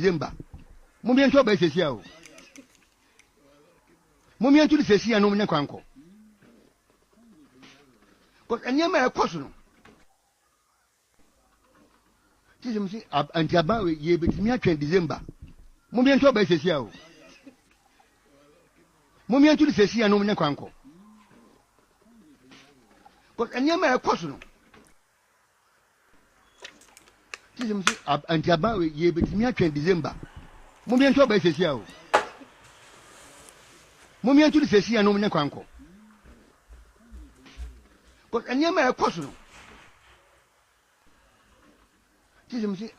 December. Mumian to by Sesia. Mumian to the Sesia no Minakwanko. But a near question. Tism up until about ye bet me in December. Mumian to by Sesia. Mumian to the Sesia no Minakwanko. But a near question. Up until about ye bet me in December. Mumian to by Sesia. Mumian to the Sesia no Minakwanko. But a near question.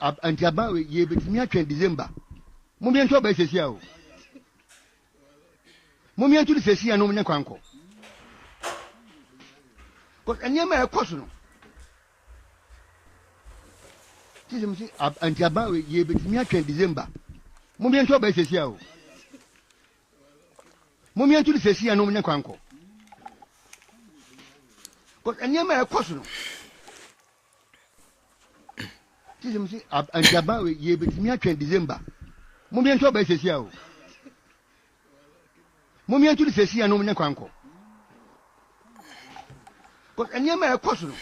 Up until about ye bet me in December. Mumian to by Sesia. Mumian to the Sesia no Minakwanko. But a near question. Up until about ye bet me in December. Mumian to by Sesia. Mumian to the Sesia no Minakwanko. But a near question. Up until about ye bet me in December. Mumian to by Sesia. Mumian to the Sesia no Minakwanko. But a near question.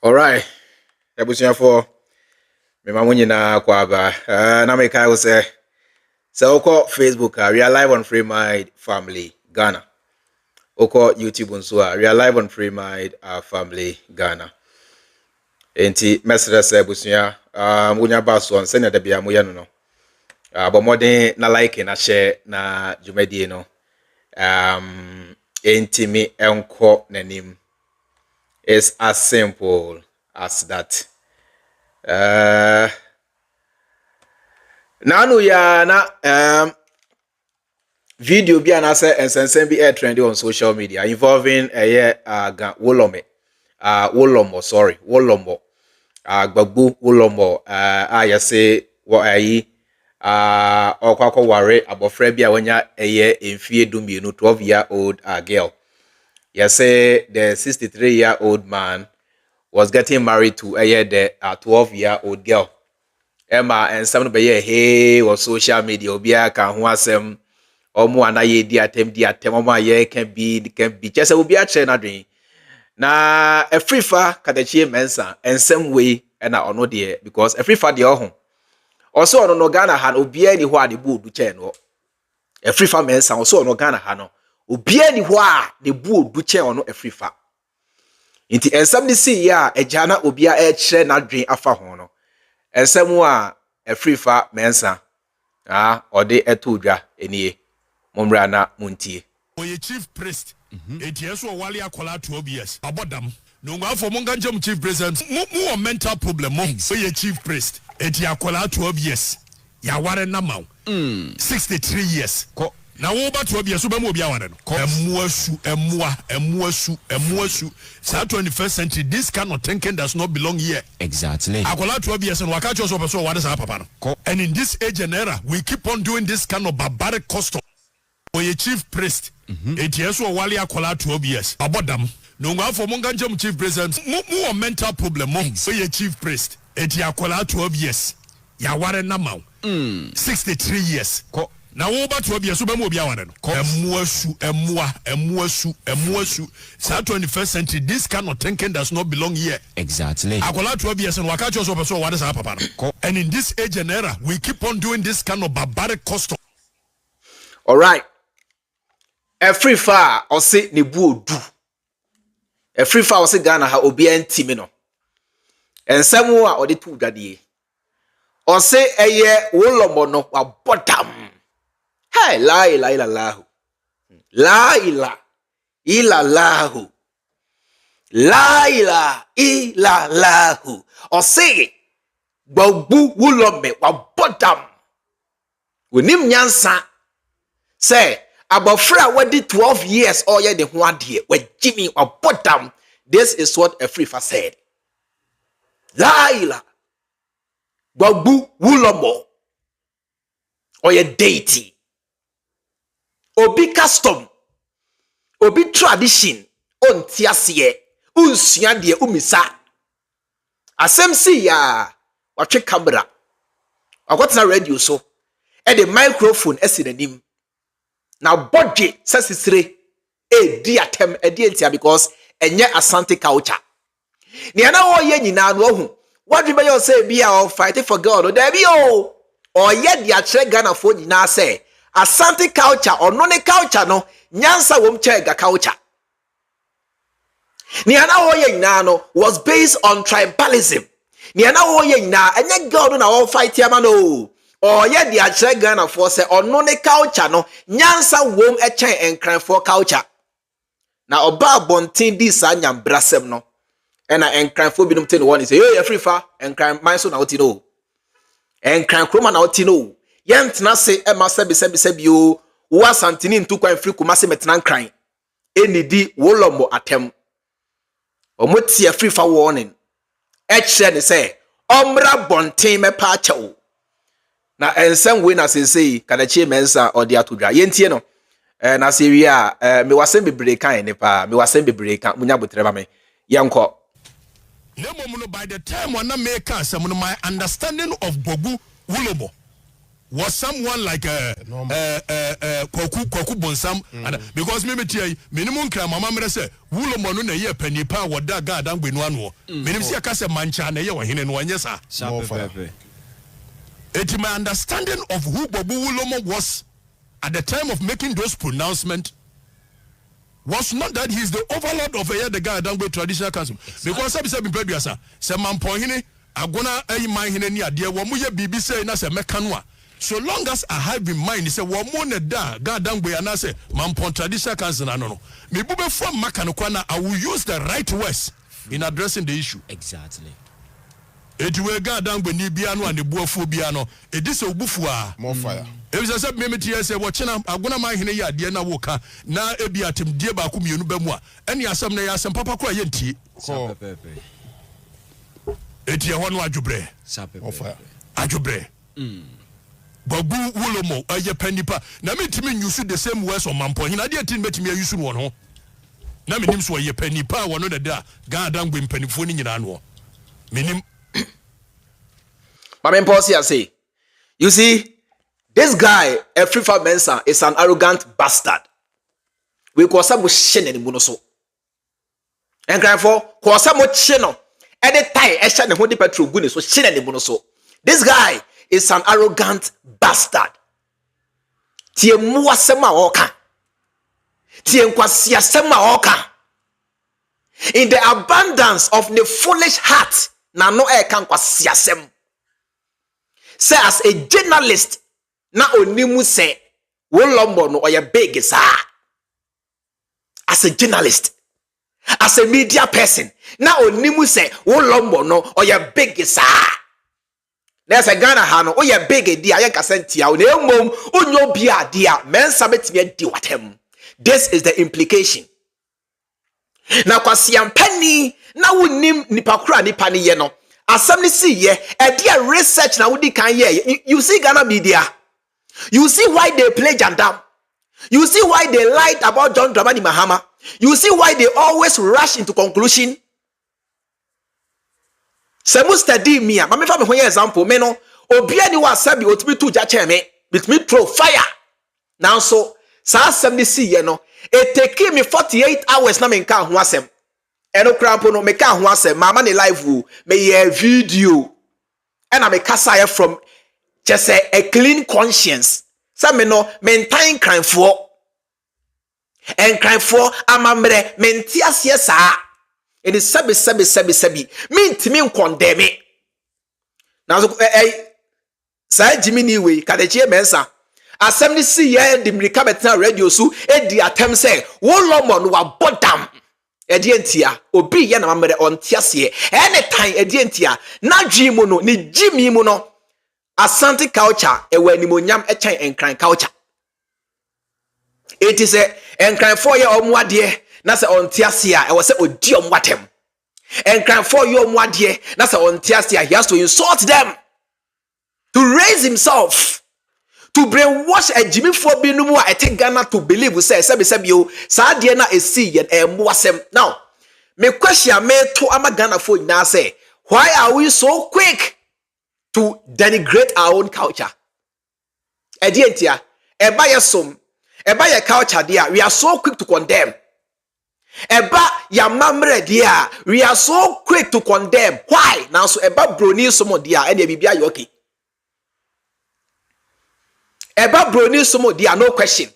All right. That was your for me. Mamunyi na kwaba. Na me kai say. So oko Facebook. We are live on Freemind Family Ghana. Oko YouTube unso. We are live on Freemind Family Ghana. Enti message say busunya. Munya baso on send the bia muya no. But more than na like na share na jumedi no. Enti me enko nanim. It's as simple as that. Nanu ya na video bi anase ensensen bi air trending on social media involving Wulormo. Wulormo. Gborbu Wulormo. Yase wo ayi okwakọ ware abofra bi a wanya emfie dumienu 12-year-old girl. Yes, say the 63-year-old man was getting married to the 12-year-old girl. Emma and some be hey or social media obia kan ho asem omo anaye di atem omo aye can be just obia che na dwen na Afrifa Okatakyie Mensah and some way na ono de because Afrifa de ho also ono no Ghana han obia ni ho ade bu du che no Afrifa Mensah also ono Ghana ha no obia ni ho a de bu odu che ono Afrifa nti ensam ni si ya ejana obia e kire na dwen afa ho no ensam a Afrifa Mensah ode etodwa enie momra na muntie oye chief priest etieso wali akola 12 years abodam no ngwa for monga jam chief president mu mental problem mo oye chief priest etiakola 12 years ya ware na maw 63 years ko na wo ba 12 years be mo obi aware no emuasu sa 21st century this kind of thinking does not belong here exactly akola 12 years and waka cho so person wade sa papa no and in this age and era we keep on doing this kind of barbaric custom oye chief priest etieso wali akola 12 years abodam no ngwa for monga jam chief president mu mental problem mo oye chief priest etiakola 12 years ya ware na maw 63 years ko na wo ba 12 years be mo obi aware no emuasu sa 21st century this kind of thinking does not belong here exactly akola 12 years and waka cho so person wade sa papa no and in this age and era we keep on doing this kind of barbaric custom. All right. Afrifa ose ne bu odu. Afrifa ose Ghana ha obi antimi no. Ensem a ode tu dwade. Ose Wulormo no abodam. Hey, la ilaha illallah. La ilaha illallah. La ilaha illallah. Ose Gborbu Wulormo abodam. Wonim nyansa. Say abofra wadi 12 years or ye de ho ade we Jimmy abodam. This is what Afrifa said. Laila Gborbu Wulormo or ye deity. Obi custom. Obi tradition. On tiasie. Unsua de umisa. Asem si ya watwe camera akotena radio so e the microphone esi nanim na body sesisire e di atem e di entia because enye asante culture ni ana wo ye nyina no ohu wadwe be yo say bia o fight for God there be o ye di akere Ghana fo nyina say asante culture ono ne culture no nyansa wom chega culture ni ana wo ye nyina no was based on tribalism ni ana wo ye nyina enye God na wo fight ya ma no ye di akere Ghana fo say ono ne culture no nyansa wom echen enkran for culture na oba bontin di sa nyambrasem no ena enkran fo binum te no one say hey Afrifa enkran man so na oti no enkran kroma na oti no yentena se e ma sebi o wo santini ntu kwan firi kuma se metena nkran enidi Wulormo atem omoti Afrifa warning e kire ne se omra bontin me pa achewo na ensem we na sensei Okatakyie Mensah odi atodwa yentie no na se wi a me wasem bebre kan ne pa me wasem bebre kan munya botre ba me yenko by the time when I make my understanding of Gborbu Wulormo was someone like Koku Bonsam, because maybe minimum crime, Mamma say Wulormo no ye penny power what that God and win one. Minimum see a case mancha ne yo hin and one yes sir. It's my understanding of who Gborbu Wulormo was at the time of making those pronouncements was not that he's the overlord of the guy down with traditional council. Because some say Beduasa, some man point agona a mind in any idea what muye bibi say na se mekanwa. So long as I have in mind, he said, "One more da God down way and I say, man pon traditional council no. Me bube from Makanokwana, I will use the right words in addressing the issue." Exactly. It will go down with Nibiano and the Buofubiano. It is a bufua. More fire. If it's a sub mimity, say, watching I'm gonna mind in a year, Diana Walker, now a be at him, dear Bakumi, Bemwa, and some nays and Papa Quayenti. Etia one wajubre. More fire. Ajubre. Gborbu Wulormo, a pennipa. Now, me to me, you should the same words on Mampo. I didn't met me a use one home. Now, me names were ye pennipa, one other da, Gardam win pennyphone in annual. Minim. But I say, you see, this guy, Afrifa Mensah, is an arrogant bastard. We call some shin in Munoso. And cry for call some chino. At the time, I shall hold the petrol goodness was shin in Munoso. This guy is an arrogant bastard. Tie mua sema oka. Tie nkwasia sema oka. In the abundance of the foolish heart, na no e kan kwasia sem. Say as a journalist, na onimu say Wulormo no oye big sa. As a journalist, as a media person, na onimu say Wulormo no oye big sa. There's a Ghana hano oye big dia yen kasentia o na emom onyo bia dia Mensah betime di watem. This is the implication. Na kwasiam pani na wonim nipakura nipa ne ye no. Assembly see ye, a dear research now would can ye. You see Ghana media. You see why they play Jandam. You see why they lied about John Dramani Mahama. You see why they always rush into conclusion. Semu study me. Mama fa me ho example me no. Obia ni wa sabi otimi tu ja cheme. Bitimi throw fire. Now so sa assembly see ye no. It take me 48 hours na me nka ho asem. Eno krampo no meka ho asem mama ne live wo me ye video and I make kasa from just say a clean conscience say me no maintain crime for and crime for amamre menti asie saa it is sebi me ntimi condemn me now so say Jimmy ni we Okatakyie Mensah assembly see ye the mirika betina radio so e di atem say Wulormo no wa bodam edientia obi ye na mamre ontiase anytime edientia na dwimu no ni jimi mu no asante culture e wanimonyam e chan enkran culture it is a enkran for ye omwade na se ontiase a e wo se odi omwatem enkran for ye omwade na se ontiase a he has to insult them to raise himself to brainwash a Jimmy for binumu a take Ghana to believe we say sebio sa de na esi yen emwasem. Now me question me to ama Ghana for na say why are we so quick to denigrate our own culture. Edientia, eba yesom, eba ye culture dia, we are so quick to condemn. Eba ya mamre dia, we are so quick to condemn. Why? Now so eba broni somo dia, ene bibia yoki. Eba broni somo dia, no question.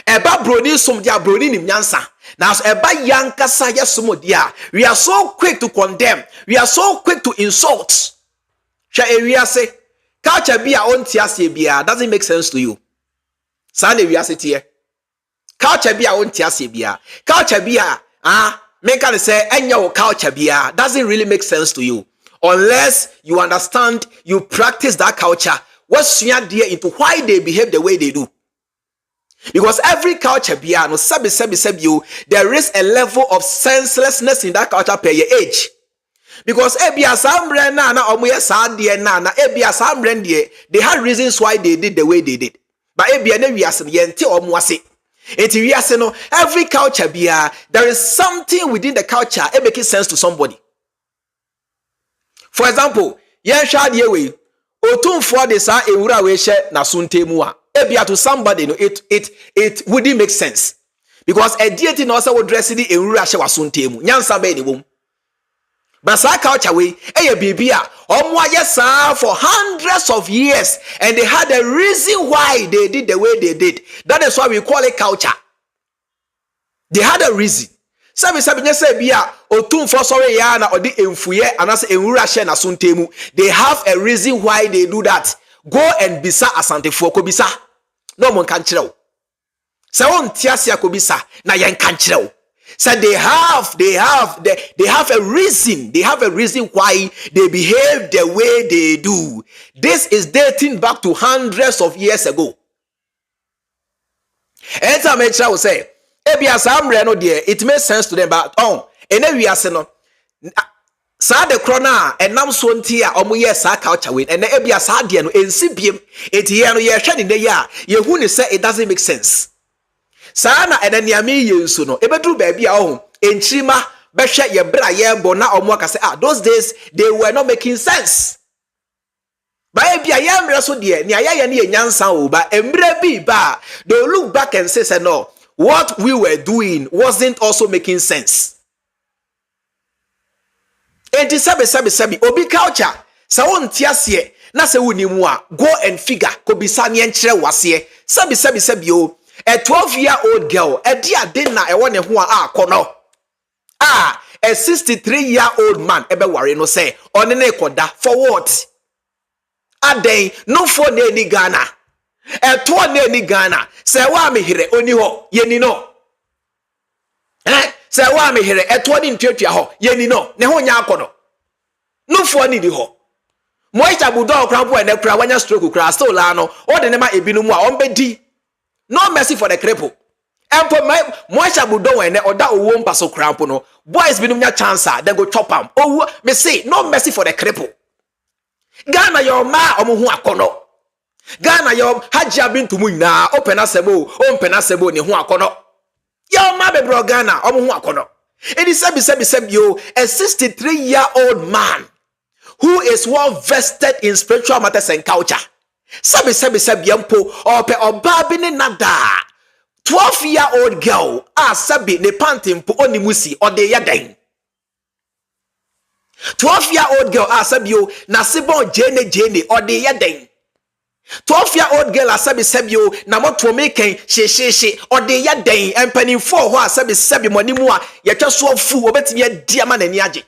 Eba broni somo dia, broni ni mnyansa. Now so eba yankasa ya somo dia, we are so quick to condemn. We are so quick to insult. Sha area say, culture bia on tiase bia doesn't make sense to you. Sane we are here. Culture bia on tiase bia. Culture bia make us say enyo culture bia doesn't really make sense to you unless you understand, you practice that culture. What's your idea into why they behave the way they do? Because every culture bia no sabi you, there is a level of senselessness in that culture per your age. Because ebia sambre na omoye sadie na ebia sambre die, they had reasons why they did the way they did. But ebia na wiase yente omoase. Eti wiase no, every culture bia, there is something within the culture it making sense to somebody. For example, yen hwa de we otumfo de sa ewura we hye na suntemu a ebia to somebody no it wouldn't make sense. Because a deity no say wo dress di ewura hye wa suntemu. Nyansa be ni wom. But that culture way, bibia, for hundreds of years, and they had a reason why they did the way they did. That is why we call it culture. They had a reason. Sabi say bia otum for sorry yana or the enfuye anase enwura hye na suntemu. They have a reason why they do that. Go and bisa asante fuoko bisa. No mon kan kire wo. Se won tiasia ko bisa na yen kan kire wo. So they have a reason. They have a reason why they behave the way they do. This is dating back to hundreds of years ago. And some will say, it makes sense to them, but we are saying, sa de krona enam so ntia omoye sa culture win and ebia sa de no ensibiem etie no ye hwe ne ya ye hu ne say it doesn't make sense. Sana enaniame yensu no ebedru ba bia enchirima behwe ye bra ye bo na omo aka say those days they were not making sense. Ba bia ye mre so de ne aya ye ne nyansa o ba emre bi ba they look back and say no, what we were doing wasn't also making sense. Enti sabi obi culture sa won tiase na se woni mu a go and figure ko bisa ne enkyere wase sabi o a 12-year-old girl, a dear dinner, a one who are kono. A 63-year-old man, ebe worry no say, on an ekoda, for what? A day, no for ni Ghana. A 2 ni Ghana, say wa me here, oni ho, yeni no. Say wa me here, a 20 in 30 ho, yeni no, ne ho nya kono. No for ni di ho. Moita budo krampo e ne kra wanya stroke kra still la no, o de ne ma ebinu mu a ombedi. No mercy for the cripple. And for my Moisha Budo and or that won't pass so crampo no. Boys be no chance, then go chop him. Oh, me say, no mercy for the cripple. Ghana your ma omu akono. Ghana your hajia been to muna, open asebo, ni hu akono. Your ma be bro Ghana, omu akono. It is sabi yo, a 63-year-old man who is well vested in spiritual matters and culture. Sabi yampo ope obabi ne nada 12-year-old girl sabi ne panty mpo onimusi ode yaden 12-year-old girl sabi yo na sibon jene ode yaden 12-year-old girl sabi yo na moto meken she ode yaden empanimfo ho sabi monimu a yetwa so fu obetimi adi ama nani age.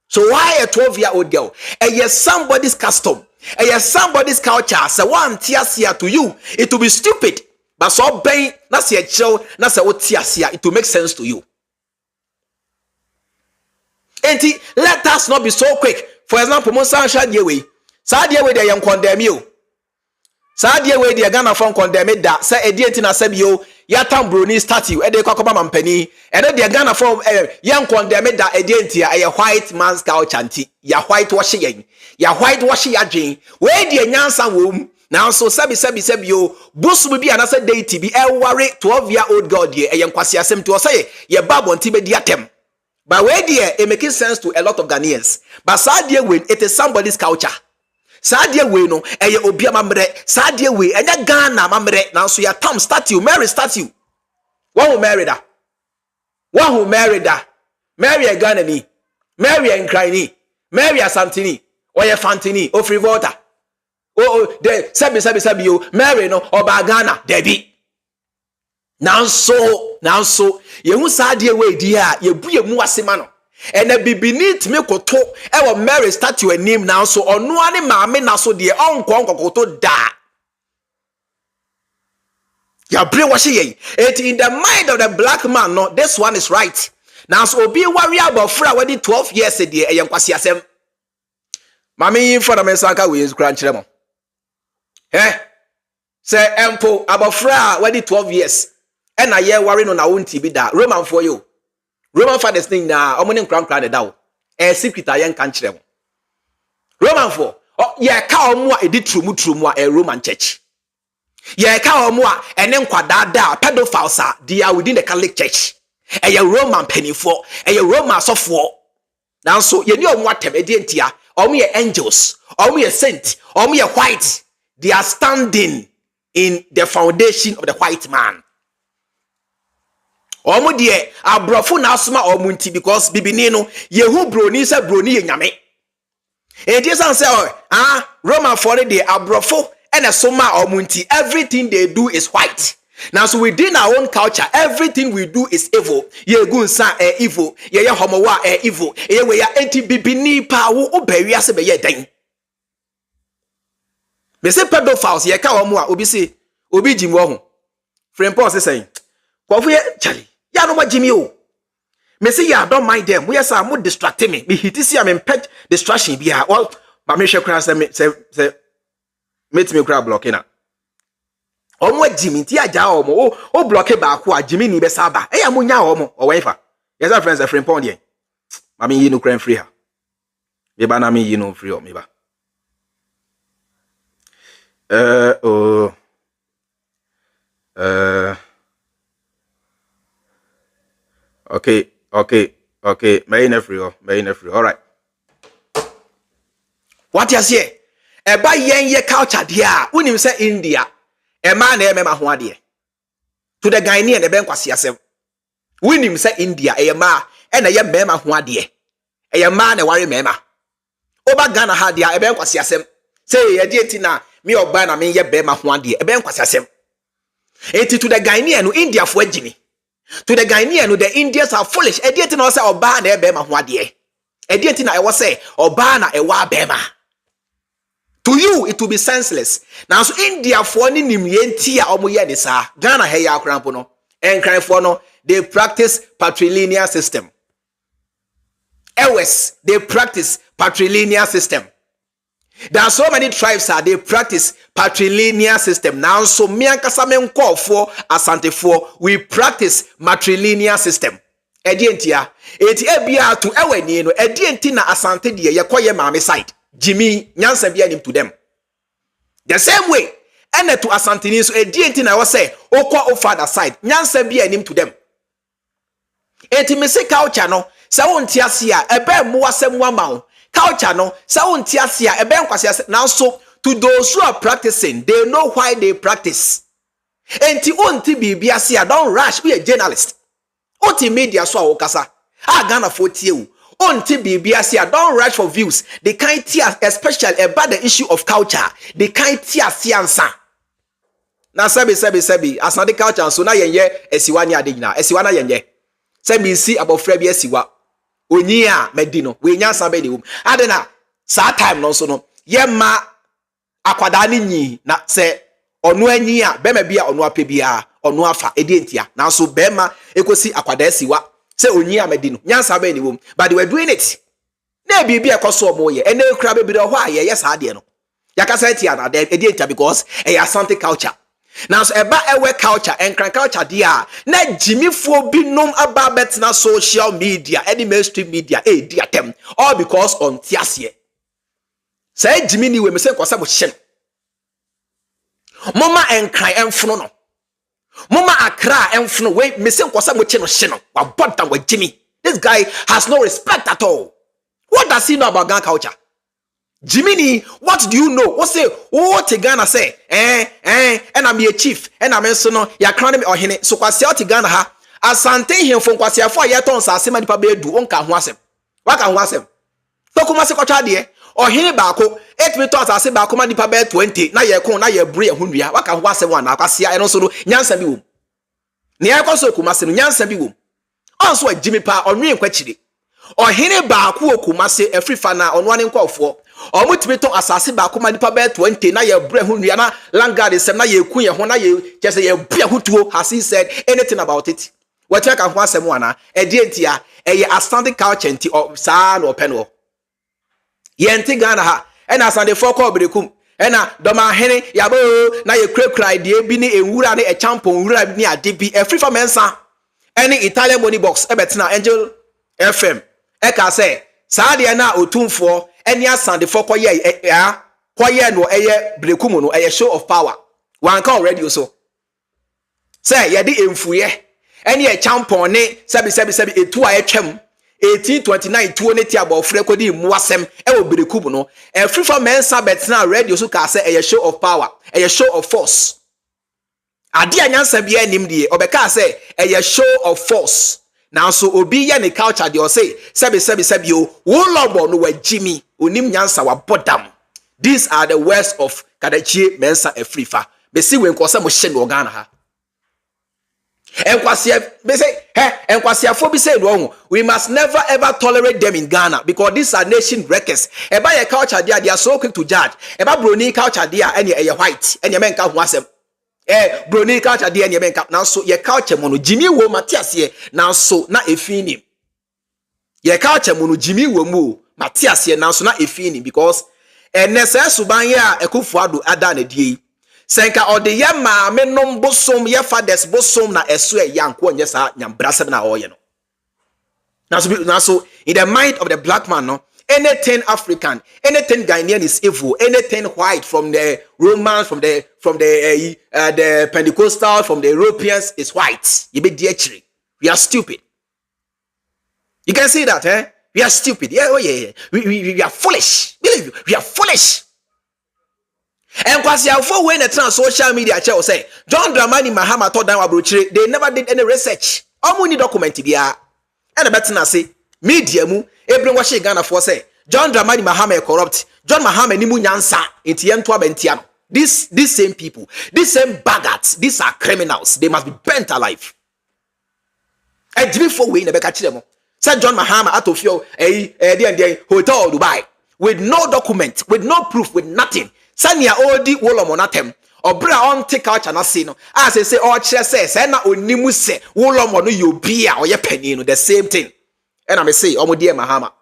So why a 12-year-old girl? Yes, somebody's custom. Yes, somebody's culture. So one tiasia to you, it will be stupid. But so bang, that's your chill, that's what tiasia. It will make sense to you. And let us not be so quick. For example, Mensah Shadiawe. Sadiawe they am condemn you. Sadiawe they Ghana from condemn that. Say a deity na sebio. Yatam Bruni statue. Ede kwa koba mampeni. And then they Ghana from young condemn that a deity a white man's culture anti. Ya white washing. Ya white washing ya jing. Where the nyansa womb. Now so sabi yo. Bus will be another deity. Be a worry 12-year-old god ye. A young kwasi asem to say. Ye babon tibe diatem. But where dear, it making sense to a lot of Ghanaians. But sadly, when it is somebody's culture. Sadia we no eye obi amamre sadia we enya Ghana amamre nanso ya tam statue Mary statue one who married her Mary a Ghana ni Mary a Nkrani Mary a Santini oye Fantini o free water the sabi you Mary no oba Ghana debi nanso yehu sadia we di a yebu yemu asema no ena bibinit me koto e wo Mary statue anim nanso ono ani maame naso de onkokoto da ya brain wash ye it in the mind of the black man no this one is right nanso obi worry about fra wedi 12 years de e yankwasi asem maame yin for the Mensah ka we kura nkyere mo say empo about fra wedi 12 years ena ye worry no na wonti bi da Roman for you Roman fathers thing na omoni nkran de dawo secret ayen kan kire mo Roman for ye ka omo a edi trumu a Roman church ye ka omo a ene nkwada da pedophiles they are within the Catholic church ye Roman penifo ye Roman sofo nanso ye ni omo atem edi entia omo ye angels omo ye saint omo ye white they are standing in the foundation of the white man. Omo de abrofo na asoma omo nti because bibini no yehu broni se broni ye nyame e dey say Roman for the abrofo and asoma omo nti everything they do is white. Now so within our own culture everything we do is evil. Ye gunsa evil ye homowa evil ye we ya enti bibini pa wo obawi ase be ye dan me say pedophiles ye ka omo a obi say obi jimwo ho friend Paul say kwafo ye chali ya no magimi o me say ya don't mind them we say mo distracting me hit see am pet distraction bia well ma me hwe kra say met me kra block na omo agimi ti aja omo o block ba ko agimi ni be saba e ya mo nya omo o wenfa yes our friends a friend pon dey ma me yi no kra free ha me ba na me yi no free o me ba Okay. May na free. All right. What you say? Eba yen ye culture dia. Unim say India. Ema na emema ho ade. To the Ghanaian e ben kwase asem. Unim say India ema e na ye mema ho ade. Ema na ware mema. Oba Ghana ha dia e ben kwase asem. Say ye die ti na me oba na me ye bema ho ade. E ben kwase asem. Eti to the Ghanaian no India fo agini. To the Ghanaian no the Indians are foolish. Edieti na say oba na ebe ma ho ade. Edieti na e wo say oba na e wa bema. To you it will be senseless. Now so India for ni nimyenti a omo ye ni sa. Ghana he ya akrampo no. Enkran for no they practice patrilineal system. Ewes they practice patrilineal system. There are so many tribes they practice patrilineal system. Now so me ankasa me nkofo asantefo we practice matrilineal system. Edientia eti ebia to eweni no edienti na asante de ye koye maame side. Jimmy nyansa bia nim to them. The same way ene to asanteni so edienti na wo say okwa o father side nyansa bia nim to them. Eti me se culture no se wonti ase a ebe mu asem wama culture no se wonti ase a ebe nkwase ase now so to those who are practicing they know why they practice. Enti onti bibi ase a don't rush be a journalist. Oti media so a okasa Ghana for tie onti bibi ase a don't rush for views. They can't tear especially about the issue of culture. They can't tear siansa. Na sabi asante culture so na yenye esiwa ni ade nyina esiwa na yenye se mi si abofra bi esiwa onyi a medino we nya sabe de wom ade na sa time no so no ye ma akwada ni nyi na se onu anyi a be ma bia onu ape bia onu afa edientia na so be ma ekosi akwada esiwa se onyi a medino nya sabe de wom but they were doing it na bibia ekoso omo ye ene kura be bi de ho a ye yes ade no yakasa etia na edientia because e asante culture. Now so eba ewe culture and culture dia na jimifo binom aba betna social media any mainstream media dia tem all because on tiasie say jimini we me say kwasa mo hye mama enkran emfono no mama Accra emfono we me say kwasa mo hye no hye no wa boda wa jimi. This guy has no respect at all. What does he know about Ghana culture? Jiminy, what do you know? What say? What Ghana say? And I'm your chief, and I'm so no, ya crown me or hine. So kwasi oti Ghana ha. Asante him from kwasi afọ ya ton sa asema nipa be du onka ho asem. Waka ho asem. Tokuma se kwatwa de or hine baako 8 me ton sa ase baako ma nipa be 20 na ye kon na ye bre ho nua. Waka ho asem wa na kwasi ya no so no nyansa bi wo. Ne ya kwaso kuma se no nyansa bi wo. Onso Jimmy pa onwe nkwachire. Or hine baako okuma se Afrifa na ono ane nkofo. Omutimi ton asase ba kuma nipa be 20 na ye bre ho nua na langard sem na ye ku ye ho na ye kese ye bia hutuo. Has he said anything about it? What you can want some one entia a standing culture nti or san or penal. Yenti Ghana ha and as on the four call brekum and doma hene yabo na ye cry de bini e wura ne e champon wura ni adebi e free for Mensah any Italian money box e betina Angel FM e ka say sa de na otumfo any asan the four call ye no eye brekum no eye show of power one call radio so say ye di emfuye any a champon ne sebi etu a etwam 1829 tuo ne ti abofre kodi muasem e wo berekubu no e free for Mensah betina radio so ka say a show of power a show of force ade anyansa bia anim die obeka say a show of force now so obi ye ne culture de o say sebi o Wulormo no wa Jimmy onim nyansa wa bodam. These are the words of Okatakyie Mensah Afrifa be si we nko say mo hye no Ghana ha. We must never ever tolerate them in Ghana because these are nation wreckers. Eba your culture there, they are so quick to judge. Eba brony culture there, and you're white, and your men can't was brony culture there, and your men can't now so your culture mono Jimmy wo Matthias here now so na efini. Your culture mono Jimmy wo mu Matthias here now so na efini because nessa subanya ekufuado ada na die. Senka or the yama menom bosom ye fathers bosom na esu e yanko onye sa nyambrasem na oye no. Now so in the mind of the black man no, anything African, anything Ghanaian is evil, anything white from the Romans, from the Pentecostal, from the Europeans is white. You be dietary. We are stupid. You can see that, eh? We are stupid. Yeah, oh yeah. We are foolish. Believe you, we are foolish. And kwasi afọ when the trans social media chair say John Dramani Mahama told them about they never did any research. Omuni document bia. And better na say media mu ebren washi Ghana for say John Dramani Mahama corrupt. John Mahama ni mu nyansa enti ento abentia. These same people, these same bagats, these are criminals. They must be burnt alive. And before we never catch them. Said John Mahama out of your hotel Dubai with no document, with no proof, with nothing. Sanya odi Wulormo natem obra on take out na say no as say o kire say na onimu se Wulormo no yobi a oye pani no the same thing and I me say omo die Mahama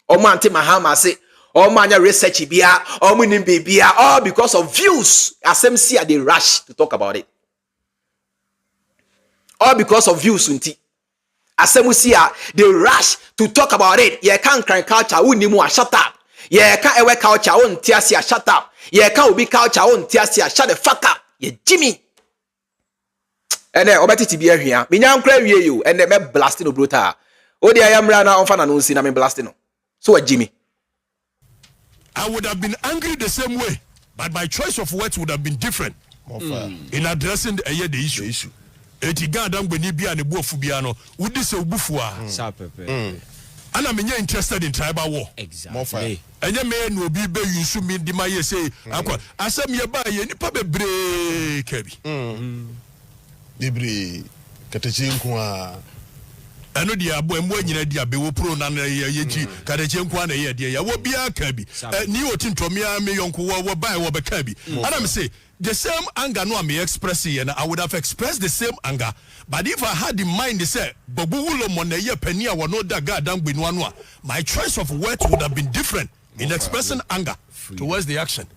omo anti Mahama say omo anya research bia omo nim bibia all because of views asem see they rush to talk about it all because of views unti asem see they rush to talk about it ye can cry culture unimu a shut up ye ka ewe culture on tiasia shut up ye ka obi culture on tiasia shut the fuck up ye Jimmy ene obetiti bi ahia me nyan kra wie you ene me blasting no bruta o de ayamra na onfa na no si na me blasting no so Jimmy I would have been angry the same way but my choice of words would have been different in addressing the issue eti gadam gbeni bia ne buofu bia no wudi se obufu a sa pepe and I'm interested in tribal war. Exactly. And you may no be you should mean the my say, I said me buy any pub break. Debris, Okatakyie. I know the abu and when you are be pro na yeji, Okatakyie ye dear, what be a cabby. New team to me, me uncle will buy what be cabby. And I'm say, the same anger no me express and I would have expressed the same anger. But if I had in mind they say Gborbu Wulormo na ye penia wa no da gadam gbenwanwa, my choice of words would have been different in expressing anger towards the action.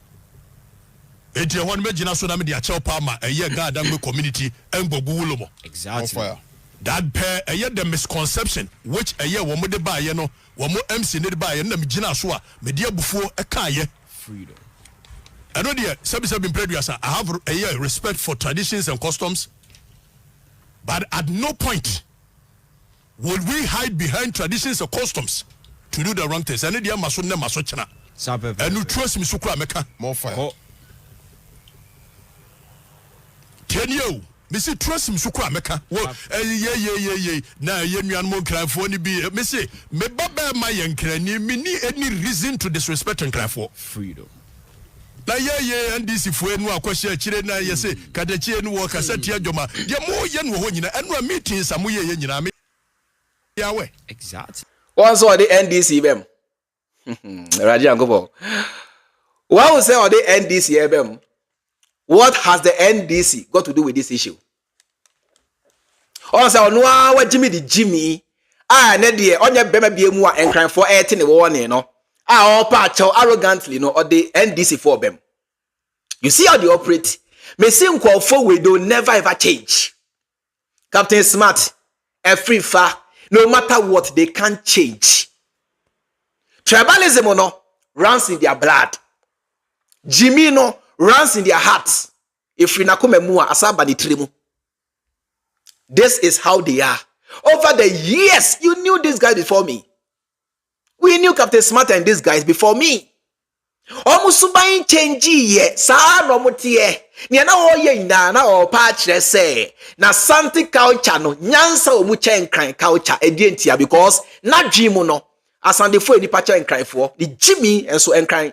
Eti won me gina so na me dia chel palma e ye gadam community en Gborbu Wulormo. Exactly. That pair the misconception which ye wo mo de ba ye no wo mo MC ne de ba ye na me gina so a me dia bufuo e ka ye Freedom. I know dear, I have a respect for traditions and customs, but at no point will we hide behind traditions or customs to do the wrong things. I know dear, ɛnu trust me so kura meka more fire. tiɛni o mesi trust me so kura meka wo ye na ye nuan mo nkranfo ni bi mesi me baba ma ye nkrani me ni any reason to disrespect nkranfo freedom. na ye NDC fo enu akwahye akire na ye se Okatakyie enu wo kasa tia dwoma ye mo ye no ho nyina enu a meeting samu ye nyina me yawe Exactly. Once or the NDC bem. Raji Angobo. Why would say or the NDC bem? What has the NDC got to do with this issue? Also, no, what Jimmy, ne dear, on your bema be more and crime for 18 warning, no. All part arrogantly, no, or the NDC for them. You see how they operate? May seem call forward, they'll never ever change. Captain Smart, Afrifa, no matter what, they can't change. Tribalism, no, runs in their blood. Jimmy, no, runs in their hearts. If we nakume mua asaba ni trimu. This is how they are. Over the years, you knew these guys before me. We knew Captain Smart and these guys before me. Omusubayin change ye, sa romutie. Ni na oye na o patch say na santi culture no nyansa omuche nkran culture edientia because na dream no asande fo eni patch nkran fo the Jimmy enso nkran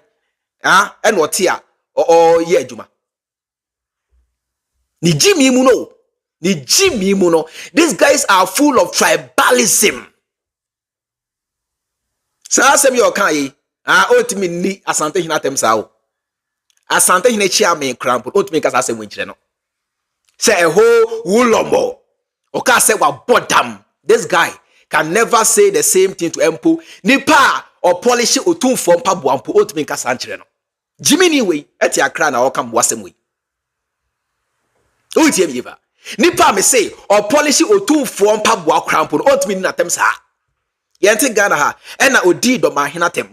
en wotia o ye adwuma. Ni Jimmy mu no. The Jimmy Muno, these guys are full of tribalism. So I say you okay? Ultimately, asante hina temsao. Asante hina chia me cramp. Ultimately, because I say winchre no. Say a whole Wulormo. Oka say wa bodam. This guy can never say the same thing to Empo. Nipa or polish or tune from Pabu Ampo. Ultimately, because Sanchre no. Jimmy ni way. Eti Accra na okam wasem way. Ultimately, yiva. Nipa me say or policy or two form pabwa crampon ought me natem sa yente Ghana ha ena odi do ma hinatem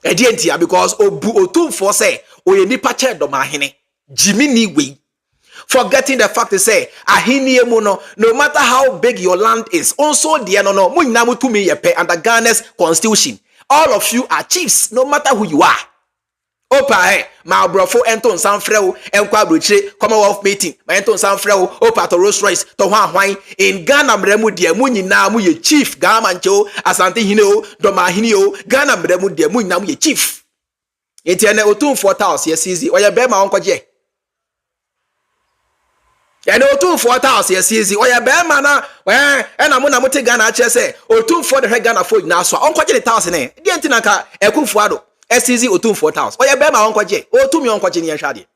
edientia because obu otu for say o ye nipa che do ma hine Jimmy ni way forgetting the fact to say ahini emu no matter how big your land is also there no mu nyina mu tumi ye pe under Ghana's constitution all of you are chiefs no matter who you are. Opa ma brofo enton sanfreo enkwa brochire Commonwealth meeting ma enton sanfreo opa to Rolls Royce to hwan in Ghana mremu de mu nyina mu ye chief Ghana ncho asante hine o do ma hine o Ghana mremu de mu nyina mu ye chief enti ene otun 4000 ye sizi oye be ma onkoje ene otun 4000 ye sizi oye be ma na ena mu na muti Ghana ache se otun 4 de Ghana fo nyina so onkoje the 1000 e de enti na ka ekufu ado SCZ otum 4000. Oya be ma onkwaje. Otum onkwaje ni ehwade.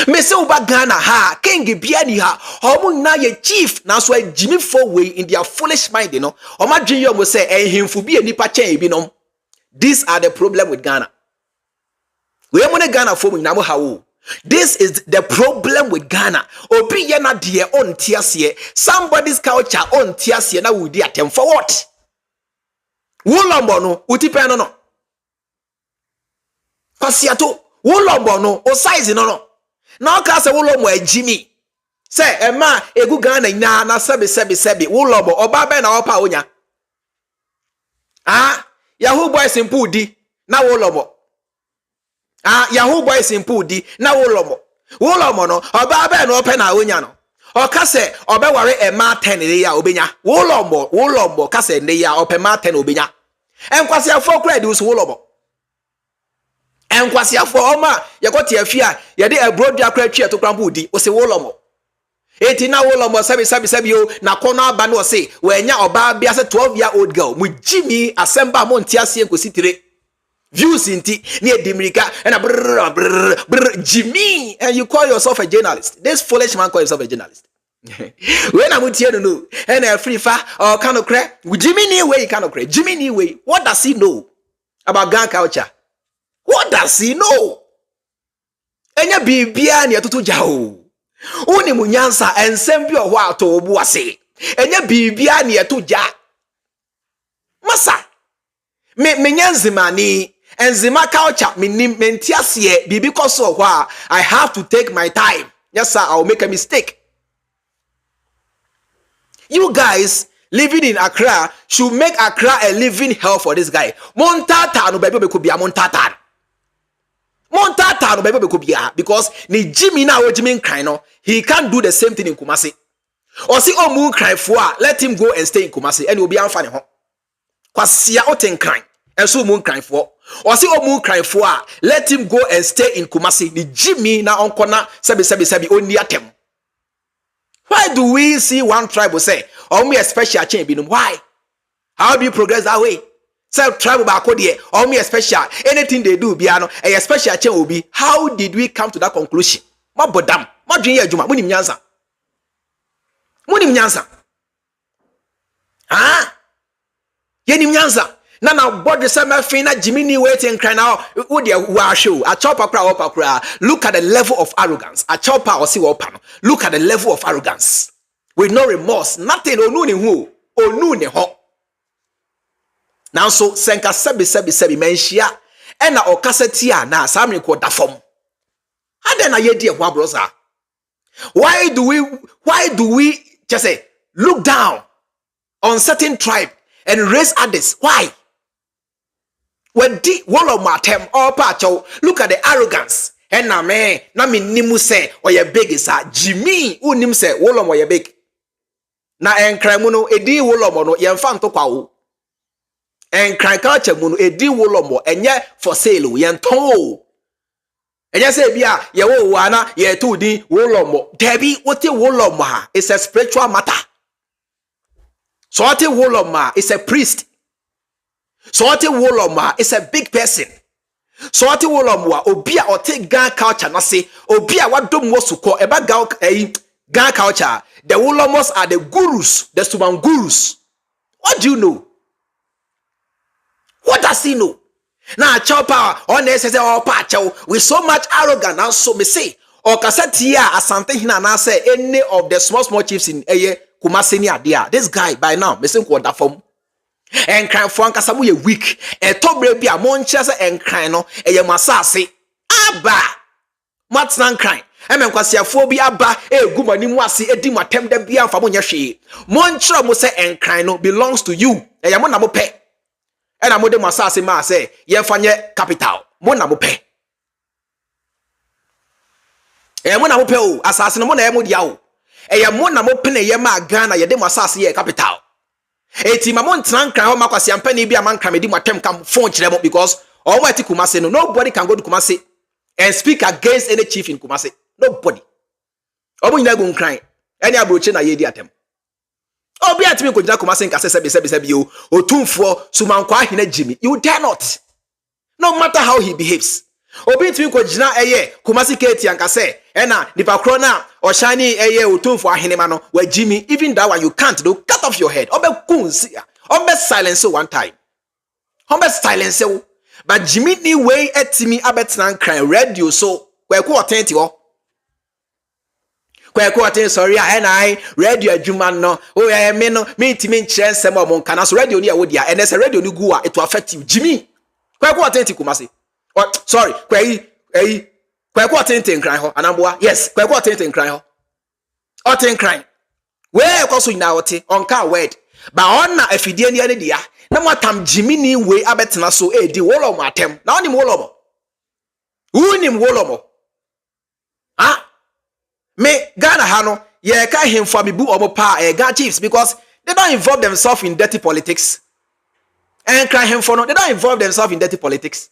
Me se uba Ghana ha, king bia ni ha. Omu na ye chief na so Jimmy for way in their foolish mind, you know. Oma dwen yo mo say ehimfu bi enipa chen bi nom. These are the problem with Ghana. We mo ne Ghana for na mo ha wo. This is the problem with Ghana. Obi ye na de on tiasie. Somebody's culture on tiasie na we dey attempt for what? Wulormo no, utipe no. Pasiato Wulormo no o size no na ka se Wulormo a Jimmy say ema egu Ghana nya na sebe Wulormo oba be na opa onya Yahoo boys simple di na Wulormo Yahoo boys simple di na Wulormo no oba be na opa na onya no o ka se obe ware ema 10 ne ya obenya Wulormo ka se ne ya opa ma 10 obenya enkwase afọ kra di us Wulormo enkwasi afọ ọma yakoti afia ye de ebrodu akra twa to krampo di o se Wulormo eti na Wulormo sabi o na kono aba na o se wanya oba bia se 12-year-old girl mu Jimmy asemba mo ntiase enkositire views inti ni edimirika na Jimmy and you call yourself a journalist. This foolish man call himself a journalist. When I'm with you no and Afrifa or kanokre Jimmy ni way kanokre Jimmy ni way what does he know about Ghana culture? What does he know? Enya bibia ni atutu jao. Uni munyansa ensem bi oho ato obu ase. Enya bibia ni atuja. Masa. Me nyanzima ni enzima culture mentiasie bibi koso ho I have to take my time. Yes sir, I'll make a mistake. You guys living in Accra should make Accra a living hell for this guy. Montata no baby could be a montata. Montata no baby could be a because ni Jimmy now Jimmy Krino, he can't do the same thing in Kumasi. Or see oh moon cry for let him go and stay in Kumasi and will be unfunny. Cause see out and crying and so moon crying for. Or see oh moon crying for let him go and stay in Kumasi. The Jimmy now on corner sabi only at him. Why do we see one tribe will say, or me a special change? Why? How do you progress that way? Say tribe back there, or me a special anything they do, biano, a special change will be. How did we come to that conclusion? Ma bodam, ma dream juma, munim nyansa. Munim nyansa. Ah? Yenim nyansa. Now, but the same fina Jimmy waiting cry now. Show a chopper crowd. Look at the level of arrogance. A chopper or see what panel. Look at the level of arrogance with no remorse. Nothing. Oh, no, who? Oh, no, ho. Now, so senka sebi menshia. Ena okasetia na sami ko da form. Adena ye dear brother. Why do we just say look down on certain tribe and raise others? Why? When di Wulormo tem all pacho, look at the arrogance. And na me nimu se or ye big is a Jimmy unim se Wulormo ye big. Na enkra muno edi Wulormo no ye mfanto kwa wo. Enkra culture muno edi Wulormo enye for sale ye nton. Enye se bia ye wo wana ye to di Wulormo. Debi what Wulormo ha is a spiritual matter. So what Wulormo is a priest. So what Wulormo is a big person. So what Wulormo obia or take Gan culture na say obia what dom was call about Gan culture. The Wulormos are the gurus, the Suban gurus. What do you know? What does he know? Now chopper on this with so much arrogance and so me say or Kasatia as something na say any of the small chiefs in Kumasi ni adia. This guy by now me say what that form. And cry for Ankasamu ye weak. A top baby a monchasa and cry no a yamasasi. Abba what's non crying? I mean, because your phobia ba a gumani mwasi a dim attempt the beer for Munyashi. Montra must say and cry no belongs to you. A yamona pe. And a modern masasi ma say, Yefanye capital. Mona mope. A yamona mope, assassin mona yamodiao. A yamona mopene yama Ghana, yademasasi capital. Eti mamon tranka ho makwasi ampani bi amanka medi matem kam phone chiremo because almighty Kumasi no nobody can go to Kumasi and speak against any chief in Kumasi. Nobody. Omo nyina go nkran. Any abroche na yedi atem. Obi atimi ko jina Kumasi nka sebi o otumfo sumankwa ahina Jimmy. You dare not. No matter how he behaves. Obi atimi ko jina Kumasi keti anka se ena nipa kro na o shani otumfo ahine ma no wa Jimmy. Even that one you can't do. Cut off your head. Obe kunsi. Obe silence one time. Obe silence. But Jimmy ni way etimi abetna nkran radio so kweku otenti ho. Kweku otenti sorry I radio adwuma no. Oh me no me ntimi nkyere nsem o mon kana so radio ni awodia and there's a radio ni gu a it will affect you Jimmy. Kweku otenti Kumasi. Oh sorry kweku otenti nkran ho anamboa. Yes kweku otenti nkran ho. Oten nkran. Where koso ina ote onka word. Ba onna afidie ni ane dia. Na mwatam Jimmy ni we abetena so di Wulormo atem. Na oni Wulormo. Unim Wulormo. Ah? Me Ghana ha no ye ka hemfo amebu omo pa Ghana chiefs because they don't involve themselves in dirty politics. And cry hemfo no they don't involve themselves in dirty politics.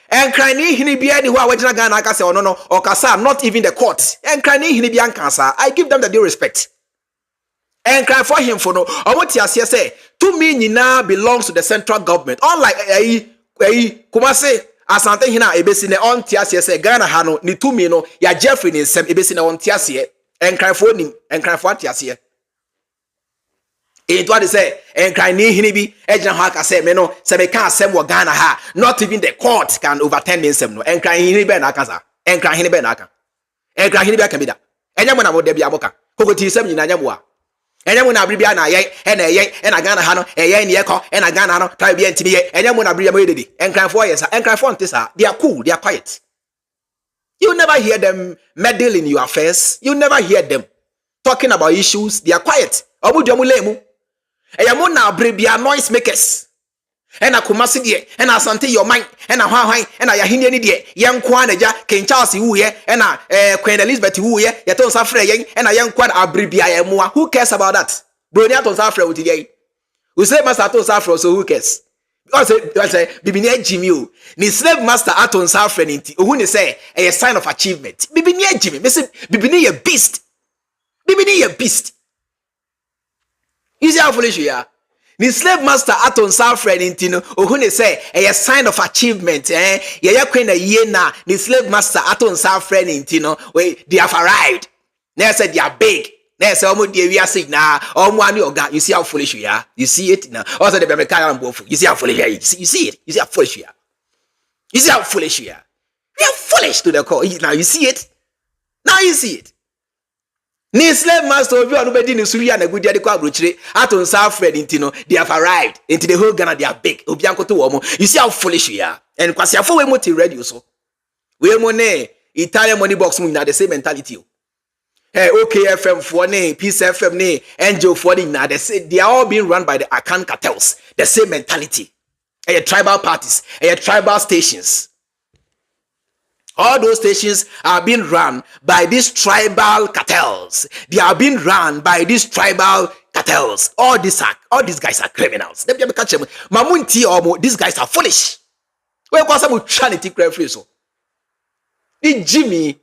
And cry ni hini bia ni ho awagina Ghana aka say no or kasa not even the court. And cry ni hini bia nkansa. I give them the due respect. And cry for him for no. I want to say, to me, Nina belongs to the central government. Unlike Kumasi, Asante Hina, Ebesine on Tiasia, Ghana Hano, ni to me no, ya Jeffrey in some Ebesine on Tiasia, and cry for him, and cry for Tiasia. It what they say, and cry ni hinibi, Ejan Haka say, Meno, Sebeka, Semo Ghana ha, not even the court can overturn me some no, and cry hinibe nakaza, and cry hinibe naka, and cry hinibe can be that. And Yamana would be Aboka, Kokoti Sem in Yamua. And then when I bring and I Ghana Hano, and Yako, and I Ghana Hano, try bien to be, and then when I bring a and cry for yes, and cry for this, they are cool, they are quiet. You never hear them meddle in your affairs, you never hear them talking about issues, they are quiet. Obujamulemu. Eyamo na abrebia noise makers. Ena Kumasi die, ena Asante your mind, ena hwan, ena Yahini ni die, yenkwa na ja King Charles wu ye, ena Queen Elizabeth wu ye, yeton sa frɛ yen, ena yenkwa na abrebia yemoa. Who cares about that? Broni aton sa frɛ wuti die. We slave master aton sa frɛ, so who cares? Because bibini Jimmy o. Ni slave master aton sa frɛ nti. Ohu ne say a sign of achievement. Bibini Jimmy, me say bibini ye beast. Bibini ye beast. You see how foolish you are? The slave master aton sa friend intino ohu ne say a sign of achievement ye queen a year na the slave master aton sa friend intino we they have arrived. They said they are big. They say omo dey we are sick na omo ani oga. You see how foolish you are? You see it now. Also the American bofu. You see how foolish you are? You see it? You see how foolish you are? You see how foolish you are? You are foolish to the core. Now you see it? Now you see it. Ni slave master obi onu bedi ni suri na gudi ade kwa abrochire aton sa friend intino they have arrived into the whole Ghana. They are big obi ankoto wo mo. You see how foolish you are? And kwasiafo we mo ti radio so we mo ne Italian money box mo na the same mentality. Hey, okay, FM for ne Peace FM ne Angel for na they are all being run by the Akan cartels. The same mentality. Tribal parties, tribal stations. All those stations are being run by these tribal cartels. They are being run by these tribal cartels. All these guys are criminals. Mamunti omo, these guys are foolish. We call some charity crayfish. The Jimmy,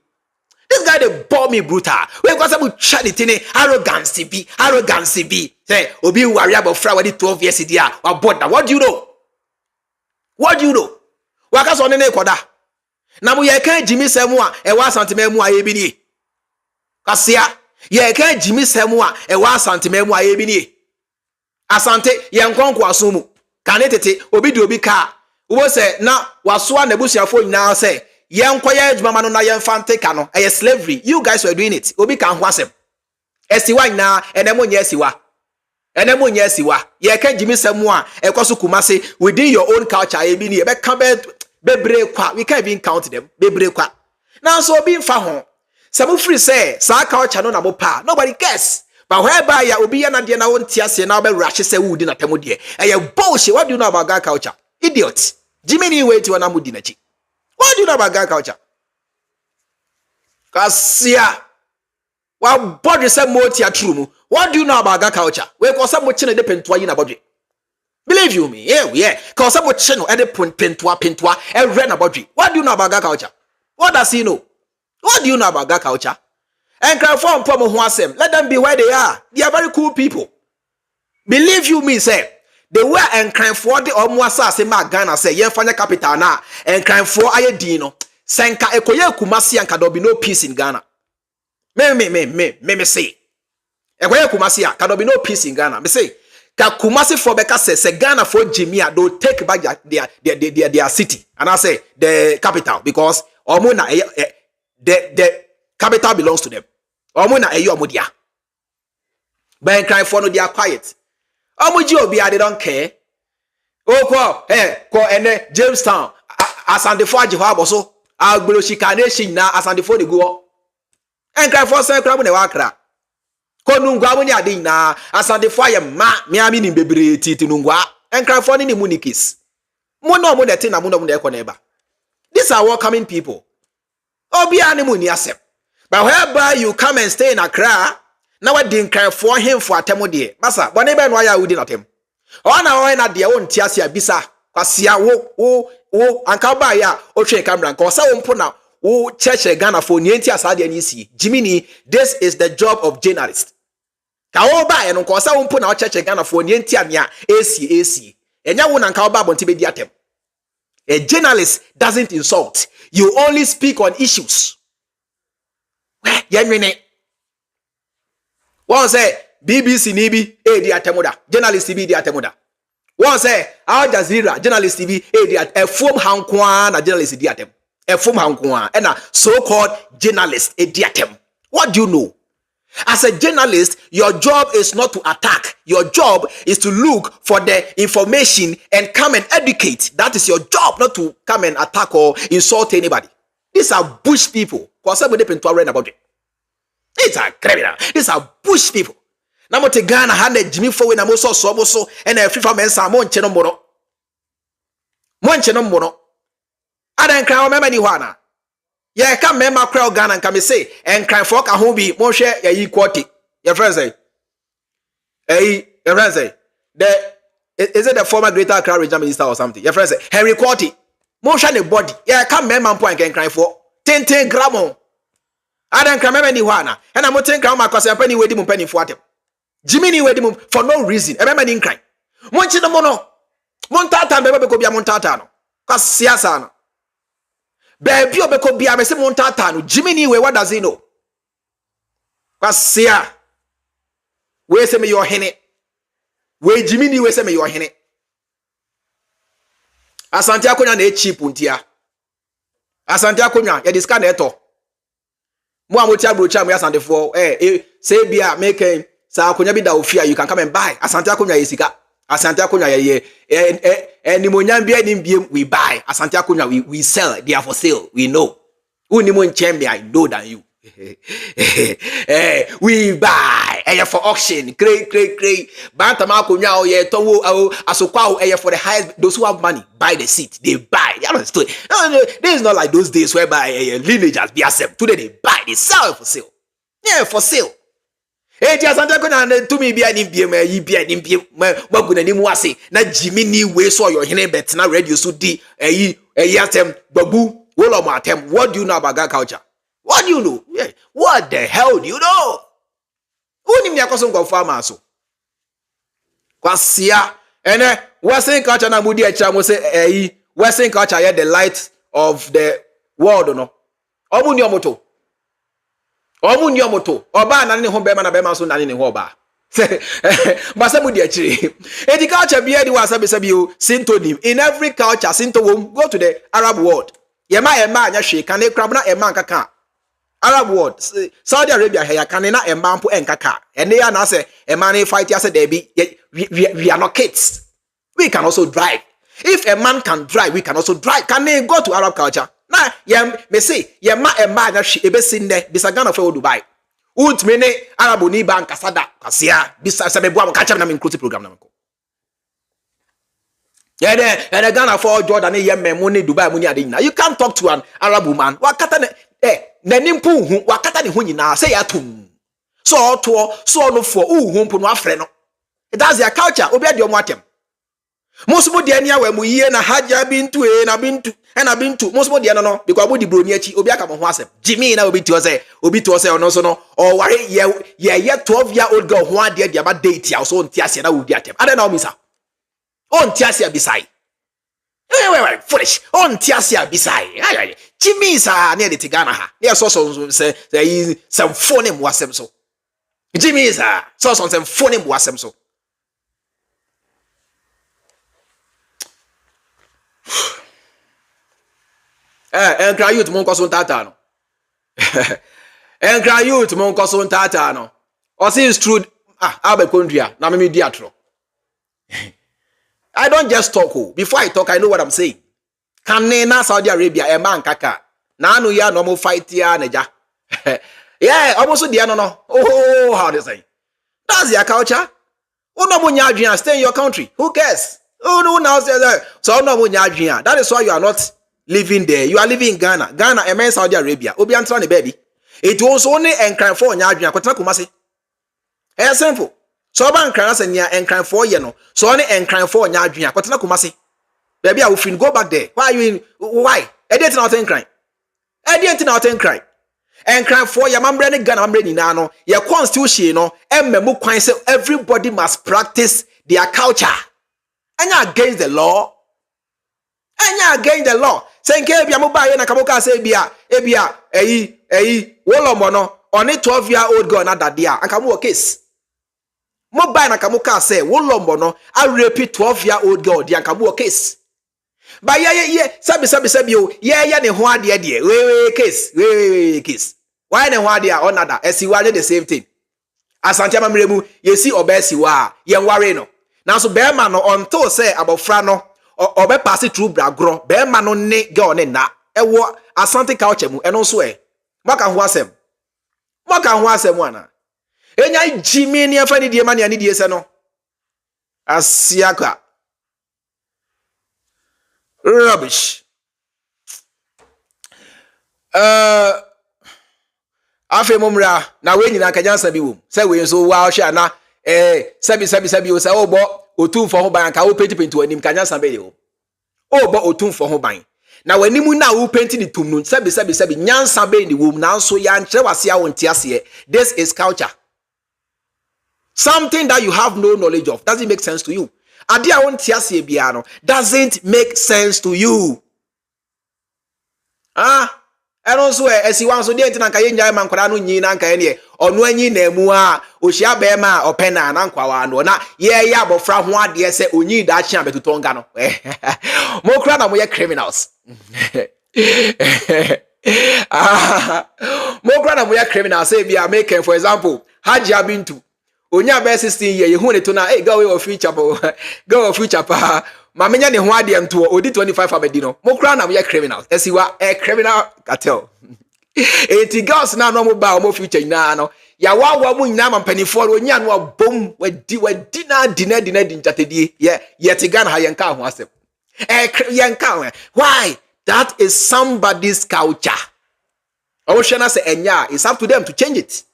this guy they bought me brutal. We call some charity arrogance be. Say obi worry about fraud 12 years idia. What do you know? What do you know? Waka so ne koda. Na mu ye kan Jimmy semu a e wa santime mu aye bi ni kasia ye kan Jimmy semu a e wa santime mu aye bi ni asante ye nkonko aso mu kan tete obi di obi ka wo se na waso na busuafo nyina se ye nkoye adwuma ma no na ye mfante ka no e slavery. You guys were doing it. Obi kan ho asem esiwa nyina enemo nya esiwa ye kan Jimmy semu a e kwaso Kumasi within your own culture aye bi ni e be ka bebre kwa, we can't even count them. Bebre kwa. Now so being fa some free say sa culture no na mo pa. Nobody cares. But whereby ya obi ya na de na won tia se na be rush say wood na temo de. Bullshit. What do you know about Ghana culture? Idiot. Jimmy way to na mudi na chi. What do you know about Ghana culture? Kasia. Wa body say mo tia true. What do you know about Ghana culture? We ko say mo chi na de pentoa yi na body. Believe you me, yeah. Cause some channel at the pentua, and ran about it. What do you know about Ghana culture? What does he know? What do you know about Ghana culture? And can form problem who asem. Let them be where they are. They are very cool people. Believe you me, say they were and crime for the almost say ma Ghana say yen fanya capital na and crime for aye dino. Senka ekoye Kumasi and there be no peace in Ghana. Me say. Ekoye Kumasi can be no peace in Ghana. Me say. Ka Kumasi for Beka says Ghana for Jimia do take back their city and I say the capital because Omuna the capital belongs to them. Omuna Omudia. But cry for no they are quiet. Omuji Obia they don't care. Oh ko ene Jamestown asande for Jehovah so agbolo shikanation na asande for the go. And cry for say crab ne Accra. Konungwa woni ade na asande fo aye ma me ami ni bebre titi nungwa enkran fo ni munikis mo no mo de te na mo no mo de ko na eba. These are welcoming people. Obia ni muni asem. But whereby you come and stay in Accra, na what din cry for him for atemo de. Masa, bone be no aya wudi notem. Ona na de won ti ase abisa. Kwasia wo anka ba ya o twe camera nka osa wo mpo na wo church Ghana for ni enti asade ni si. Jimini, this is the job of journalist. Ka wo ba e no nka osa wo mpo na o church Ghana for ni enti ania AC. Enya wo na nka ba bonti be di atem. A journalist doesn't insult. You only speak on issues. One say BBC nibi di atemuda. Journalist TV di atemuda. One say Al Jazeera journalist TV di efom hankwa na journalist di atem. Efom hankwa and a so-called journalist di atem. What do you know? As a journalist, your job is not to attack. Your job is to look for the information and come and educate. That is your job, not to come and attack or insult anybody. These are bush people. Because somebody depends to read about it. These are criminal. These are bush people. na mo te Ghana ha na Jimmy for we na mo so and Afrifa Mensah mo nche no mbono adan kran o mema ni ho ana ye ka mema kra Ghana nka me say en kran for ka ho bi mo hwe ya yi quality your friend say your friend say is it the former Greater Accra Regional Minister or something your friend say Henry Quality mo hwe ne body ye ka mema mpo en kran for 10 gram adan kran mema ni ho ana e na mo 10 gram akwase pani wedi mo pani fo atem Jimmy ni wedi mo for no reason e mema ni nkran mo nchi no mo no Montata bebe ko bia montata no. Kwa siasa no. Baby obeko bia me se montata no. Jimmy ni we what does he know? Kwa sia. We se me your hene. We Jimmy ni we se me your hene. Asante akonya na cheap ntia. Asante akonya ya diska na eto. Mo amoti abrocha mo asante fo say bia make sa akonya bi da ofia you can come and buy. Asante akonya yesika. Asante akonya ye ni monyam bia ni biem we buy. Asante akonya we sell. They are for sale. We know. Uni mo nchembe I know than you. We buy. For auction. Cray. Bantama akonya ye towo asokwa for the highest. Those who have money buy the seat. They buy. You understand? No, this is not like those days whereby lineages be accept. Today they buy. They sell for sale. Yeah, for sale. Ti asante ko na to me bia ni biem yi bia ni biem maguna ni mu ase na Jimmy ni we so your hene bet na radio so di atem Gborbu Wulormo atem. What do you know about agriculture? What do you know? Yeah. What the hell do you know? Uni mi akoso ngo farmer so kwasia ene western culture na mudi echa mo say western culture here the light of the world no omuni omoto oba na ne ho bema na bema so na ne ho oba basa mudi echiri edi culture bia di wasabe o syntonym in every culture synto go to the Arab world yema anya hwe kan e krab na ema nkaka Arab world Saudi Arabia he ya kan na ema mpo enkaka ene ya na say ema na fight ya say there be we are not kids, we can also drive. If a man can drive, we can also drive. Can they go to Arab culture? Na me say ma na hwe ebesin de bisa Ghana for Dubai. Ut mene Arabu ni ban kasada kasia bisa sabebo am kacha na me inclusive program na mko. And Ghana for Jordan ye memo ni Dubai mu ni ade nyina. You can't talk to an Arab woman. Wakata na nimpu hu wakata ne hu nyina say atum. So to so no for hu mpo no afre no. That's their culture. Obi ade omo atem. Most de ania wa mu yie na haja bintu na bintu most de no because obi di broni achi obi aka mo ho asem Jimmy na obi ti o say ono so no or ware ye 12-year-old girl ho ade de aba date ya so ntiase na wudi atem ade na o misa on tiase bisai wait foolish on tiase bisai Jimmy sa na de Ghana ha na so say some phone mu asem so Jimmy sa so some phone mu asem so enkra youth mon koso ntata no enkra youth mon koso ntata no o say is true abekondria na me di atro I don't just talk before I talk I know what I'm saying. Can na Saudi Arabia e man kaka na anu ya no mo fight ya naja yeah almost the no oh how they say that's their culture. Uno mo nya adwin stay in your country, who cares? Oh no now say that so uno mo nya adwin that is why you are not living there. You are living in Ghana. Ghana and Saudi Arabia. Obi antra ne baby. It was only encran for nya adwin akotena kumase. Simple. So ban kran ase nya encran for ye no. So only encran for nya adwin akotena kumase. Baby I will fin go back there. Why are you in why? E dey not encran. E dey not encran. Encran for ye mambre ne Ghana mambre nyina no. Ye constitution no emmemu kwan say everybody must practice their culture. Anya against the law. Anya against the law. Senke bia mo ba ye na kaboka say bia Wulormo no only 12-year-old girl na dadia anka mo case. Mo ba na kaboka say Wulormo no a rape 12-year-old girl dia anka mo case. Ba ye sabi o ye ne ho ade de we case. Why ne ho ade a onada esiwa the same thing. Asante amamremu ye si obesiwa ye nware no. Na so be ma no until say abofra no obe pass through bragro be ma no ne girl ne na ewo asante culture mu eno so maka ho asem ana enya jimi ni afa ni die mani ani die se no asiaka rubbish afi mumra na we nyina kanyansa bi wom se we so wa hwe ana sabi o se obo otumfo ho ban ka wo penti wanim kanyansa be yo obo otumfo ho ban na wanimu na wo penti ni tum no sabi nyansa be ni wom na so ya nkyere wase a wonte ase. This is culture. Something that you have no knowledge of doesn't make sense to you. Ade a wonte ase bia no doesn't make sense to you. And also as you want so dey ntina nka ye nyae mankwara no nyi na nka ye ne ono anyi na mu a ohia be ma opena na nkwawa no na ye ya abofra ho ade se onyi da chia betutonga no mo kra na mo ye criminals mo kra na mo ye criminals say bia make for example Hajia Bintu onya be 16 year ye hu ne to na go away of future pa ma menya ne ho ade nto odi 25 abedi no mo kra na mo ye criminals esiwa criminal cartel eti girls na no mo ba mo future na no ya wa mu nyina ma mpanifo onya no abom wadi na dina di nchatedie ye te Ghana ha yenka ho asem yenka why that is somebody's culture. Omo na say enya it's up to them to change it.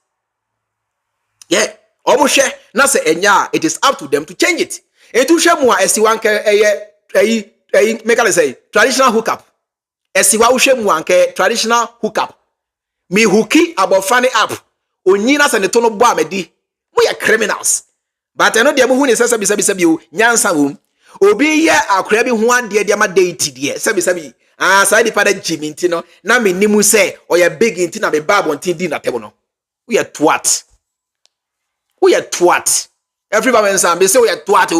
Omo na say enya it is up to them to change it. Etu hwe mu a esiwa nka make I say traditional hookup. Esiwa hwe mu anka traditional hookup. Me hooki abofane up. Onyi na se ne to no bo amedi. Mo ye criminals. But eno de mo hu ne sabi o nyansa wom. Obi ye akora bi ho ade de ma date de sabi side father Jimmy ntino na me nimu se oya big ntina be babo ntindi na tebo no. We are twat. Everybody Mensah be say we are twat.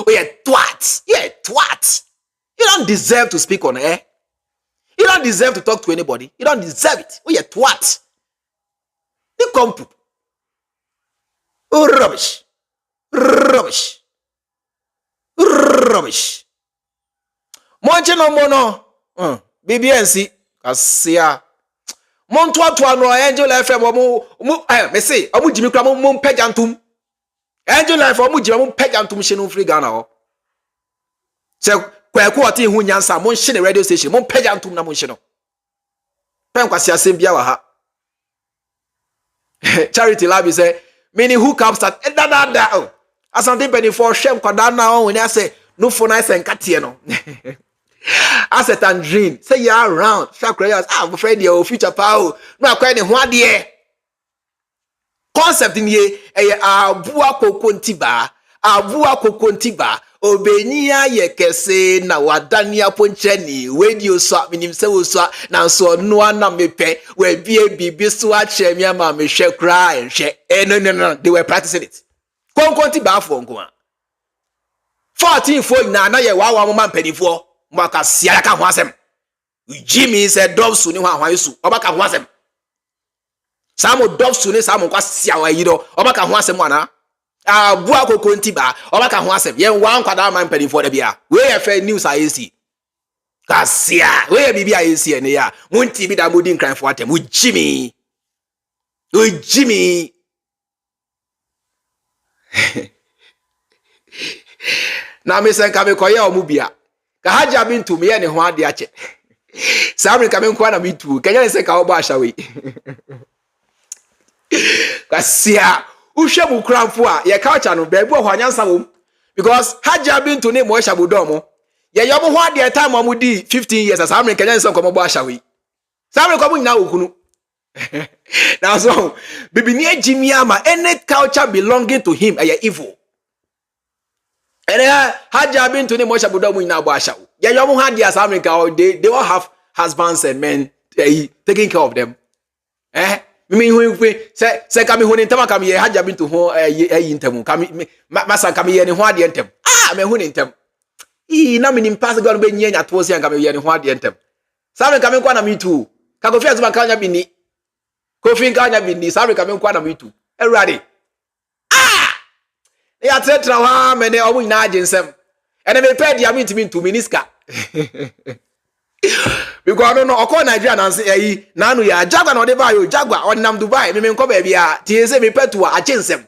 We are twat. Yeah, twat. You don't deserve to speak on air. You don't deserve to talk to anybody. You don't deserve it. We are twat. The compu. Oh, rubbish. Monche no mono. BBNC. Kasia. Monto no Angel FM me say omu jimi kra mo pejantum. Angel FM omu jimi mo pejantum shenu free Ghana ho. Se kwaku oti hu nyansa mo nhye ne radio station mo pejantum na mo nhye no. Pen kwasi asem bia wa ha. Charity Lab say many hookups that da asante penny for shem kwada na on when say no for nice and katie no. Asset and dream say you are around shakra afraid your future power no akwa ne ho ade concept ni abu akoko ntiba obenya ye kese na wadani aponche ni radio so minim se wo so na so no na mepe we bie bibi so a chemia ma me hwe kra no they were practicing it konko ntiba afo nko 14 fo na ye wa mo mampanifo Maka siaka ho asem. Jimmy said dobsu ni ho ahwansu. Obaka ho asem. Samo dobsu ni samo kwa sia wa yido. Obaka ho asem ana. Abu akoko ntiba. Obaka ho asem. Yen wan kwada man pedi for da bia. We ye fe news IC. Kasia. We ye bibia IC ene ya. Munti bi da modi nkran fo atem. Jimmy. Jimmy. Na me sen ka me koye omubia. Hajia Bintu me ye ne ho ade ache. Sabri ka me nkwa na mitu. Kenya ne se ka obo ashawe. Kasia, uhwe bu kramfo a ye culture no bebu ho anyansa wom. Because Hajia Bintu ne mo shabudomo. Ye yo mo ho ade time mo di 15 years as Sabri Kenya ne se ko mo bo ashawe. Sabri ko mo nyina okunu. Now so bibini ejimi ama any culture belonging to him are evil. And Hajia Bintu ne mo shabudomo nyina bo ashawe. Yeah, you have the America. They all have husbands and men taking care of them. Me who say come who in Tama come here Hajia Bintu ho intem come masa come here ni ho ade intem me who intem na me pass God be nyanya to se come here ni ho ade intem sabe come kwa na me too ka Kofi azuma kanya bini Kofi kanya bini sabe come kwa na me too everybody ya tetra ha me ne omu nyina agensem ene me pedi ya mitimi to miniska Because I don't know, I call Nigeria and say, hey, Nanu ya Jaguar no deba yo Jaguar on Nam Dubai. Me ko baby ya. Tie me petu a agensem.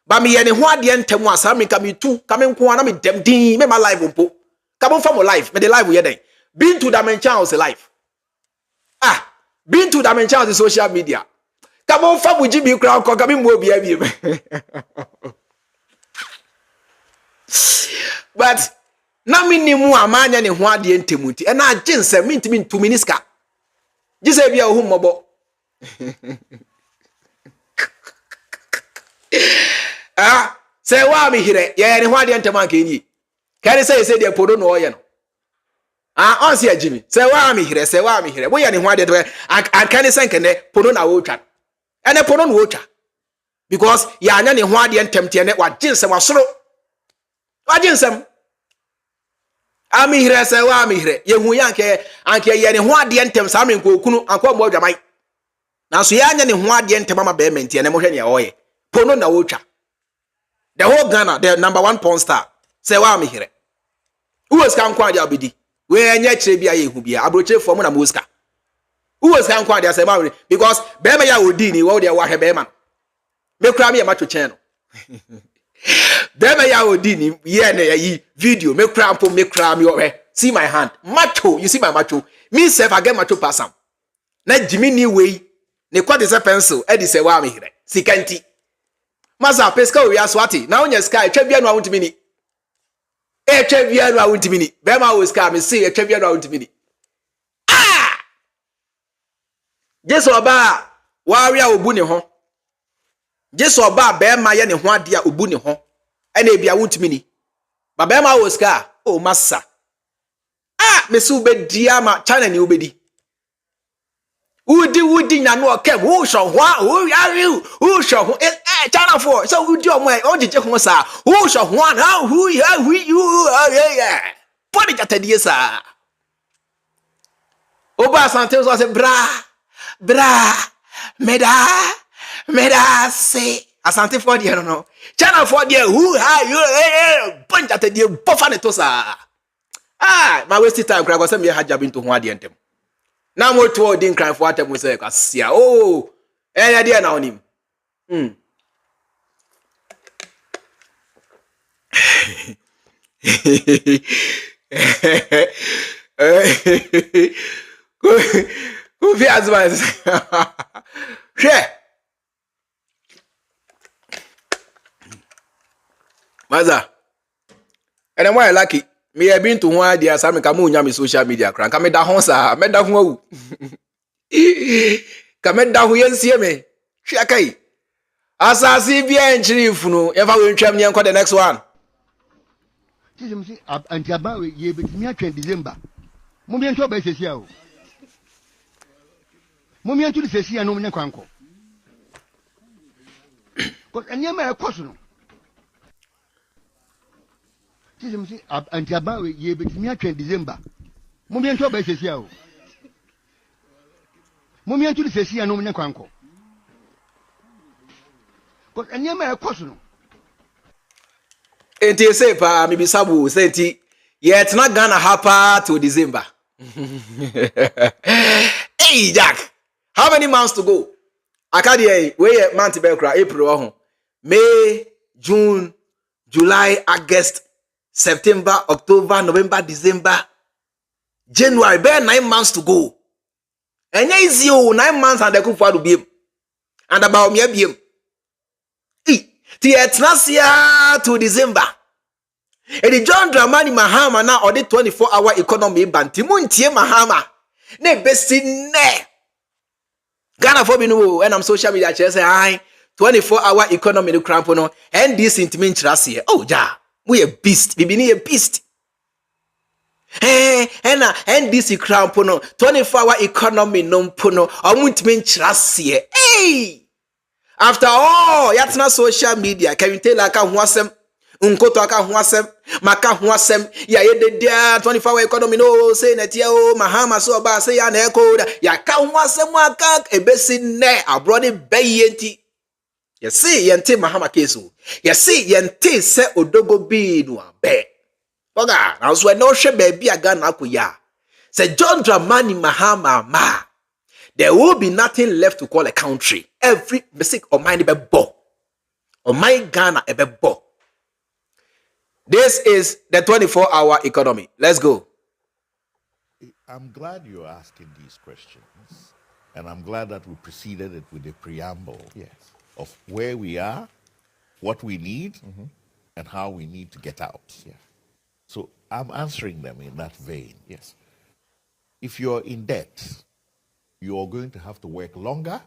Ba me ye ne ho ade ntem asa me ka me tu, ka me nko ana me dem din me my life mpo. Ka bon for my life, me the life we den. Been to dimension house life. Ah, been to dimension house social media. Ka bon for buji bi kra ko ka me mo bia bi. But na minimu amanya ne ho ade entemuti e na agense mintimi ntumi niska gise bia ohu mmobo ah say wa mi hire ye ne ho ade ntem anka eni kare say de podo no oye no ah on se agimi say wa mi hire wo ye ne ho ade to anka ne senke ne podo na wo twa ene podo no wo twa because ya anya ne ho ade ntem te ne wa agense wasoro wa agense ami hire se wa mi hire ye hu yanke anke ye ne ho ade ntem sa me nkokunu anko mo adwaman na so ye anya ne ho ade ntem ama be mente ne mo hwe ne oye pono na wotwa the whole Ghana the number 1 porn star se wa mi hire uwes kan kwa dia obedi we anya kire bia ye hu bia abroche fo mo na moska uwes kan kwa dia se ma because be me ya odi ni wo dia wa hwe be ma me kura me ya macho chen no Deme ya odini ye na yi video me cramp me cram your see my hand macho you see my macho me self I get macho passam na Jimmy ni way ne kwade se pencil e di se wa me here sikanti masa peska we aswati na onya sky twa bia no awuntimi ni e twa bia no awuntimi ni be ma wo sky me see e twa bia no awuntimi ni ah Jesu oba wa ria obu ne ho Jesu oba be ma ye ne ho ade a obu ne ho ene bia wuntimi ni ba be ma wo ska oh massa ah me su be dia ma chana ni obedi udi na no kem wo sho hwa wo ya sho ho chana for so udi omo e o jeje ho sa wo sho hwa na hu you yeah podi jatadie sa oba sante so se bra meda se asante for there no channel for there who are you bunch at the buffer ne to sa ah my waste time kra go say me haja bintu ho ade entem na mo to odin kran for atem say kwasia oh ya there na onim go fi advance she Maza ene mo lucky me e bin to ho ade asa me ka mo nya me social media kran ka me da ho sa me da ho awu ka me da ho yensie me hwe kai asasi bia enchiri funu e fa we ntwam ne enko the next one tizim si antiaba we ye betimi atwen December mo bi ntwa ba sesia o mo mi ntwa sesia no mo nya kwanko ko enyema e koso no tizim si antiaba we ye betimi atwen December mo bi ntwa ba sesia o mo mi ntwa sesia no mo nya kwanko ko enyema e koso no enti say pa mi bisabu say enti yet na Ghana hapa to December hey Jack how many months to go akadie we month be kra April ho May June July August September October November December January be 9 months to go enya easy o 9 months and the for do biem and about me biem Tietnasia to December. Edi John Dramani Mahama na odi 24-hour economy banti muntie Mahama. Ne besti ne. Ghana for me no when I'm social media che say hi 24-hour economy no cramp no and this intimi nchirase. Oh ja, we a beast. Bibi ni a beast. And this cramp no 24-hour economy no mpono omuntimi nchirase. Hey! After all, yatna social media, can you tell aka ho asem, nkoto aka ho asem, maka ho asem, ya ye dia 24-hour economy no say na tia o Mahama so ba say ya na eko da, ya ka ho asem aka ebesi ne abroad be yenti. You see yenti Mahama keso. You see yenti se odogo bi no abe. Oga, na so no hwe ba bi aga na akoya. Say John Dramani Mahama ma. There will be nothing left to call a country. Every basic or mind be bo. Or my Ghana ebe bo. This is the 24-hour economy. Let's go. I'm glad you're asking these questions. And I'm glad that we preceded it with a preamble of where we are, what we need, and how we need to get out. So I'm answering them in that vein. If you're in debt, you're going to have to work longer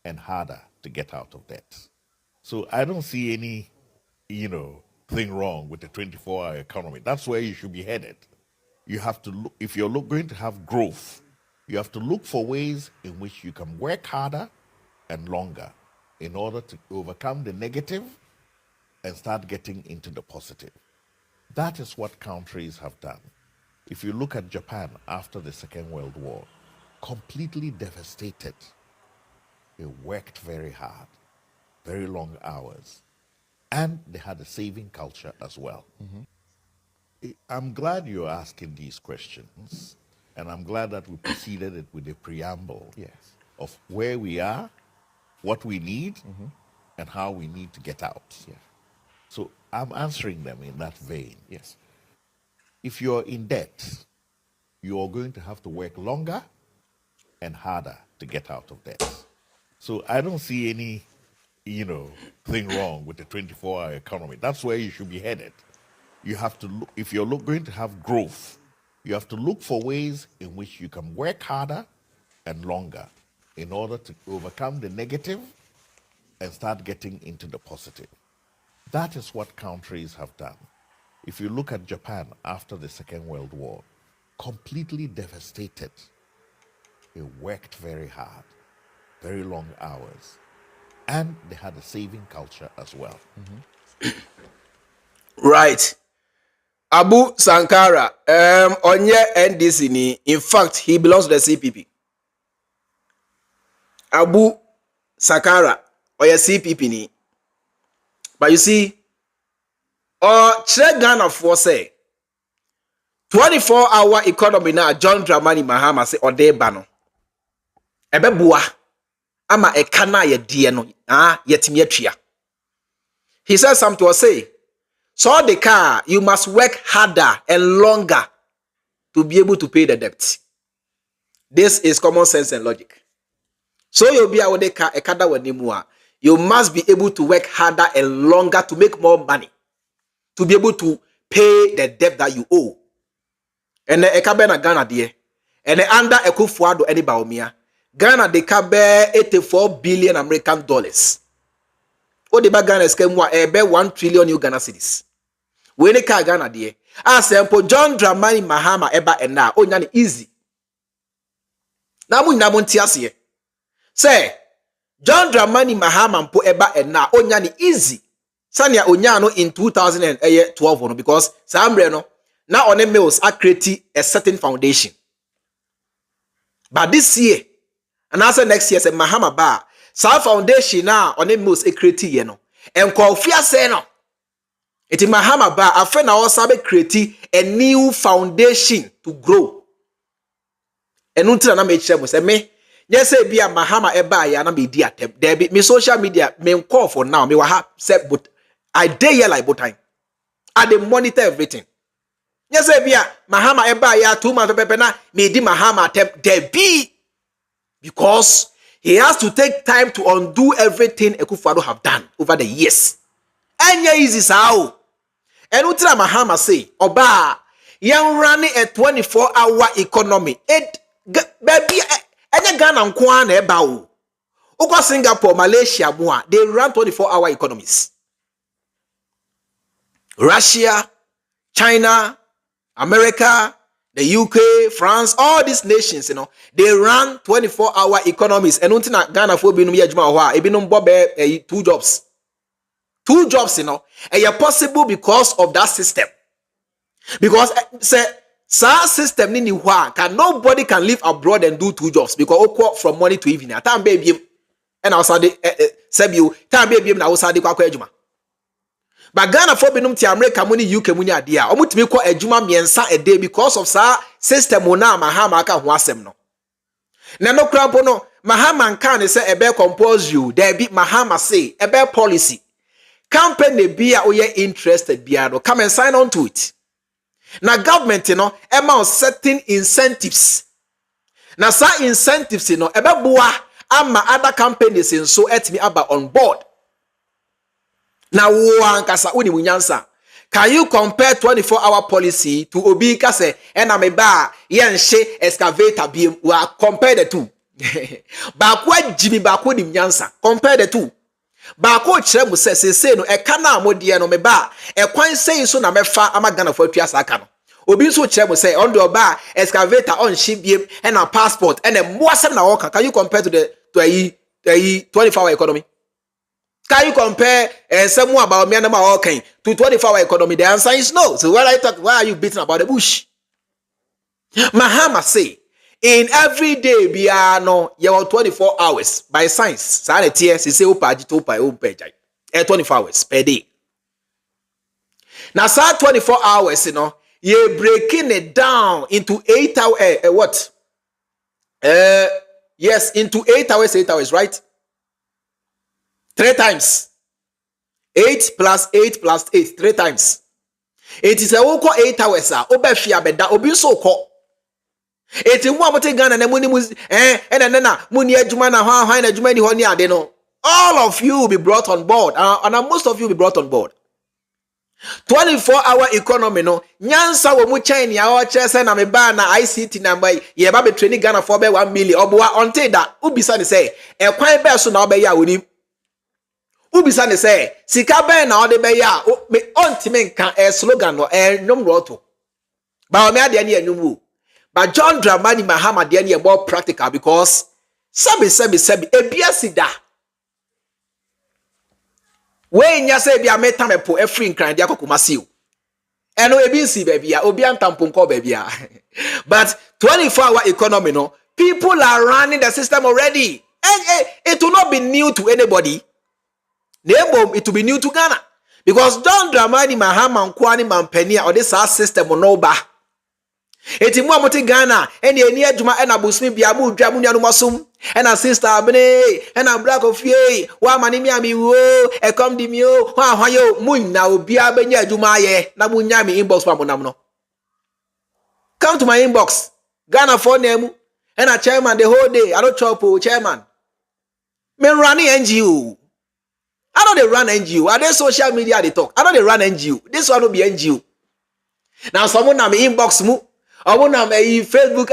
and harder to get out of debt. So I don't see any, thing wrong with the 24-hour economy. That's where you should be headed. You have to look, if you're going to have growth, you have to look for ways in which you can work harder and longer in order to overcome the negative and start getting into the positive. That is what countries have done. If you look at Japan after the Second World War, completely devastated. They worked very hard, very long hours, and they had a saving culture as well. I'm glad you're asking these questions, and I'm glad that we preceded it with a preamble of where we are, what we need, and how we need to get out. So I'm answering them in that vein. If you're in debt, you're going to have to work longer and harder to get out of debt. So I don't see any, thing wrong with the 24-hour economy. That's where you should be headed. You have to look, if you're going to have growth, you have to look for ways in which you can work harder and longer in order to overcome the negative and start getting into the positive. That is what countries have done. If you look at Japan after the Second World War, completely devastated. They worked very hard, very long hours, and they had a saving culture as well. Right. Abu Sankara, onye NDC ni. In fact, he belongs to the CPP. Abu Sankara, oye CPP ni. But you see, Ghana for say 24-hour economy na John Dramani Mahama say ode bano. Ebe bua ama ekana ye die no yetimi atwa. He said something to say, so the car you must work harder and longer to be able to pay the debt. This is common sense and logic. So you'll be able to you must be able to work harder and longer to make more money to be able to pay the debt that you owe. And the ekabena Ghana die. And the under ekufuado any baomia. Ghana de kabe 84 billion American dollars. O de ba Ghana skemwa ebe 1 trillion new Ghana cedis. We ne ka Ghana die. Asempo John Dramani Mahama eba ena onyane easy. Na mu nyina mo ntiase. Say John Dramani Mahama mpo eba ena onyane easy. Sanya onyano in 2012 because sambre no now on mills are creating a certain foundation. But this year, and also next year, say Mahama ba, some foundation now on mills a creating yeno. And call fear say no. It is Mahama ba afen na also be creating a new foundation to grow. And until na make sure say me, yes say be a Mahama eba ya na be di attempt. There be me social media me call for now. Me wa ha say but I day here like both time. I dey monitor everything. Yes, Mahama eba ya 2 months pepe na me di Mahama attempt there be because he has to take time to undo everything Akufo-Addo have done over the years. Anya easy sao. And utra Mahama say oba yan running a 24-hour economy. It baby anya Ghana nko na eba o. Uko Singapore, Malaysia moa they run 24-hour economies. Russia, China, America, the UK, France, all these nations, they run 24-hour economies. And until Ghana for binum yajma wa, ebinum bobe 2 jobs. 2 jobs, and you're possible because of that system. Because say system ni wa can nobody can live abroad and do 2 jobs because from morning to evening. Time baby and outside sebi time baby na outside kwa ejuma. But Ghana for benum ti America money UK money adia. Omutimi kwa ejuma miensa a day because of sa system na Mahama aka ho asem no. Na no krampo no Mahama nkan say ebe compose you. There be Mahama say ebe policy. Company be a oye interested be no come and sign on to it. Na government no ema certain incentives. Na sa incentives no ebe boa ama other companies so etimi aba on board. Na wo ankasa woni munyansa. Can you compare 24-hour policy to obi ka say ena me ba yen hye excavator biem wa compare the two. Ba kwa jimi ba kwa ni munyansa compare the two. Ba ko kire mu se no e ka na amode no me ba e kwan sei so na mefa amagana fo atua saka no. Obi so kire mu say on the ba excavator on hye biem ena passport ena mo asem na wo can you compare to the 24-hour economy? Can you compare someone about me and my okay to 24-hour economy? The answer is no. So why are you beating about the bush? Mahama say in every day be no you 24 hours by science. Sanity say 24 hours per day. Now, 24 hours, you're breaking it down into 8 hours. What? Yes, into 8 hours, 8 hours, right? 3 times. 8 plus 8 plus 8, 3 times. It is a woko 8 hours. Obefia beda obi so ko. It is one mote Ghana na muni na muni adwuma na hwan na adwuma ni honi ade no. All of you will be brought on board, and most of you will be brought on board. 24-hour economy no nyansa wo mu chain ya o chese na me ba na ICT number ye ba be training Ghana for be 1 million oboa until that ubisa ne say e kwan be so na obe ya woni ubisa ne say sika be na ode be ya me ontime nka slogan no nwom roto ba o me ade ne enwum wo but John Dramani Mahama de ne more practical because sabi ebia sida we nya say bia meta mepo every nkran dia kokomase o eno ebi si bebia obi antamponko bebia but 24-hour economy no people are running the system already and it will not be new to anybody. It will be new to Ghana because John Dramani Mahama nkwani mampania or this system no ba eti mu amote Ghana ene eni adwuma ena bosmi bia mu dwa mu nuanu masum ena sister abene ena black of ye wa mani mi ami wo e come di mi o wa hwayo mu na obi abenya adwuma ye na mu nya mi inbox pa monam no. Come to my inbox Ghana for name ena chairman the whole day I don't chop chairman me running NGO. I know they run NGO. Are they social media they talk? I know they run NGO. This one will be NGO. Now someone na me inbox mu or na me Facebook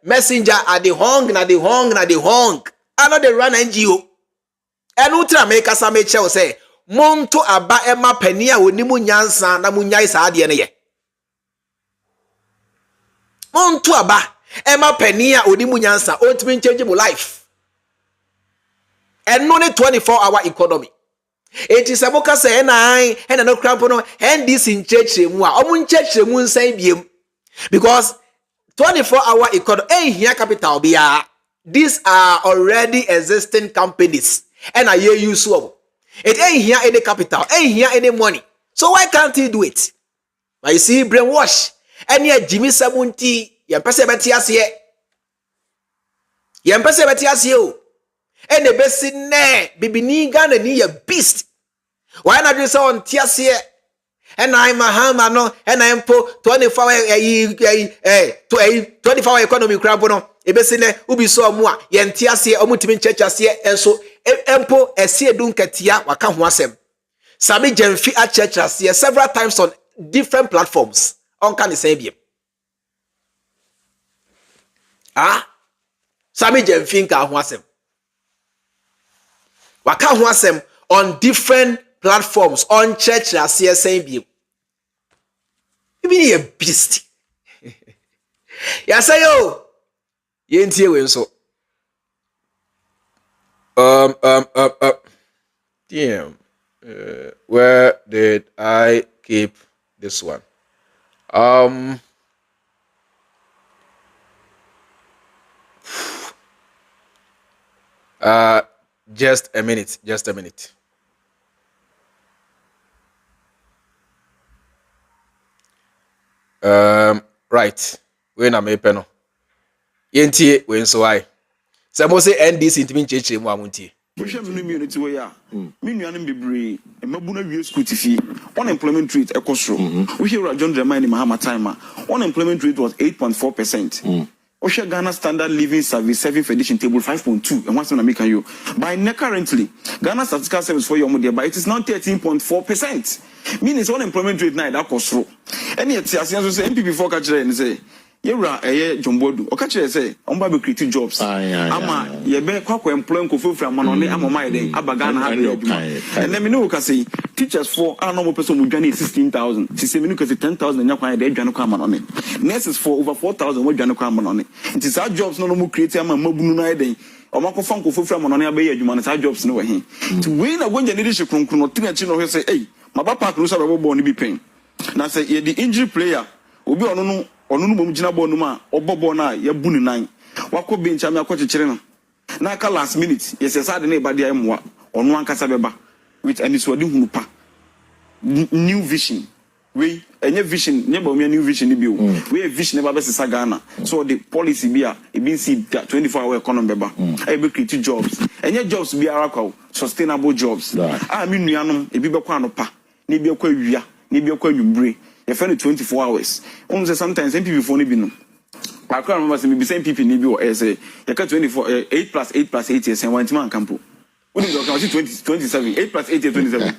messenger at the hung na the hung. I know they run NGO. And ultra make us make sure say monto aba ema penia oni mu nyansa na mu nyai sa ade ne ye. Monto aba ema penia oni mu nyansa ultimate changeable life. And no 24-hour economy. It is a boka say and no crampo no and this in church mu a omun church mu nsan biem because 24-hour economy here capital bia these are already existing companies and are you so it ain't here any capital ain't here any money so why can't he do it? But you see brainwash and here Jimmy Sabunti yempese beti ase o and the best ne bibini Ghana ni a beast. Why not do so on tiasie? And I'm Mahama no and I'm po 24-hour economy crab no. E best ne ubi so mu a ye ntiasie omutimi church asie enso empo esie dunketia waka ho asem. Sami Jemfi at church asie several times on different platforms. On can the same. Sami Jemfi nka ho asem. Waka ho asem on different platforms on church as saying be a beast. Ya say yo yentie we so damn where did I keep this one? Just a minute. Right. We na me peno. Yentie we nso ai. Se mo se NDC ntimi ncheche mu amuntie. Social community way ya. Me nuanem bebre, e mabuna wie school tifi. Unemployment rate ekosro. We hear John Dramani Mahama time. Unemployment rate was 8.4%. Osha Ghana Standard Living Service 7th edition table 5.2 and what's gonna make you by currently Ghana Statistical Service for your media, but it is now 13.4%. Meaning it's unemployment rate now that costs through. And yet as you say MPP for catch and say Yera Gborbu Okatakyie say omba be create jobs. Ama ye be kwakwa employ ko fofra manone amoma ye aba Ghana ha adwuma. And then me no ka say teachers for normal person mu dwane 16,000. She say me no ka say 10,000 nya kwan ye dwane kwa manone. Nurses for over 4,000 we dwane kwa manone. It is our jobs no mu create ama mabunu na ye den. Omako fan ko fofra manone abe ye adwuma na sa jobs no we he. To we na gonja leadership kronkron no tina chi no say hey maba park no so be bo ni bi pen. Na say ye the injury player obi onu no bom gina bɔ no ma ɔbɔbɔ na ya bu ni nan wakɔ bench am akɔ kyekyere no na aka last minute yes sad na ibade ay moa ɔno ankasa bɛba with any so de hunu pa new vision we enye vision nye ba new vision ni bi o we vision ba bɛsesa Ghana so the policy bi a e bin see 24-hour economy bɛba e be create jobs enye jobs bi ara kwa sustainable jobs me nuanom e bi bɛkɔ anopa ne bi akɔ awia ne bi akɔ anwumbre you find 24 hours. Sometimes MPP phone be no. I can't remember some same people need be or say you got 24 8 plus 8 plus 8 years and one man campo. What is it? 27 8 plus 8 is 27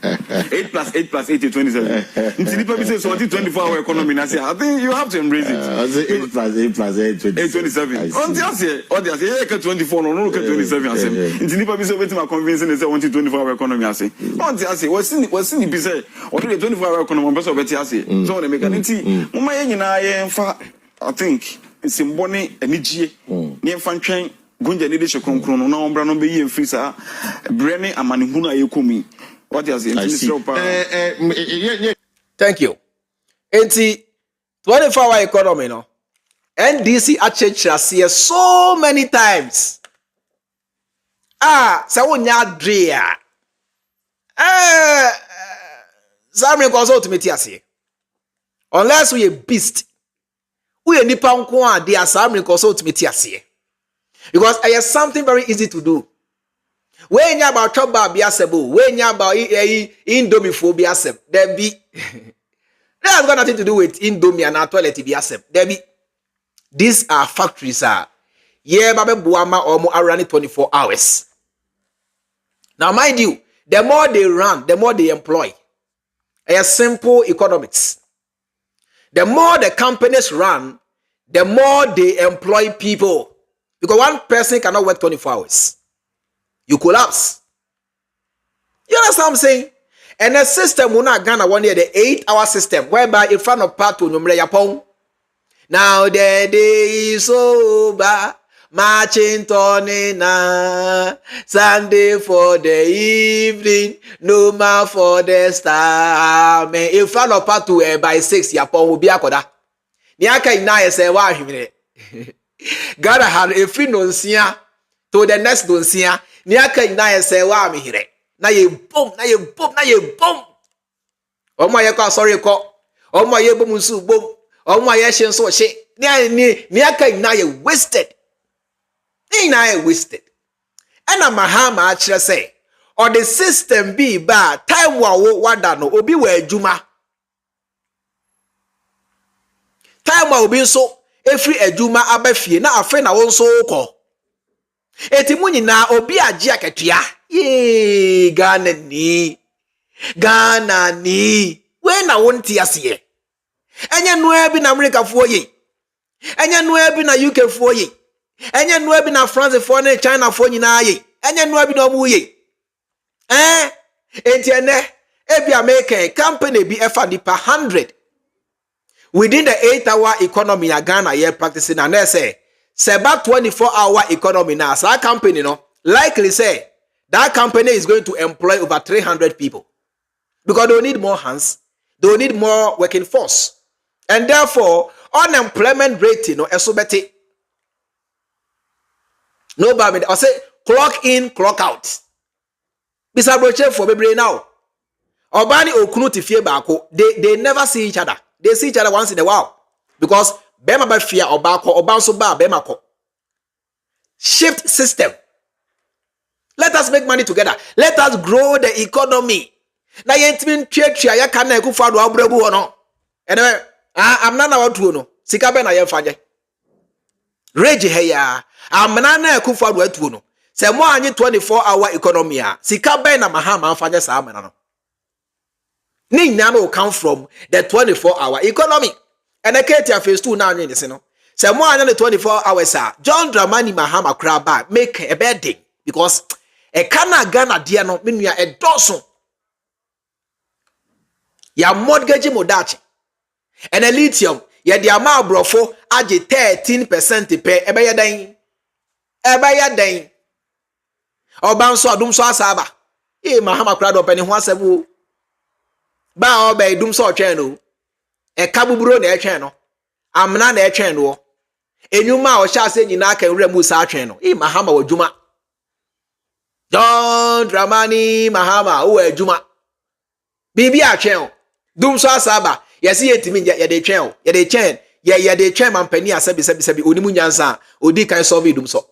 8 plus 8 plus 8 is 27. Until people say so 24-hour economy. I say I think you have to embrace it. 8 plus 8 plus 8 27. Until I say or they say 24 no 27 I say. Until people say wait my convincing they say 24-hour economy I say. Until I say what's in the say or the 24-hour economy person better I say. So they make an nti mama ye nyina ye mfa I think it's mbone anigye ne mfa ntwen gonja leadership kronkron na ombra no be ye mfiri sa brene amanehunu ayekomi what you say thank you enti 24-hour economy no NDC achechase so many times sa wonya adrea Zamre consult me ase unless we a beast we nipa nko a dey Zamre consult me ase because I have something very easy to do. When you about choba biasebo, when you about indomie phobia sep, there be that has got nothing to do with indomie and our toilet biasep. There be these are factories yeah babe buama almost around 24 hours. Now mind you, the more they run, the more they employ. A simple economics. The more the companies run, the more they employ people. Because one person cannot work 24 hours. You collapse. You understand what I'm saying? And the system will not Ghana 1 year, the 8-hour system, whereby in front of part to number Yapon. Now the day is over, marching turning Sunday for the evening, no more for the star. In front of part to by 6, Yapon will be a coda. Niaka ina say wa himine. God had a free nonsia to the next nonsia. Niaka ina say wa mi hire. Na ye boom, na ye boom, na ye boom. Omo ye ko sorry ko. Omo ye boom su boom. Omo ye shin so she. Niaka ina ye wasted. Ina ye wasted. And a Mahama actually say, or the system be bad. Time wa wada no obi wa adwuma. Time wa obi so every ejuma abafie na afe na won so ko etimu nyina obi age akatua ye Ghana ni we na won ti ase enye noa bi na America fo ye enye noa bi na UK fo ye enye noa bi na France fo na China fo nyina ye enye noa bi na omu ye enti ene ebi American company bi efa dipa 100 within the 8-hour economy in Ghana you're practicing and they say about 24-hour economy now. So that company likely say that company is going to employ over 300 people because they need more hands, they need more working force, and therefore unemployment rate is so better. No bad. I say clock in, clock out. Bisa broche for baby now. Obani okunu tifie bako. They never see each other. They see each other once in a while. because bema ba fia oba ko oba so ba bema ko. Shift system. Let us make money together. Let us grow the economy. Na yentimi ntwetwa ya ka na Akufo-Addo abrebu ho no. Ene am na na watu no. Sika be na yemfaje. Rage he ya. Amna na Akufo-Addo atu no. Se mo anyi 24-hour economy a. Sika be na Mahama amfaje sa amana no. Ni nya no come from the 24-hour economy. And the Ketia phase 2 now in this no. Se mo anyi the 24 hours a. John Dramani Mahama kra ba make a bad thing because e kana Ghana dia no menua e doso. Ya mortgage modachi. And a lithium, ya di ama brofo aje 13% pe ebe ya dan. Ebe ya dan. Oba nso adum so asaba. Mahama kra do pani ho asabu. Ba oba edum so otwen no. E kabuburo na etwen no. Amna na etwen no. Enyuma o sha se nyina kan wura mu sa atwen no. Mahama wadwuma. John Dramani Mahama o wadwuma. Bibi atwen. Dum so asaba. Yesi yetimi ya de twen o. Ya de twen. Ya de twen mampani asabi onimu nyansa. Odi kan solve dum so.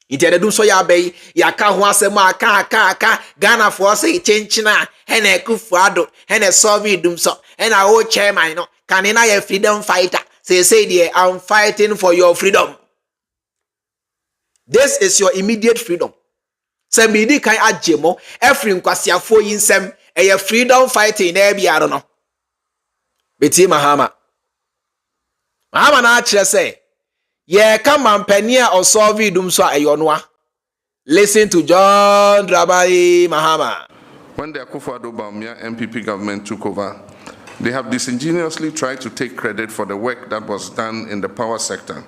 Iti de dum so ya bay ya ka ho asem aka Ghana for say chenchina ene Akufo-Addo ene solve dum so. Ena o chairman no. Kanina ye freedom fighter. Say there, I'm fighting for your freedom. This is your immediate freedom. Say me di kan ajemo every nkwasiafo yinsem e freedom fighting na bia no. Beti Mahama na akire say ye ka mampania o solve dum so ayonoa. Listen to John Dramani Mahama. When the Akufo-Addo Bawumia MPP government took over, they have disingenuously tried to take credit for the work that was done in the power sector,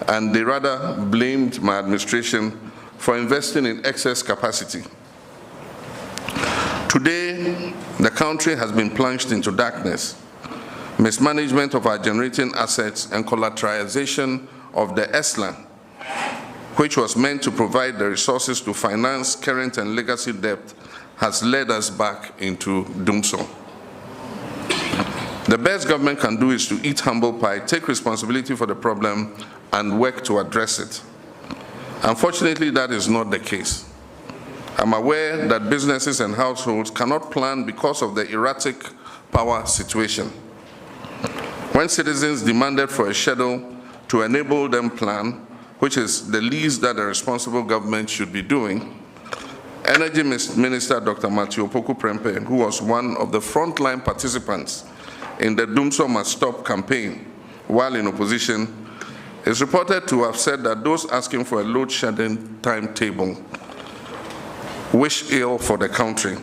and they rather blamed my administration for investing in excess capacity. Today, the country has been plunged into darkness. Mismanagement of our generating assets and collateralization of the ESLA, which was meant to provide the resources to finance current and legacy debt, has led us back into doomsday. The best government can do is to eat humble pie, take responsibility for the problem, and work to address it. Unfortunately, that is not the case. I'm aware that businesses and households cannot plan because of the erratic power situation. When citizens demanded for a schedule to enable them plan, which is the least that a responsible government should be doing, Energy Minister Dr. Matthew Opoku Prempeh, who was one of the frontline participants in the Doomsday Must Stop campaign while in opposition, is reported to have said that those asking for a load shedding timetable wish ill for the country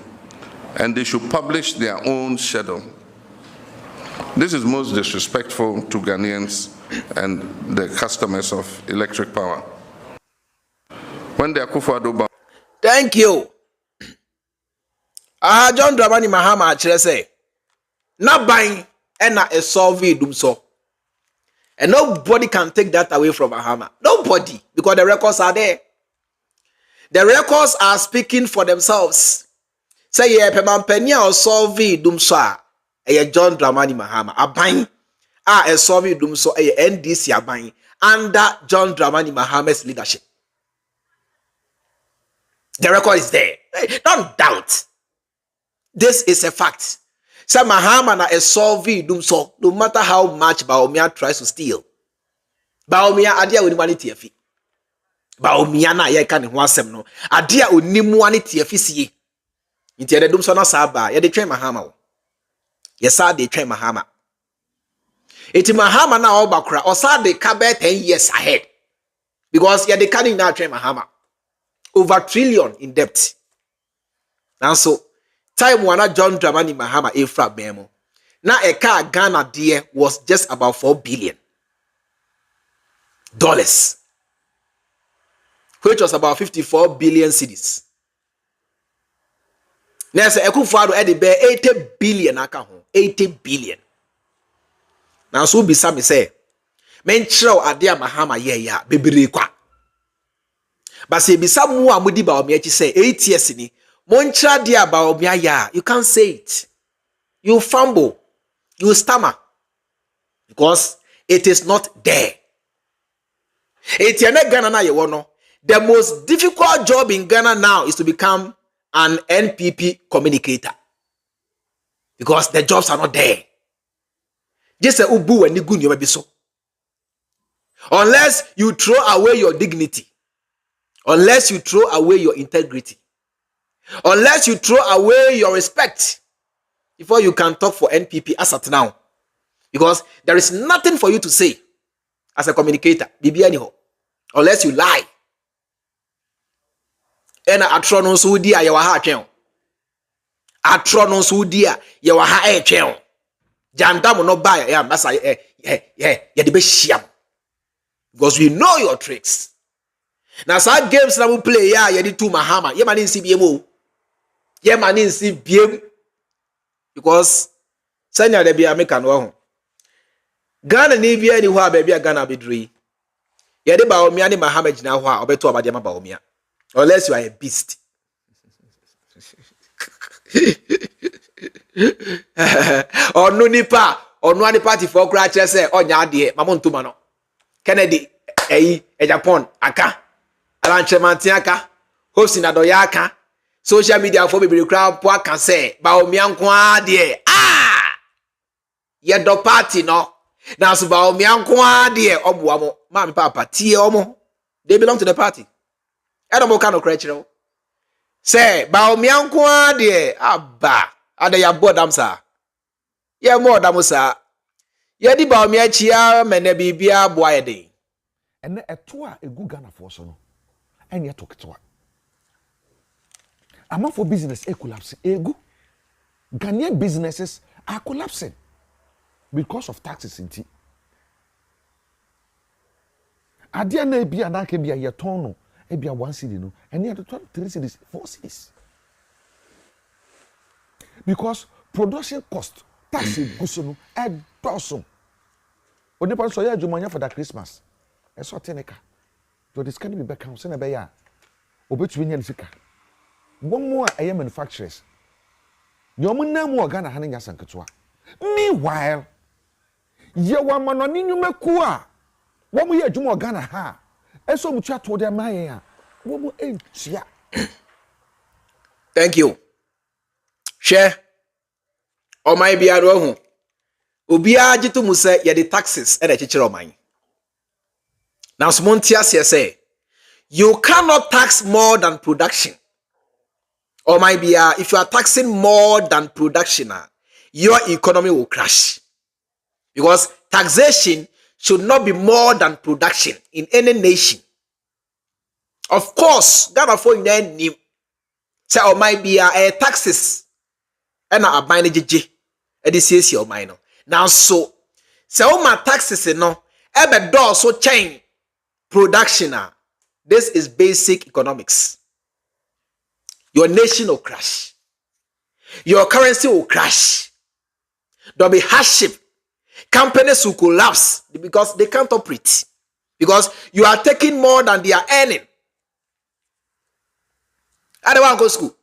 and they should publish their own schedule. This is most disrespectful to Ghanaians and the customers of electric power. When the Akufo-Addo Thank you. John Dramani Mahama actually say, na buying and na a solve dum so. And nobody can take that away from Mahama. Nobody, because the records are there. The records are speaking for themselves. Say ye pemampenia or solve dum so a John Dramani Mahama. A buying a solve dum so a NDC a buying under John Dramani Mahama's leadership. The record is there. Don't doubt. This is a fact. Say Mahama na a solve dum so. No matter how much Bawumia tries to steal. Bawumia adia unimani TFI. Bawumia na ye kan ho asem no. Adia onimu ani TFI siye. Inti ede dum so na saba. Ye de twen Mahama wo. Ye sa de twen Mahama. Iti Mahama na obakura. Osa de kabe 10 years ahead. Because ye de kan na twen Mahama. Over $1 trillion in debt. Now so, time wana John Dramani Mahama Efra Bemo. Now a car Ghana dear was just about $4 billion. Which was about 54 billion cedis. Now say Akufo-Addo edi be 80 billion aka ho. 80 billion. Now so bisa me say, men chiro ade Mahama ye ya bebere kwa. But say bisa mu amudi Bawumia chi say 8 years ni monchra dia Bawumia ya, you can't say it. You fumble, you stammer. because it is not there. The most difficult job in Ghana now is to become an NPP communicator because the jobs are not there. Just a ubu and nigun you so. Unless you throw away your dignity, unless you throw away your integrity, unless you throw away your respect before you can talk for NPP as at now. Because there is nothing for you to say as a communicator. Unless you lie. And atronon sudia yawaha chen. Atronon sudia yawaha chen. Jandam no buy ya masa because we know your tricks. Now some games that we play ya yedi to Mahama. Ye manin si BMO. Ye manin si BM because senya de bia make an Ghana ni bia ni ho abia Ghana bedri. Ye de ba omia ni Mahama gina ho a obeto abade ma ba omia. Unless you are a beast. Onu nipa onu party for kra kire say onya ade mamontuma no. Kennedy Japan aka alanchemanti aka hosting adoya aka social media for be crowd po aka say ba omia nko ade ye do party no na so ba omia nko ade oboa mo ma me papa tie omo they belong to the party e do mo ka no kra kire say ba omia nko ade aba ade ya bodam sa ye mo dam sa ye di ba omia chia mena bibia boa ye den ene eto a egu Ghana for so no enye tokitoa ama for business collapse egu Ghanaian businesses are collapsing because of taxes inti adia na bia na ka bia ye ton no e bia 1 cedi no ene to 3 cedis 4 cedis because production cost tax guso no e doso onipa so ya adwumanya for that Christmas e so teneka to this can be back house na be ya obetumi nya nsika bomo a eye manufacturers nyomo na mu Ghana ha nya sanketo a meanwhile ye wa manoni nyumeku a wo mu ye adwuma Ghana ha eso mu twa to de maye a wo mu entua. Thank you. Share o mai bia do hu obi agitu mu se ye the taxes e da kikire o man. Now Smontia say you cannot tax more than production. Or might be if you are taxing more than production, your economy will crash. Because taxation should not be more than production in any nation. Of course, Ghana for new say or might be taxes and a minor JJ. This your minor. Now so my taxes no ebe door so change production. This is basic economics. Your nation will crash. Your currency will crash. There'll be hardship. Companies will collapse because they can't operate. Because you are taking more than they are earning. I don't want to go to school.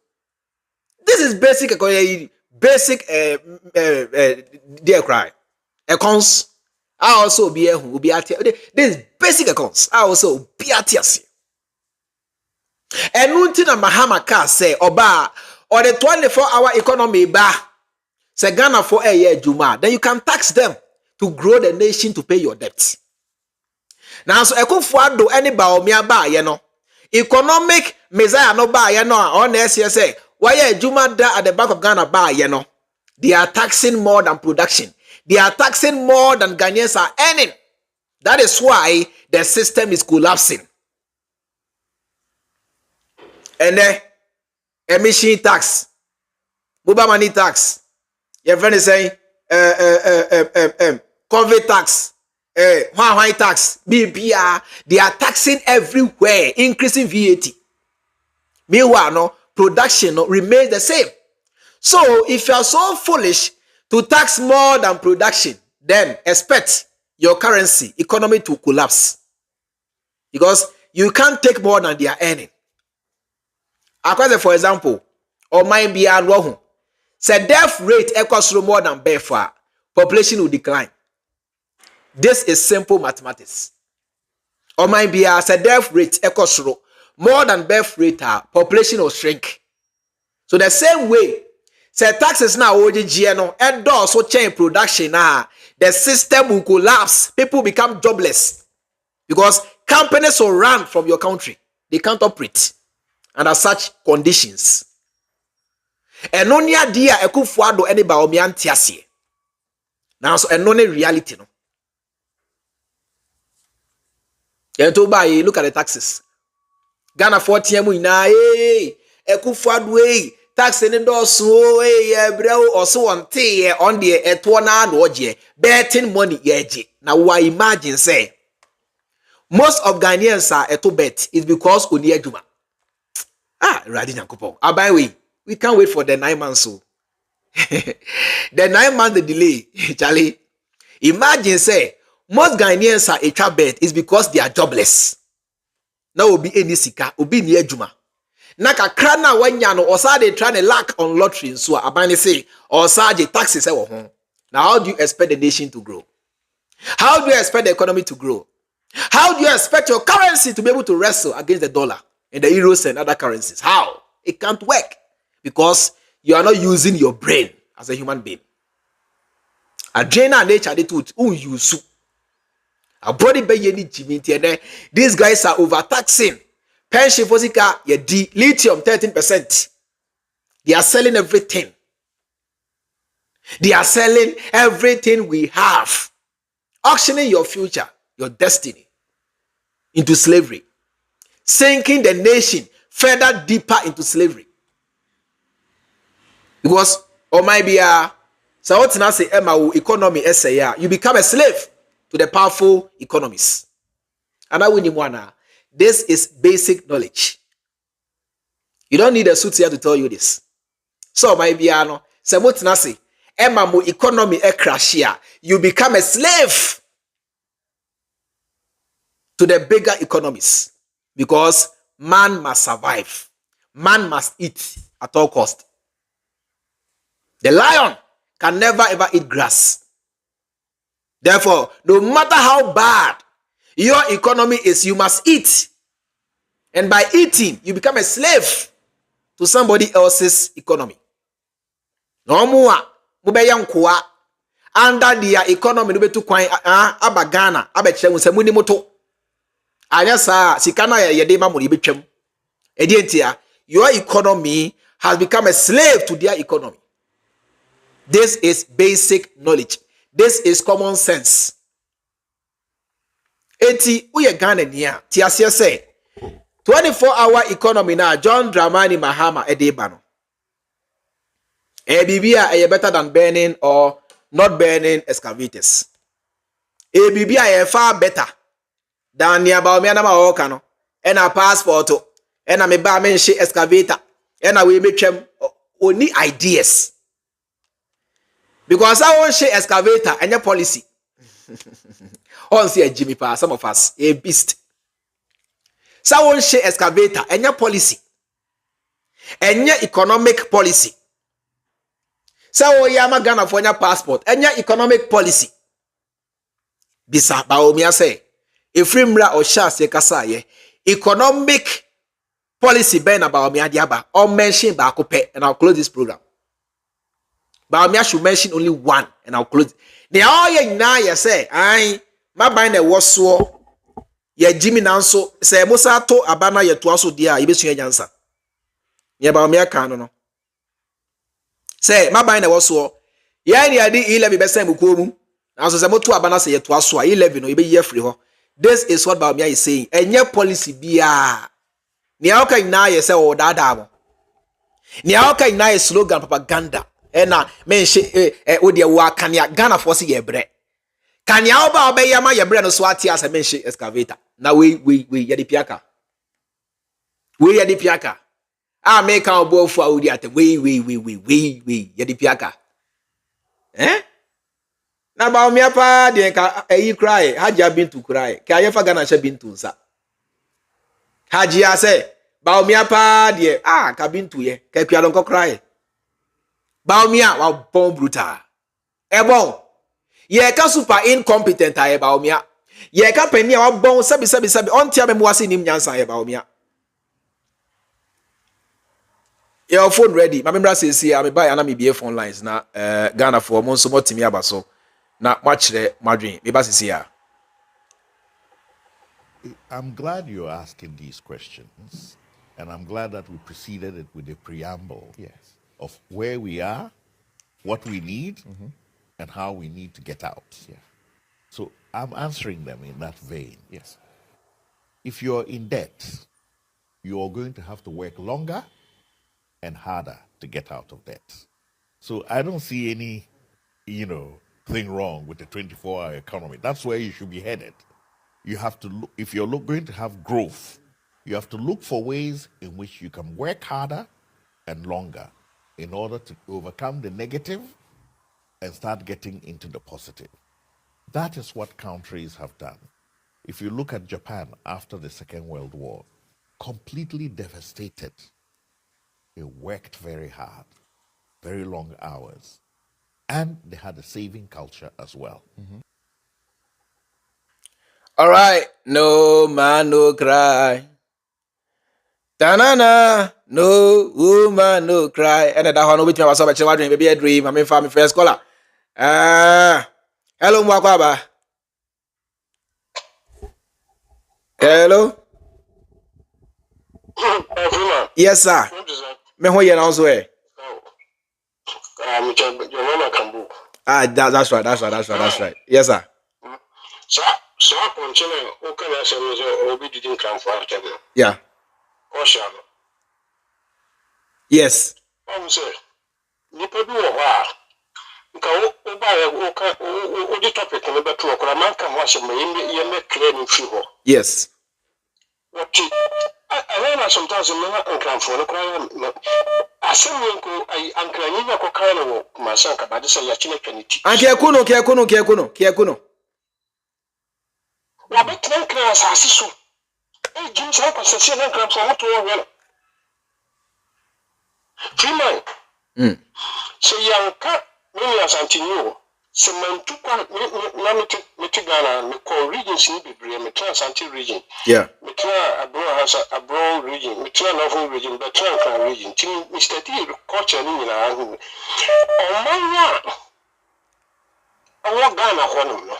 This is basic dear cry. Accounts. I also be here who be at this is basic accounts. I also be at here. And until Mahama can say oba or the 24-hour economy ba say Ghana for a year Juma, then you can tax them to grow the nation to pay your debt. Now so ekufo do any ba o mia ba ye no economic Mensah no ba ye no on say why ye Juma da at the back of Ghana ba ye no they are taxing more than production. They are taxing more than Ghanaians are earning. That is why the system is collapsing. And then emission tax, mobile money tax, your friend is saying COVID tax, high tax, BPR, they are taxing everywhere, increasing VAT. Meanwhile, no production remains the same. So if you are so foolish to tax more than production, then expect your currency economy to collapse because you can't take more than they are earning. According, for example, or might be a wrong. Say death rate equals more than birth, population will decline. This is simple mathematics. Or might be as a death rate equals more than birth rate, population will shrink. So the same way, say taxes now OGGNO and doors so change production the system will collapse. People become jobless because companies will run from your country. They can't operate under such conditions. And only idea ekufuado any baomiantiasie. Now so and only reality no. Look at the taxes. Ghana 40 mu ina ekufuado tax in the so breo or so on tea on the etwana no je betting money yeje. Now why imagine say most of Ghanaians are eto bet is because oni adwuma. Radi Nyankopon. Abai we can't wait for the 9 months so. The 9 months the delay, Charlie. Imagine say most Ghanaians are a bet is because they are jobless. Now will be any sika, will be near Juma. Naka krana wanyano or sa they trying to lack on lottery so abani say or sa the taxes home. Now how do you expect the nation to grow? How do you expect the economy to grow? How do you expect your currency to be able to wrestle against the dollar and the euros and other currencies? How? It can't work because you are not using your brain as a human being. A drainer nature they too use. A body by any Jimmy. These guys are overtaxing. Pension fosika ye lithium 13%. They are selling everything. They are selling everything we have. Auctioning your future, your destiny into slavery. Sinking the nation further deeper into slavery. Because so what now say economy essay, you become a slave to the powerful economies. And I win this is basic knowledge. You don't need a suit here to tell you this. So my biano, so what now say economy crash here, you become a slave to the bigger economies because man must survive. Man must eat at all cost. The lion can never ever eat grass. Therefore, no matter how bad your economy is, you must eat. And by eating, you become a slave to somebody else's economy. No more. Under their economy, no better coin abagana, abechem se muni moto. Ayasa sikana ya yedema muni bechem. Edientia, your economy has become a slave to their economy. This is basic knowledge. This is common sense. Eti uye Ghana niya. Tiasia say 24-hour economy na John Dramani Mahama edebano. Bibia better than burning or not burning excavators. Bibia far better than nearby me na maokano. And a passport and a me ba menshi excavator and a we make them only ideas. Because I won't share excavator and your policy. On see a Jimmy Pa, some of us, a beast. So I won't share excavator and your policy. And your economic policy. So yama Ghana for your passport and your economic policy. Bisa baomia say, if Rimra or Shas Kasaye, economic policy ben about me diaba or mention bakope and I'll close this program. But I should mention only one and I'll close. The all ye na ye say, I my bind a was so ye Jimmy Nanso say Mosato Abana ye to also dear, you be answer. Ye ba me no. Say my bind a was so ye any adi 11 be say mukomu. Now so say moto Abana say ye to also 11 no you be ye free ho. This is what Baumia is saying. And your policy be ni auka ina ye say o dada mo. Ni auka ina ye slogan propaganda. Ena menshi odi wa kania Ghana for si yebre kania oba obeyama yebre no so ati as menshi excavator na we ye di piaka make am bo fu odi ate we ye di piaka na ba o pa de ka eyi cry haja bintu cry ka ye fa Ghana sha bintu nsa haji ase ba o pa de ka bintu ye ka pialo nko cry Baumia wa bon brutal. Ebon. Ye ka super incompetent aye ba omia. Ye ka pani a wabon sabi on tia me wase nim nyansa aye ba omia. Your phone ready. My member says here I buy an me phone lines na Ghana for monso motimi abaso. Na matchre madwin. Me ba here. I'm glad you're asking these questions, and I'm glad that we preceded it with a preamble of where we are, what we need, and how we need to get out. So I'm answering them in that vein. If you're in debt, you're going to have to work longer and harder to get out of debt. So I don't see any, thing wrong with the 24-hour economy. That's where you should be headed. You have to look, if you're going to have growth, you have to look for ways in which you can work harder and longer in order to overcome the negative and start getting into the positive. That is what countries have done. If you look at Japan after the Second World War, completely devastated. They worked very hard, very long hours, and they had a saving culture as well. All right, no man no cry. Tanana, no woman no cry. And that one which I was about to baby a dream. I'm in family first scholar. Hello, Mwakwaba. Hello. Yes, sir. Me who you also eh? That's right. Yes, sir. So I continue. Okay, I said, Obi didn't come for after me. Yeah. Yes. I'm saying, Nipa do a nka o ba o di topic no beto okra man ka ho asem ye me clear ni fi ho. Yes. What I know sometimes me na nkramfo no kra asem nko ai ankrani na ko kan no ma san ka ba de say ya chine twaniti. Anke kuno. Wa betre nkra asase so. E jim sa ko sese na nkramfo mo to wo we. Freemind. So yanka many as Antonio, Semantu na me Ghana, me call regions ni bebre, me trans anti region. Yeah. Me tra abroad region, me tra northern region, but trans region. Mr. T culture ni na hu. Omanya awo Ghana hono no.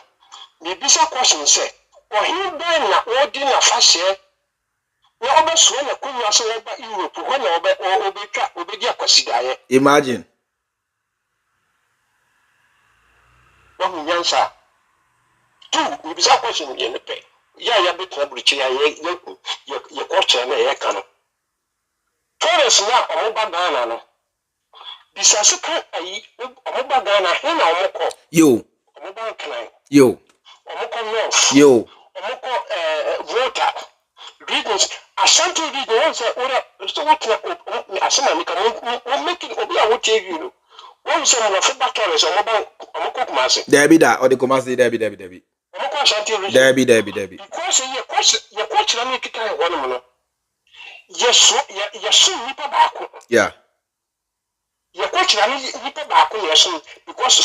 Me bisa question say, ohin ben na odi na fashe na oba so na kunya so oba Europe ho na oba obedi akwasidaye. Imagine. Mensah. Two, we be a question in the pay. Ya bit of Brichia, your culture and a canon. Torres now, Oba Ghana. Bisasuka, Oba Ghana, Hena Omoko. Yo. Oba Canine. Yo. Omoko North. Yo. Omoko Water. Regions. Ashanti region, one say, so what Asama, making Obia would tell you. One say, I'm a football Torres, Omoko Kumasi. Debbie that, or the Kumasi, Debbie. Omoko Ashanti region. Debbie. Because your question, I'm making one minute. Yes, Nipa Baku. Yeah. Your question, I'm Nipa Baku, yes, because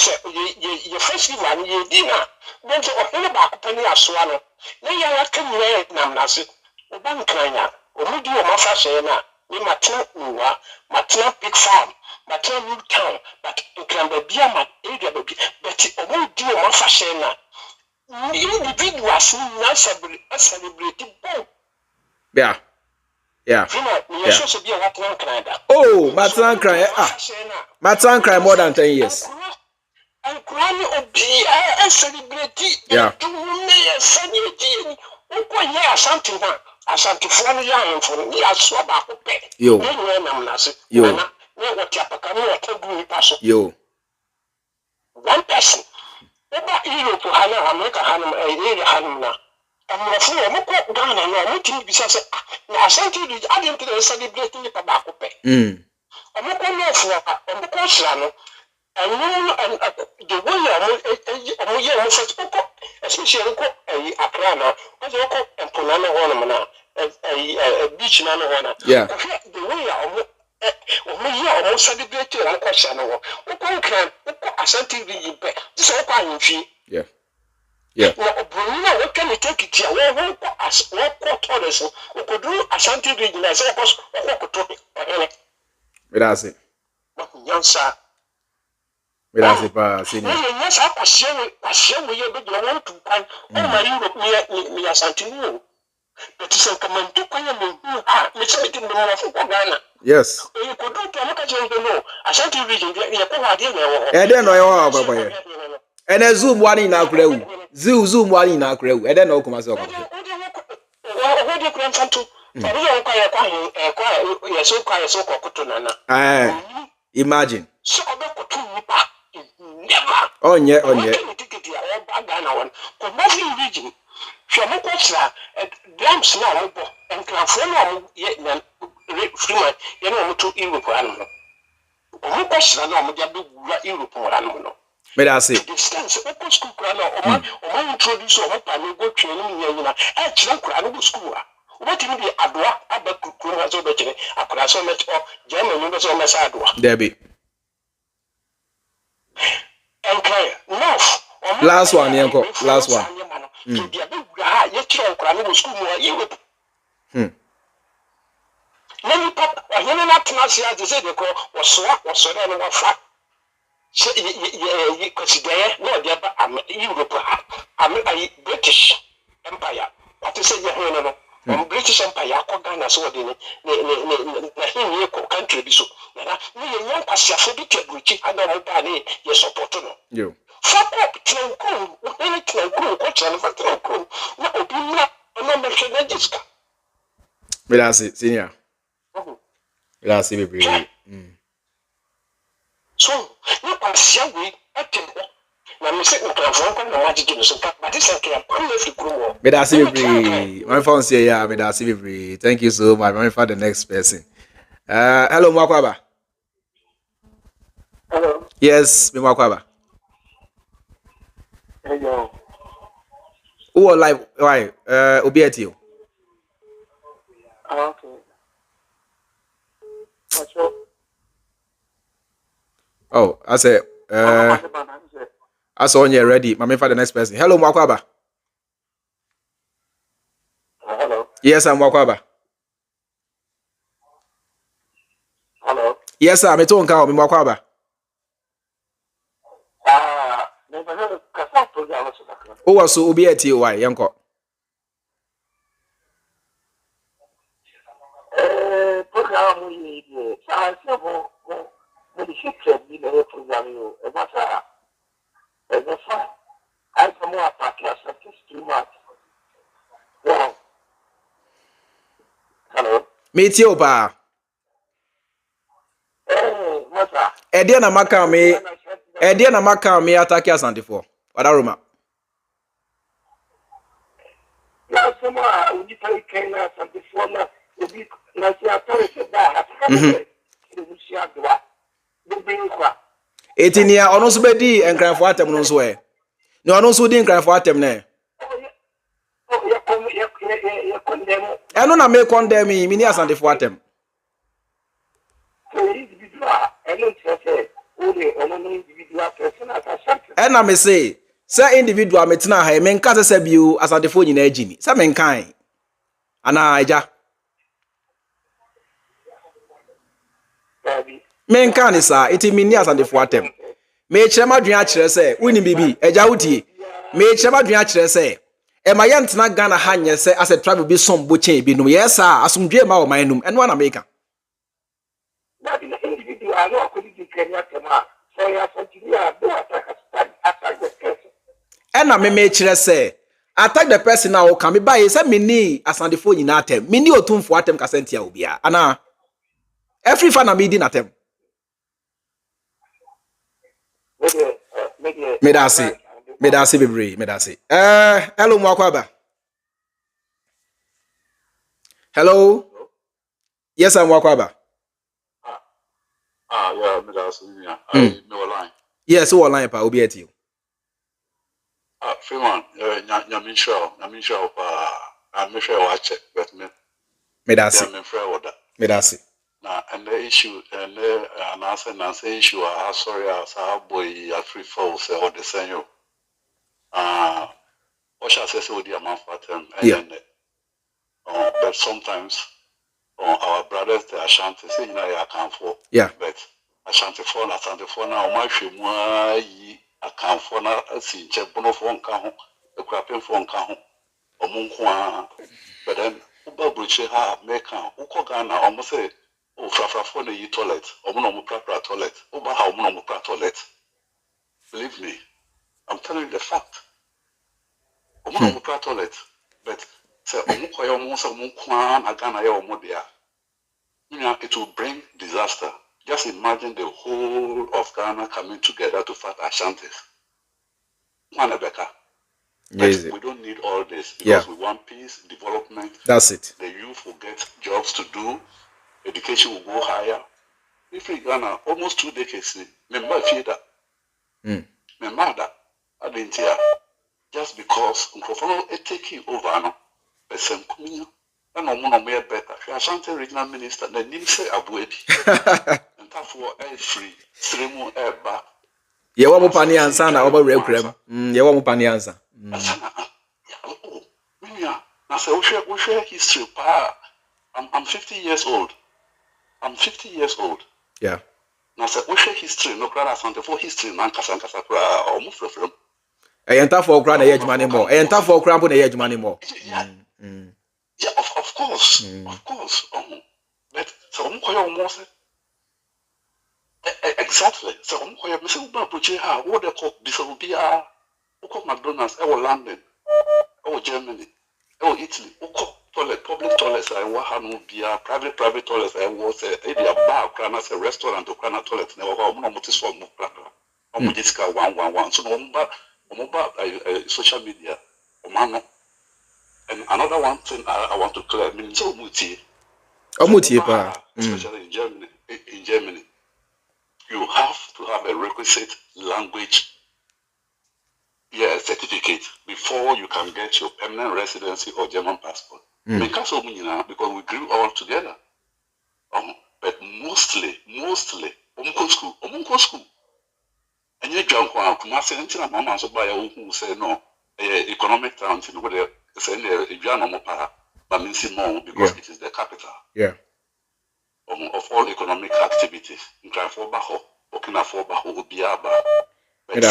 your first one, you dinner. Then to open back penny as swallow. Then you are coming Namnasi. Oban Kranya, Omudi Mafashena, Matina Uwa, Matina Big Farm, Matina New Town, but in Crambia, my area, but Omudi Mafashena. Individuals not celebrated. Yeah. Oh, Matan cry. Matan cry more than 10 years. And Granny Obi celebrity. Yeah. Something Asante phone young for me as swab up. Yo. One person. Over Europe, Hana, America, Hanum, a Hanum. I'm afraid I'm not Ghana, no, meeting because Asante, I didn't celebrate the tobacco pay. I'm not going to the course, and the way especially Accra, and Punana Honamana, a beach Nana. Yeah. The way almost celebrated and question. Ashanti region pe. This is what I feel. Yeah. Yeah. Na Brunina what can take it here? What tolerance? We could do Ashanti region as of course what could That's it. Yansa. That's it, pa senior. Yes, I share with you, but you want to find my Europe near Ashanti. But it's a command to come and it's making the more of Ghana. Yes. You could do to look at you, Ashanti region, you're going And then I and a Zoom one in Accra. Zoom one in Accra. And then no come as well. what do you plan to? You're so quiet, so cockatoo. Imagine. So about never. Oh, yeah, oh, yeah. Ghana one. Commercial region. Shamukosa, drums now, and California, yet, Freeman, you know, to Europe. Mukosa, no, Europe or animal. May I say? Distance, open school, or introduce or go training, actually, school. What in the Adwa, about Kukuras or Betty, a class or German members or Messadwa. Debbie. Okay, North. Last one, Yanko. Last one. Many pop, I hear not to say the Zed was swap or so then one flat. You consider no, I'm Europe, I'm a British Empire. What to say, you British Empire, Ghana, so the country. So, you young Pacific, which I don't know, you support. You. Fuck up, Tlanco, any Tlanco, what's on the Tlanco? No, be not mention this. May I say, senior? May I say, baby? So, you can see we at when we sit in California, no magic in the but this is a may I say, baby? My phone say, yeah, may I say, baby? Thank you so much. I'm for the next person. Hello, Mwakwaba. Hello. Yes, me Mwakwaba. Hello. Who are live? Why? Obiet you. Okay. Oh, I said, I saw you ready. My for the next person. Hello, Mwakwaba. Hello. Yes, I'm Mwakwaba. Hello. Yes, sir. Me too. Nka me Mwakwaba. Who was so Obiet you? Why, Yanko? Program we need. I the ship be the program you. And the fun. I come more podcast too much. Wow. Hello. Meet you, ba. Mensah. Ediana maka me Okatakyie asante for. Wadaruma. Now someone will be very kind of something for now. Na si atore se da. Etinia ono so bedi enkranfo atem no so e. Ne ono so di enkranfo atem na. Eno na me condemn me ni asante for atem. Ena me say individual metina ha me nka se biu asante for nyina agini. Se me nkan. Ana eja. Me nka ni sa eti me ni asante for atem. Me chema dwan a kire se woni bibi eja wutie. Me chema dwan a kire se e ma yentena Ghana ha nye se as a travel bi som bo chen bi no yes a asomdwe ma o manum eno na America. That is individual no ko di Kenya tema so ya continue do attack the person. Ena me kire se attack the person now can be buy say me ni asante for nyina atem. Me ni otumfo atem ka sentia obia. Ana Afrifa na me di natem. Medasi bebre, medasi. Hello Mwakwaba. Hello. Yes, I'm Mwakwaba. Yeah, medasi. I no line. Yes, who online pa obi eti. Freeman, nyamisha pa, I'm sure watch it, but me. Medasi. I'm free with that. Medasi. Na and issue and an answer issue. Sorry, as our boy Afrifa say all the same. What shall I say? What the amount for them? But sometimes our brothers they Ashanti say you know I can't for. But Ashanti for now. My family I can't for now. See, check bono for one the crapping for one but then Uba Bruche ha make Uko Ghana almost say oh fra for the toilet or mono toilet Uba how mono toilet. Believe me, I'm telling you the fact. Mono toilet, but say Omukoya almost a Ghana ya omodia. It will bring disaster. Just imagine the whole of Ghana coming together to fight Ashantis. Manabeka. But we don't need all this because we want peace, development. That's it. The youth will get jobs to do, education will go higher. If we Ghana almost 2 decades, remember that I didn't hear just because Nkofano take you over no, the same communion. And no more better. Ashanti regional minister, the name say Abuedi, and therefore air free, stream air back. Yewa mupani ansa na oba rekrem. Yewa mupani ansa. I say we share history. I'm 50 years old. Yeah. Now say we share history. No crowd Asante for history. Man kasa kura almost from. Enta for crowd na yejmani more. Enta for crowd na yejmani more. Yeah, of course. But so almost. Exactly. So I'm say Uba Bruche ha what they call Bisabia, Uko McDonald's, London, Germany, Italy, Uko toilet, public toilets, I want to private toilets, I was a bar, Kranas, a restaurant, or Krana toilets, never notice for Mujiska 111. So no social media, Omano. And another one thing I want to clear, so Muti, especially in Germany. You have to have a requisite language certificate before you can get your permanent residency or German passport. Because we grew all together. But mostly, school. And you jump on Kumasi, Mama, so by who say no, economic towns in where they send a Jano but means more because it is the capital. Yeah. Of all economic activities, in Baho, Okina for Baho, Biaba. But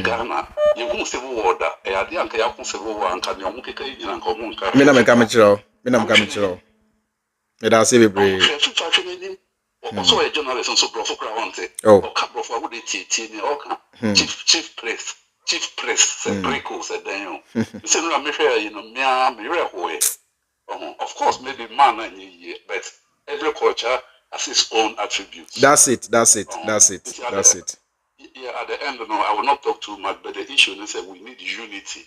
Ghana, you won't say water, a Dianka civil war, and can you make a common car? Minam Kamichiro. That's it, brave. Also, a journalist, so Brofo, or Cabro for would it chief priest, said Greco, said Daniel. You said, of course, maybe man and ye, but every culture has its own attributes. That's it. Yeah, at the end, I will not talk too much, but the issue is that we need unity.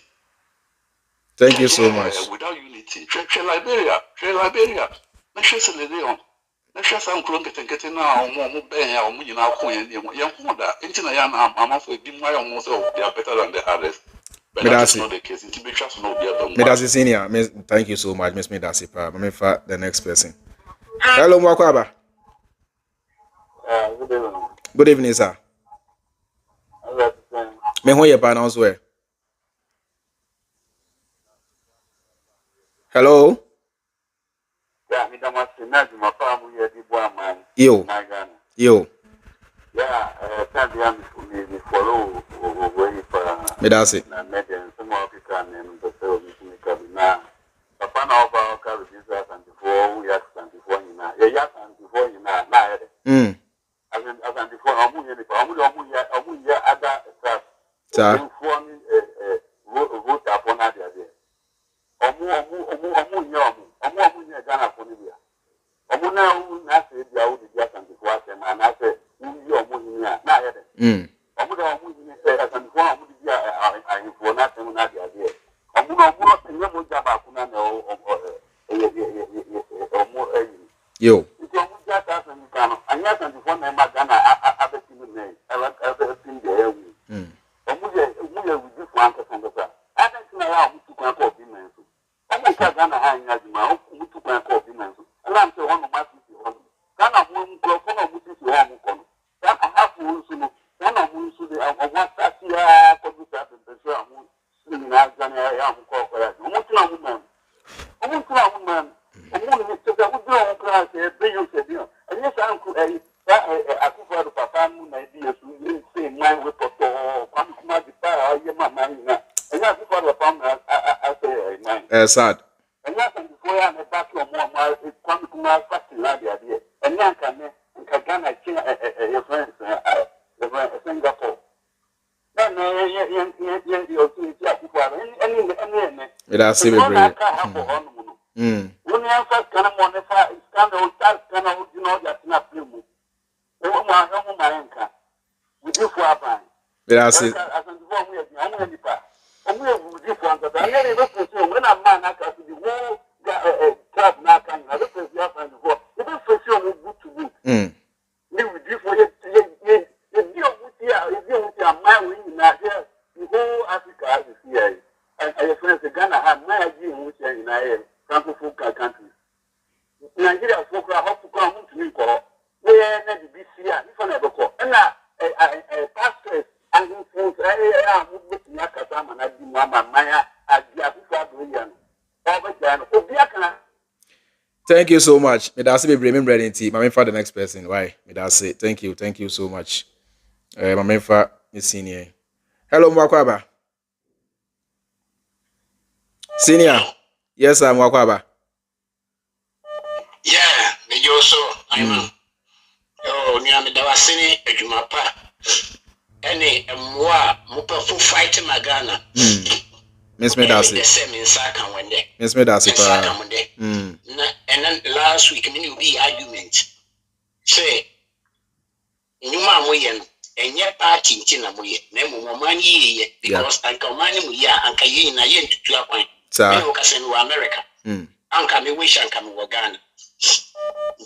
Thank you so much. Without unity, Liberia, let's share Sierra Leone, let's share some clone getting now, more bear, or moving out, young mother, I'm for being my almost they are better than the others. But that's not the case. Thank you so much, Miss Medasi. The next person. Hello, Mwakwaba. Good evening, sir. Me who you pronounce where? Hello. Yo. Medasi. Yo. sad. And that's before I am back to more, it's coming to my factory idea. And then can Ghana, your friends, Singapore. Then, It has to be brave. When you have kind of one, it's kind of kind of, you know, that's not blue. We do for our bank. That's it. When a man to the whole club now can I look at the other before. It is for sure good to do. You would do for it. If you with your mind winning now here, the whole Africa is here. And your friends, Ghana have my idea which are in our Francophone countries. Nigeria folk are hot to come to me for where the BCR, if I never call. And pastors and influence, I am looking at Katam and I do Mama Maya at the Afrifa Brilliant. Thank you so much. May that say be remember in team. My for the next person. Why? May that say thank you so much. My for is senior. Hello, Mwakwaba. Senior. Yes, I'm Mwakwaba. Yeah, me also. I'm. Oh, ni amedawasini ejumapa. Ene mwa mupafu fight magana. Miss me that's it. Miss me that's it. And then last week, many be argument. Say, you moyen, and yet party in Chinamoye, Nemo money, because Uncle Mani, Uncle Yin, I yen to your point. Focus in America. Uncle me wish Uncle Ghana.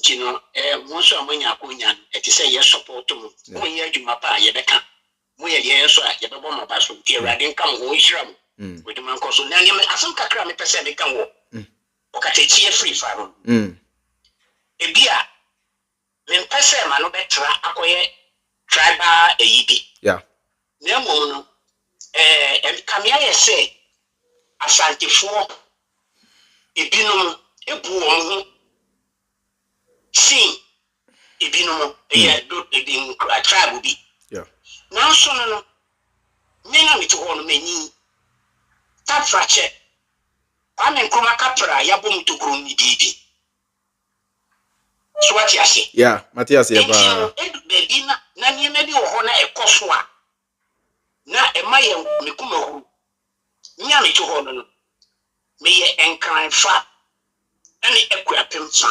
You know, most of when you're going, it is a yes support to me. When you're my pa, you become. We are yes, you don't want my passport. I didn't come home. With the man called Nani, I some Accra, me person, they can walk. Okatakyie Freemind. Ebia, me person, man, no better. Akoye tribal eyibi. Yeah. Nemo no, kamia say, asante fo, ebinom, ebu sing, ebinom, do ebin tribe bi. Yeah. Now so no, me na me to ho no mani. Tap frache. Kwame Nkrumah kapra ya bom to krom ni bibi. So what you say? Yeah, Matthias ya ba. Baby na niema bi wo ho na ekoso a. Na emaye mekuma hu. Nya me to ho no. Me ye enkran fa. Ani ekuapem fa.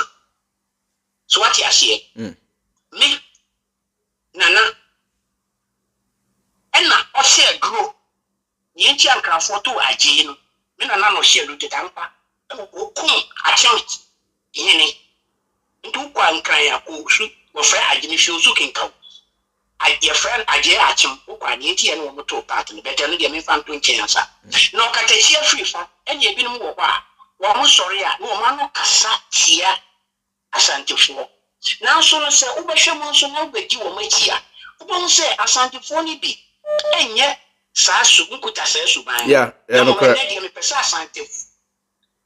So what you say? Me nana ena o share grow. Yenchi ankrafo to agye no. Me na no share do tetampa. Okum attempt yene. Ndu kwa nkran ya ko su wo fra agye ni hwe su kenka. Agye friend agye achim kwa ne tie no mo to part no better no de me fan to nchen asa. No Okatakyie Afrifa enye ebinom wo kwa wo mo sori a no ma no kasa tia asantefo. Na so no se ubehwe mo so no gbegi wo machi a. Ubon se asantefo ni bi enye Sasu nkuta sasu ban. Yeah, no correct. Me pesa asante.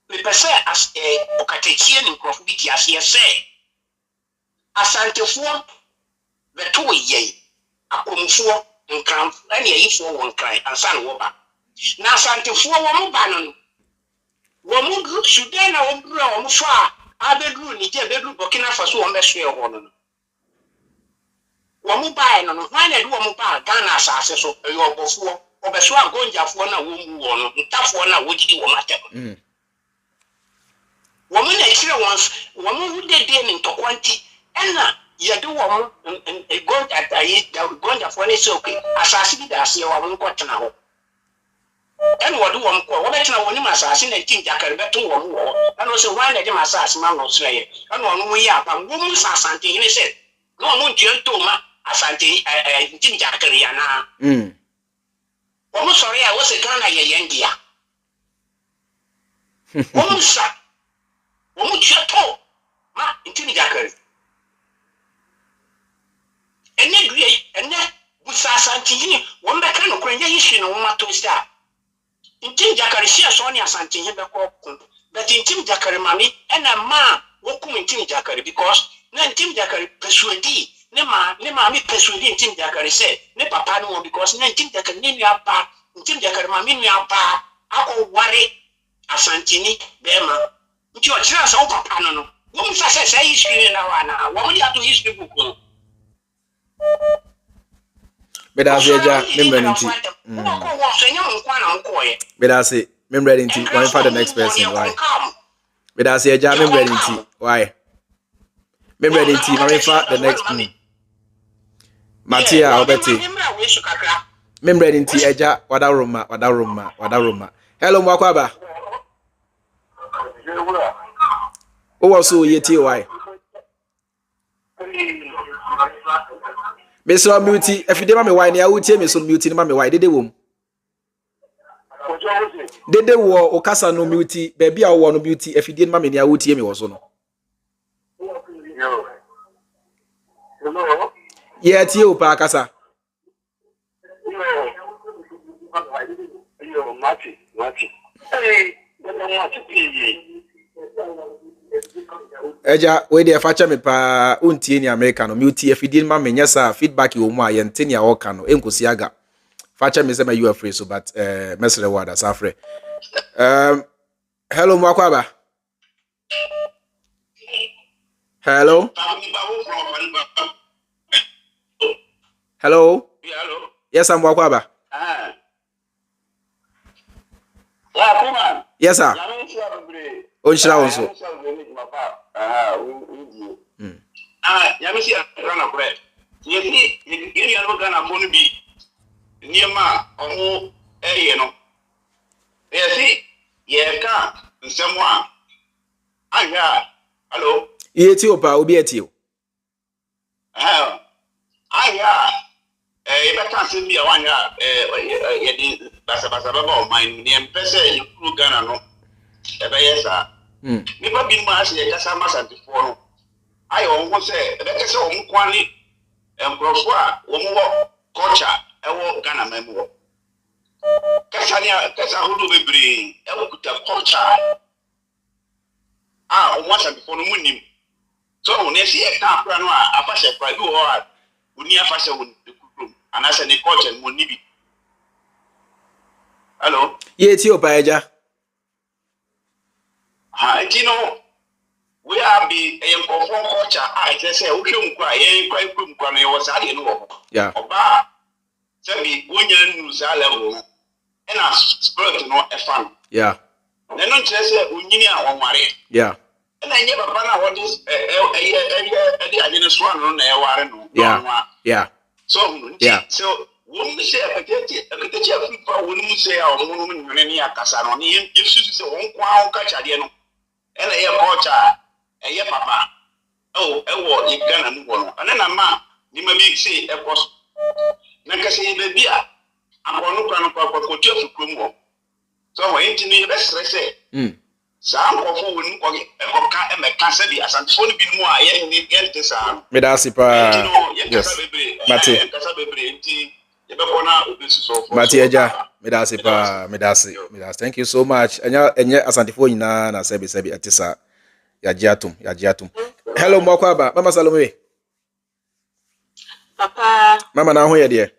Me pesa as Okatakyie ni nkrofo bi ti ase say. Asante fo beto ye. Akomfo nkran ani ayifo won kran ansan wo ba. Na asante fo wo mo ba no. Wo mo group Sudan na wo bru wo mo fa abedru ni je bedru Burkina Faso wo mbeso e ho no. Wo mo ba no hwan na do wo mo ba Ghana asase so e yo obofo obeso agonjafo na wo mu wo no ntafo na wo di wo matem. Wo mo na kire once wo mo hu de ni ntokwanti ena ye do wo mo e gonjafo na se okay asase bi da ase wo mo nkotena ho. En wo do wo mo ko wo betena wo ni masase na tin jakare beto wo mo wo na se hwan na de masase ma no sreye ena wo mo yi apa wo mo sasante ni se no mo ntue to ma asante tin jakare ya na Womu sorry I was a Ghana ye yendia. Womu sa. Womu cheto. Ma intini jakari. Ene busa asantini wombe kano kwenye yishi no woma to sta. Intini jakari sia so ni asantini be ko kun. But intini jakari mami ena ma wokum intini jakari because na intini jakari persuadi ne ma mi persuade intini jakari say ne papa no because na intini jakari ne nua pa intini jakari mami nua pa ako ware asantini bema nti o kira so papa no wo mu say history na wa na wo mu ato history book no Beda say ja member nti beda say member nti why for the next person why beda say ja member nti why member nti why for the next Matia obeti member nti eja wadaroma hello mwakwaba o so yeti why me so mute efide ma me why na wutie me so mute ma me why dede wom dede wo o kasa no mute be bia wo no mute efide ma me na wutie me wo so no ye tie o pa kasa Mati eja we dey facha me pa untie ni America no mute efide ma me nyesa feedback wo mu a ye ntene a wo ka no enkosi aga facha me say ma you afraid so but mesre word as afre hello mwakwaba hello hello yes I'm mwakwaba yes sir onshira wonso yamisi rana bread yesi yiri anu gana fonu bi niema omo eye no yesi ye ka nsemo aya hello yeti opa obi etio aya ibeta se bi awanya yedi basa baba o man ni empese yuru gana no ebe yesa mi ba bi ma se ye kasa masantifo no ayo wo se ebe se o mkwani emkrofo a wo mo culture ewo Ghana memo kasa hudu bebre ewo kuta culture o mo asantifo no munim so wo ne se e ka akra no a afashe kwa bi wo a oni afashe wo kurum anase ne culture mo nibi hello yeti opa eja no we are be a conform culture. I say, we can cry, quite quick, when I was at the end. Yeah. Oba, tell me, when you lose our level, and I spirit not a fun. Yeah. Then don't just say, we need our worry. Yeah. And I never found out what this, I didn't swan on the yeah. Yeah. So, yeah. So, when we say, I could tell people, when we say our woman, when any Cassano, if you say, one catch again, and a culture. Eye papa ewo igana mu wono ana ma ni ma bi se ekos na kase be bia akonu kwanu kwa tu afukrom ho so wa enti ni be stress sa nkofo wonu ko ekoka emeka se bi asantifo ni bi mu a ye ni gente sa me da sipa yes mate kasa bebre enti ye be kona obesu so mate eja me da sipa me da thank you so much enya asantifo nyina na sebi atisa yajiatum hello mwakwaba mama Salome papa mama na ho ye de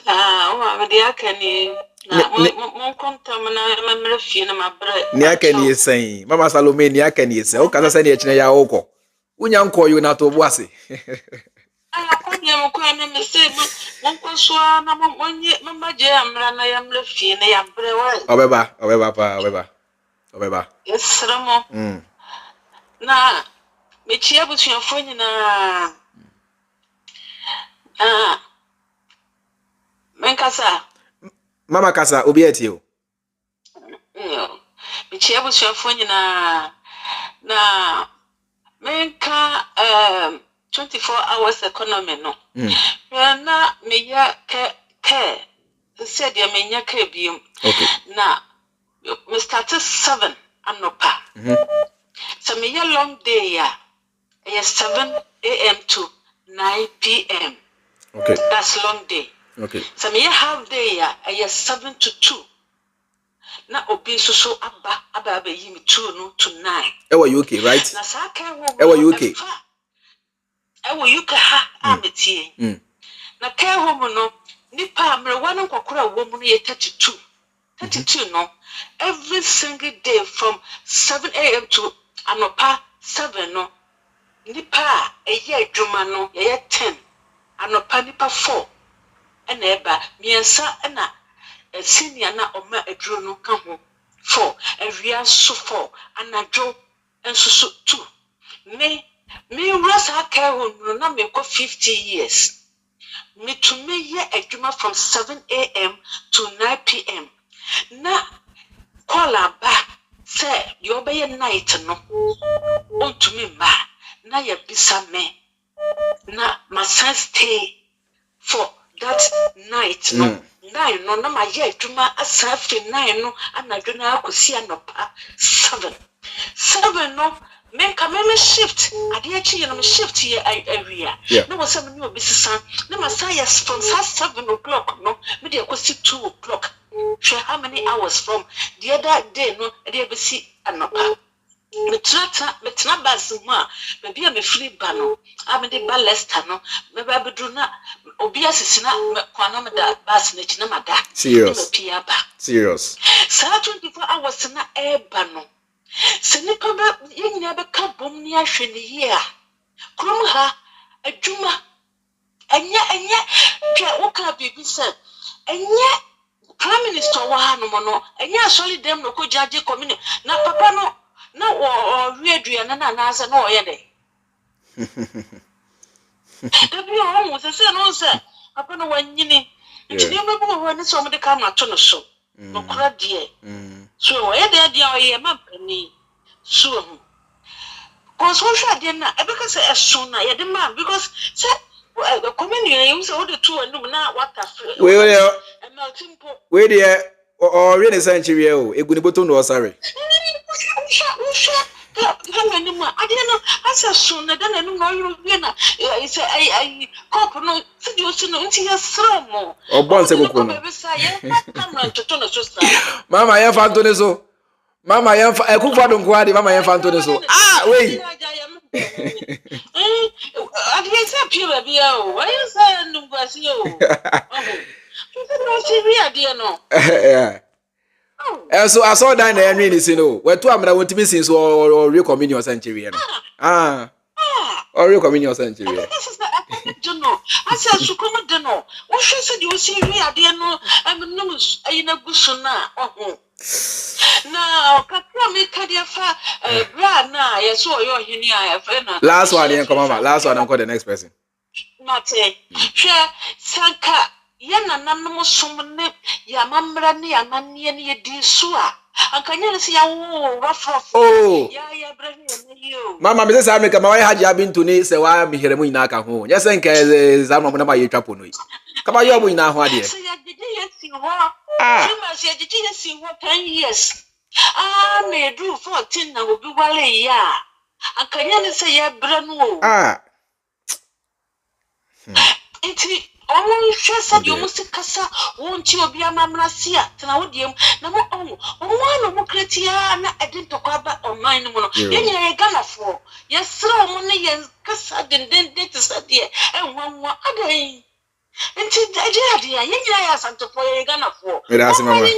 o de akani na mon kontam na mamre fie na mabre ni akani esen mama Salome ni akani esen o kasa se ni echine ya okọ unya nko yu na to bo ase akwanya mo kwa na me se mon kwaso na monye mamaje amra na yamre fie na yabre wa obeba esramo na mechia busuafo nyina menkasa mama kasa obi etio mechia busuafo nyina na menka 24 hours economy no na meya ke said ya menya ke biom okay na we started 7 anopa so me a long day ya 7 a.m. to 9 p.m. okay that's long day okay so me a half day ya 7 to 2 na obi so aba yimi 2 no to 9 ewa UK right na sa ka wo ewa UK ewa UK ha ametie na ka wo no nipa amre wanu kokora wo mu no ye 32 32 no every single day from 7 a.m. to anopa 7 no nipa eye adwuma no ye 10 anopa nipa 4 ena eba miensa ena senior na oma aduro no ka ho 4 awia so 4 anadwo enso so 2 me rasa ka ho no na me ko 50 years me to me ye adwuma from 7 a.m. to 9 p.m. na kola ba say you obey night no on to me ma na ya bisa me na my son stay for that night no 9 no na my ye adwuma asafe 9 no anadwo na akosi anopa 7 no men come me shift ade achi you know shift here area no was some new business na my science from 7 o'clock no me dey akosi 2 o'clock sure how many hours from the other day no dey be see anopa metna bus ma me bia me free ba no am dey ba Leicester no me ba bedru na obi asisi na kwana me da bus na china mada serious so 24 hours na eba no se nipa ba yenyina be ka bom ni ahwe ni ye a krom ha adwuma anya twa wo ka bibi se anya prime minister wa ha no no anya asoli dem no ko jaje community na papa no na o wiedua na na asa na o ye de debi o mo se no se papa no wanyini nti ne be bo ho ne so mo de ka na to no so no kura de so o ye de o ye ma pani so consumption de na e be ka se eso na ye de ma because se community you say o de two anum na water free we there or really century o eguni boto no sorry I didn't know. I said soon. I didn't know you were na. I said I cop no. Said you see no. Until you saw more. Oh, bonse kuku no. Mama ya fantone so. Mama ya ekufa don kwadi. Mama ya fantone so. Ah wait. I didn't say pure baby oh. Why you say no gwasi oh? You said no serious dear no. Yeah. So I saw that na enwe ni si no. We to amra wontimi sin so or real communion century no. Or real communion century. I don't know. I said so come do no. What she said you see we are there no. I'm no I na guso na. Now kakra me kadia fa bra na yes so your hini a fa na. Last one here come mama. Last one call the next person. Mate. Share sanka yana nanom somne ya mamra ne ya manie ne di so a ankanya ne se ya wo wafofo ya bra ne yo mama me say make ma haji abintu ni se wa mi here mu ina ka ho ya se nka za mo na ma ye twapo no yi kama yo mu ina ho ade se ya gidi yesi ho ma se ya gidi yesi ho 10 years me do 14 na obi wale ya ankanya ne se ya bra no enti omo hwesa de omo sikasa wonti obi amamrasia tena wodiem na mo omo no kretia na edintokwa ba online mo no yenya ye ganafo yesra omo ne ye kasa denden de tsadie enwanwa adai enti ade yenya ya santofo ye ganafo medasi mama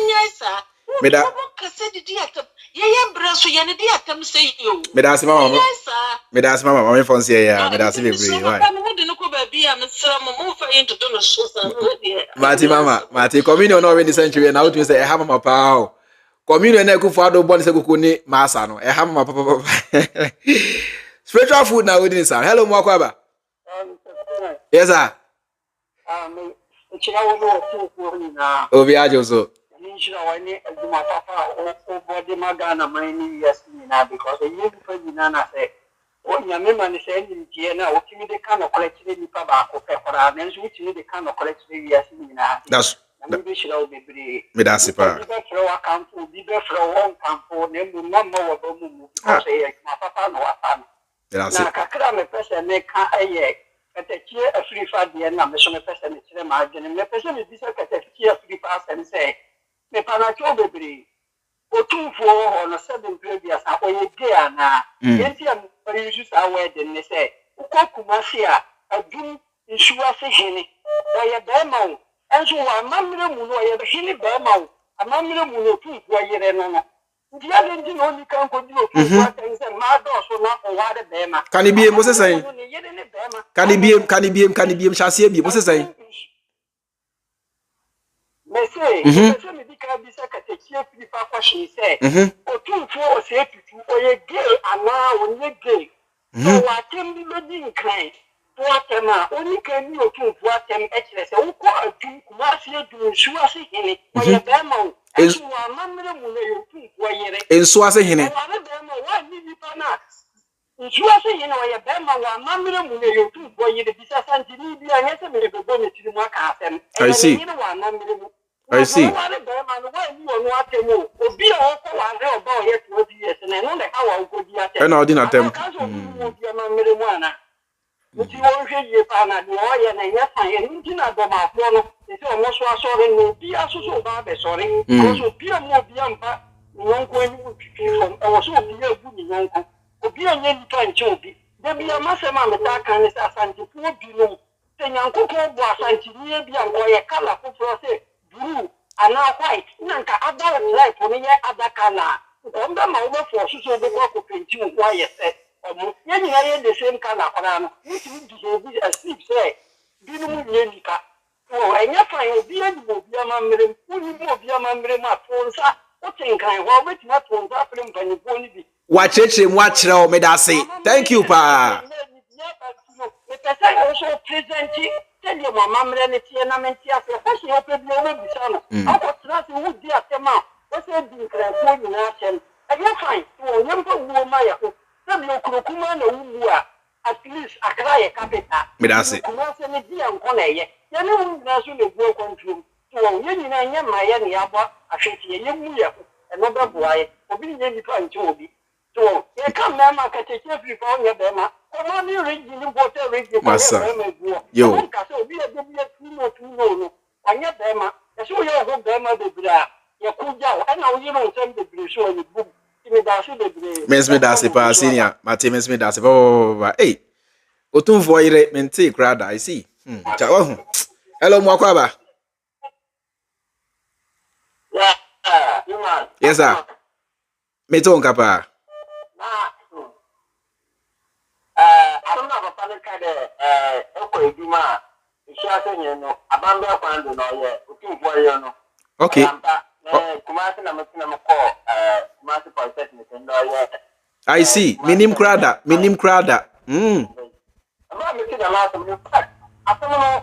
meda kasa didi atam ye braso ye ne di atam sei yo medasi mama mama fonse ya medasi bebre why Mati communion no win the century na out say e ha mama pa communion na kufu ado bon se kuku ni masa no e ha mama papa spiritual food na win sir hello mo akwaba yes sir me chira wo no ku ni na obi ajo so ni chira wa ni aduma papa o body magana many years ni na because you for ni na say o nyame ma ni say ni tie na o kimi de kan collect ni pa ba ko pe kora na nso kimi de kan collect ni years ni na that's na me chira wo bebre me that's pa bi be fro account bi be fro one campo na mu mama wo ba mu because ma papa no apa na kakra me pese ne ka eye Okatakyie Afrifa de na me so me pese ne kire ma agene me pese me bi se Okatakyie Afrifa sen se me panacho bebre otumfo ho no 7 previous akoye gay na yenti am use our de ne se ukokumasi a adum nsuwa se hene na ye be ma o enso wa mamre mu no ye be hene be ma o amamire mu no tu kwa yere no ndia de ndi no ni kan ko di o tu kwa ten se ma do so na o wa de be ma Can it be Moses saying? Can it be Shasia be Moses saying? Mese me di ka bi sa Okatakyie Afrifa question say o tu o se tutu o ye gay ana o nye gay so wa tem bi lo di nkran Tuatema, only can you to Tuatem Etches, who call a two Kumasi to Suasi in it, or your Bamo, as you are Mamma Mune, in Suasi in it. Why did you panas? In Suasi, you know, your Bama, Mamma Mune, two boy, the Bissan Libya, and yes, I'm going to go to Macasem. I see. I see. Why you are not a move, or be all about yet 20 years, and I know how I would be at. And I didn't attempt. Nti won hwe ye pa na de o ye na ye fa ye nti na do ma fo no nti o mo so asore no bi asoso ba be sore so bi mo bi ampa nyonko ani utwi fom e wo so bi agu ni nyonko obi anye ni ka nche obi de bi amasema meta kan ni asanti fu bi no te nyanko ko bo asanti ni bi anko ye kala ko fro se blue ana white na nka adult life no ye adaka na o mba ma wo fo so be ko penti wo ye se you are the same color. Which would be a sleep, say, didn't Yenika. Oh, I never will be able to be a mamma, who will be a mamma, phones up. What thing can I hold it not from African when you go to watch it, watch now, may I say. Thank you, Pa. The person also presenting, tell you, my mamma, and it's an amentia, especially open the other son. I was not who dear Tema. What's it being transformed in action? And you're fine. Oh, you're my. At least Accra ye capital. Me da se. Kumase ne di ankon eye. Ye ne hu na so le go control. So ye nyina nya maye ne abo ahweti ye mu ye. E no be boaye. Obi nye ni pa nche obi. So ye kam na ma Okatakyie Afrifa onye be ma. Ko ni region ni bote region ko ye yo. Ka so obi e de bi tu no. Onye be ma. E so ye ho be ma be bra. Ye kuja o na wo ye no nsem be bra so ye bu. Me da se pa senior, Mate me da se pa. Hey, otun voire mente crowd I see. Cha oh. Hello mo akwaba. Yeah, yes sir. Me to nkapa. I don't know about the oko eduma. Isi asenye no abambe kwando no ye otun voire no. Okay. Kumasi na mtina mko Kumasi Polytechnic ndo ye. I see. Minim krada. Aba mtina last me fact. Asomo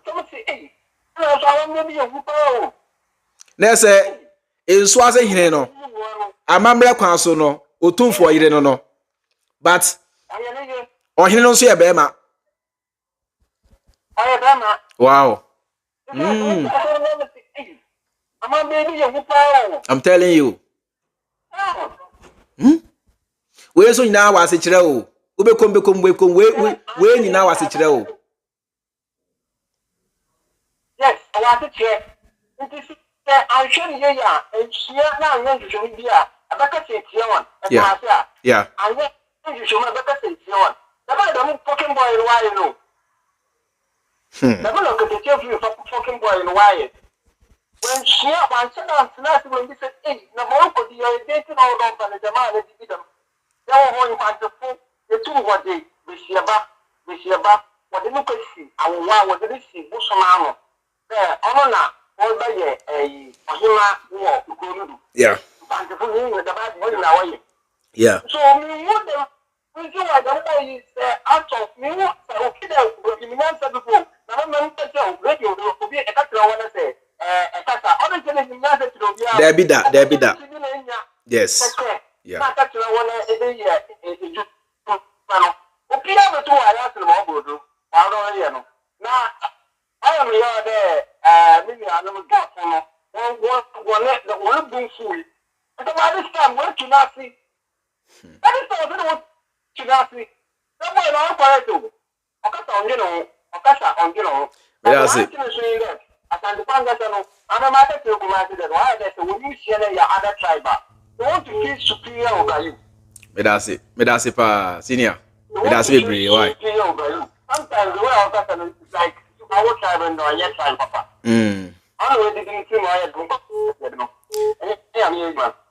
no si eh. Na so awon me bi ehupa o. Na se enso ase hine no. Amamre kwan so no, otumfo yire no. But ohine no so ye be ma. Aye be ma. Wow. I'm telling you. We so nyina wase kire o. Obekom we nyina wase kire o. Yes, wase kire. It is I show you ya. Ehia na anya show bi a. Abaka se tie won. Yeah. Anya show ma abaka se tie won. Daba da mu fucking boy in why no. Daba no Okatakyie Afrifa fucking boy in why. When she wants to answer when you said, hey, the more for the dating all of the Jamal, let you them. They were going to phone, the two what they, Bishaba, what the look at see, and why what they see, Bushamano. There, Honor, all by a Mahama war to go to. Yeah. And the phone with the bad money away. Yeah. So, me, what the reason why the boy is out of me, okay, there, in the months before, now I'm going to tell radio, will be a couple of what I say. There be that. Yes. Yeah. That's it. I'm matter to consider why there's a woman share your other tribe. You want to feel superior over you. Me that's it pa senior. Me that's it bre why? Sometimes the way I talk is like our tribe and your tribe, papa.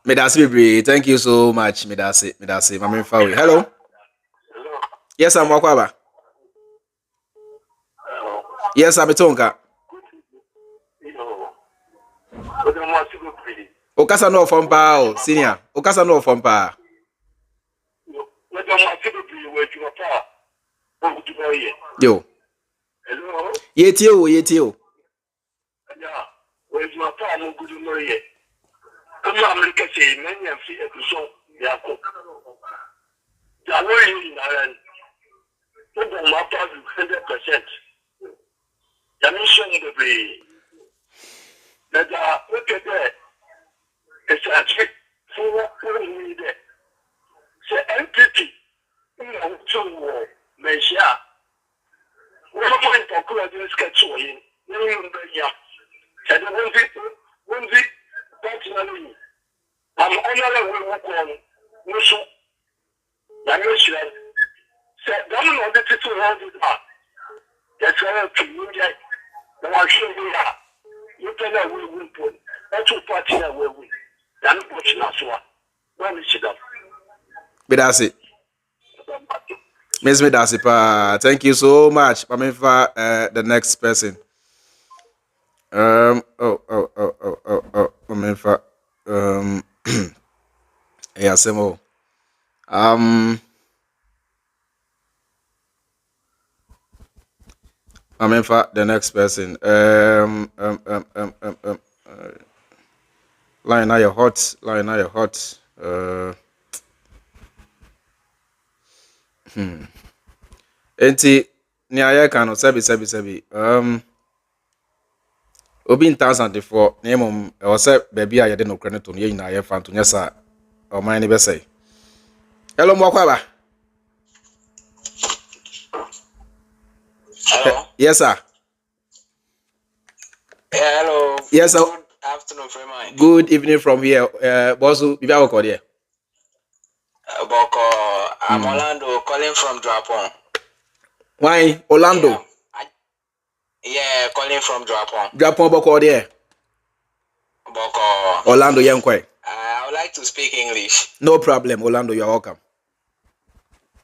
Medasi, thank you so much. Medasi, Mami Fawi. Hello. Yes, I'm Wakwaba. Yes, I'm Tonka. Okasa no from pa, senior. Okasa no from pa. Yo. Yetio. Medasi. Miss Medasi pa. Thank you so much. Mami for the next person. Mami for yeah, Semo. Mami for the next person. Line now you're hot. Enti ni aye kan no sebi obi in 1004 na emom e wo se baby a ye de no kra ne to no ye nyina aye fa to nyesa o man ni be say hello mo kwa ba hello yes sir hello yes sir good afternoon Freemind. Good evening from here bosu bibi awoko there Boko I'm Orlando calling from Japan. Why Orlando? Yeah, calling from Japan. Japan boko there. Boko. Orlando yankwe. I would like to speak English. No problem, Orlando, you're welcome.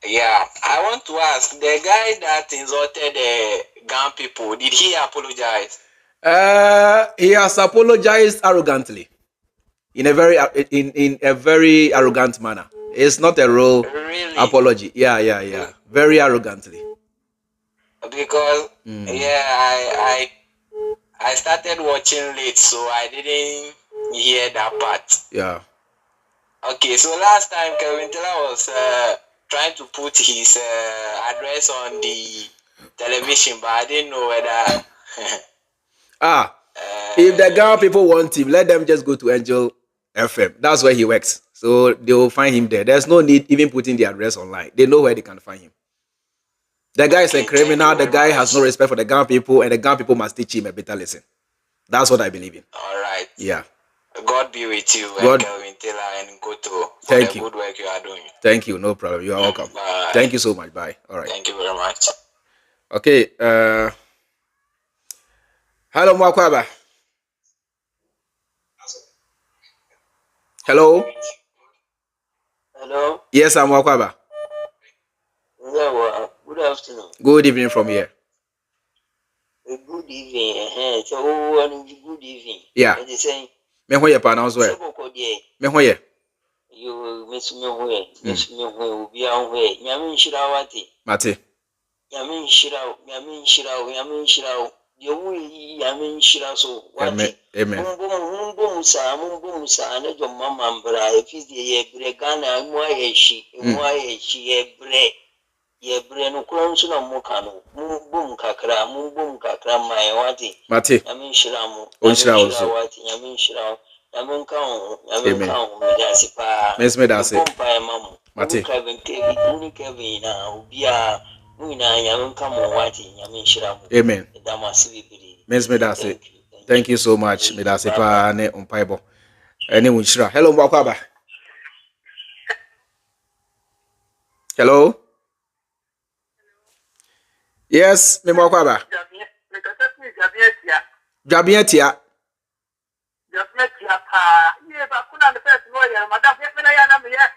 Yeah, I want to ask the guy that insulted the Ghana people, did he apologize? He has apologized arrogantly. In a very arrogant manner. It's not a real apology. Yeah. Very arrogantly. Because I started watching late, so I didn't hear that part. Yeah. Okay, so last time Kevin Taylor was trying to put his address on the television, but I didn't know whether. If the Ghana people want him, let them just go to Angel FM. That's where he works. So they will find him there. There's no need even putting the address online. They know where they can find him. The guy is a criminal. The guy has no respect for the Ghana people, and the Ghana people must teach him a better lesson. That's what I believe in. All right. Yeah. God be with you, God. Kelvin Taylor, and go to Thank the you. good work you are doing. Thank you. No problem. You are welcome. Bye. Thank you so much. Bye. All right. Thank you very much. Okay. Hello, Mwakwaba. Hello. Hello. Yes, I'm Mwakwaba. Yeah, good afternoon. Good evening from here. Good evening. So, good evening. Yeah. And the same. Me hoye pa na ozo e. Me hoye. You miss me hoye. Miss me hoye. Ubi a hoye. Nyame nshira wate. Mate. Nyame nshira. Yewu nyame nshira so wate. Amen. Mumbo musa na jo mama mbra efisi ye bre Ghana mu ayeshi ye bre no kuro nso na muka no mumbum kakra mai wate. Mate. Nyame nshira mu. Onshira also. Wate nyame nshira. Nyame nka medasi pa. Medasi. Mate. Kevin na ubia Amen. Medasi. Thank you so much. Medasi pa ne umpaibo. Ene unshira. Hello Mwakwaba. Hello. Yes, me Mwakwaba. Jabietia. Just make you yeah, but kuna the first lawyer, madam, if I am here,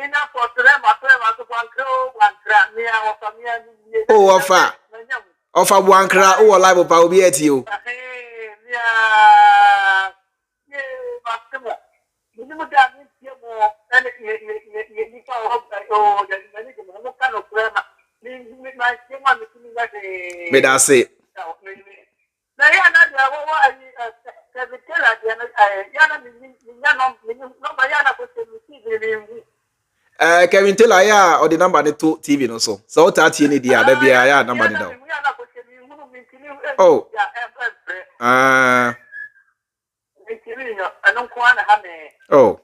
enough for them, I pray to one crow, one crack, me, or family. Oh, offer one cra, oh, alive, Opa, will be at you. Yeah, but you know that you more, and you oh, there's many kind of grammar. May I say? Kevin Taylor, yeah, or the number the two TV no so. So that you need the other be a number down. Oh. Oh.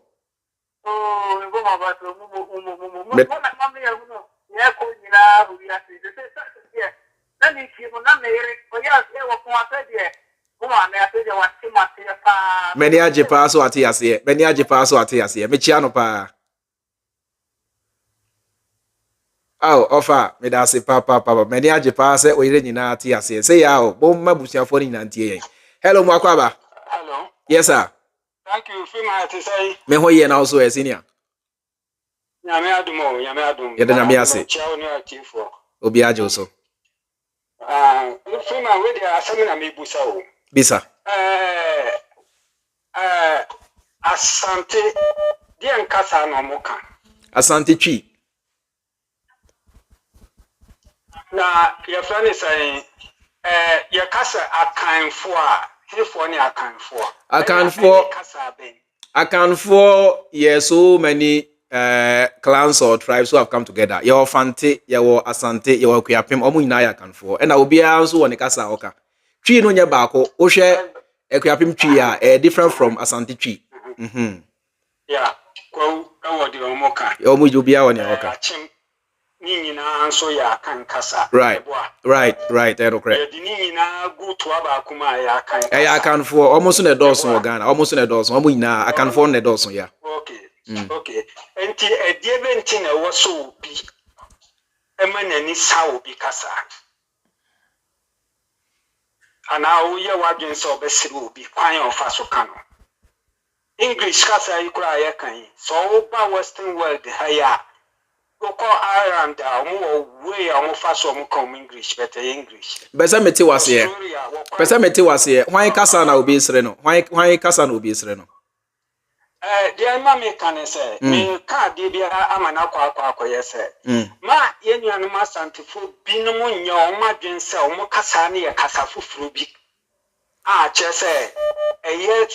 Many aje pa so ate ase. Many aje pa so ate ase. Me chia no pa. Oh, offer me da se papa. Many aje pa se o ire nyina ate ase. Say ya o, bo mabusuafo ni nyina ntie yen. Hello Mwakwaba. Hello. Yes sir. Thank you, Freemind to say. Me ho ye na also e senior. Nyame adum. Ye da nyame ase. Obi aje so. Freemind we dey asemi na me busa o. Bisa. Asante dia nkasa na omoka. Asante twi. Na your friend is saying your kasa akanfo a hefo ni akanfo. Akanfo yes so many clans or tribes who have come together. Your Fante, your Asante, your Kuyapim, omu nyina ya akanfo. E na obi a so woni kasa oka. Twi no nya baako o hwe Kuyapim twi a different from Asante twi. Yeah, kwa awodi omoka. Omu obi a woni oka. Nina so ya kan kasa. Right, ero correct. Nina go to abakuma ya kan. Ya akanfo almost na Dawson Ghana, almost na Dawson. Omu nyina akanfo na Dawson ya. Okay. Enti ediebenti na wo so obi. Emana ni sa obi kasa. Ana wo ye wadwen so obesiri obi kwan ofa so kano. English kasa ikura ya kan. So oba western world haya. Oko Ireland way faso English better English. Besa meti wase. Why kasa na obi sre no? Why kasa na obi sre no? Dear mama can say, me can't be amana kwa yes. Ma yenu ma santifo binomu nya o ma dwen se o mo kasa na ye kasa fufuru bi. Chese eye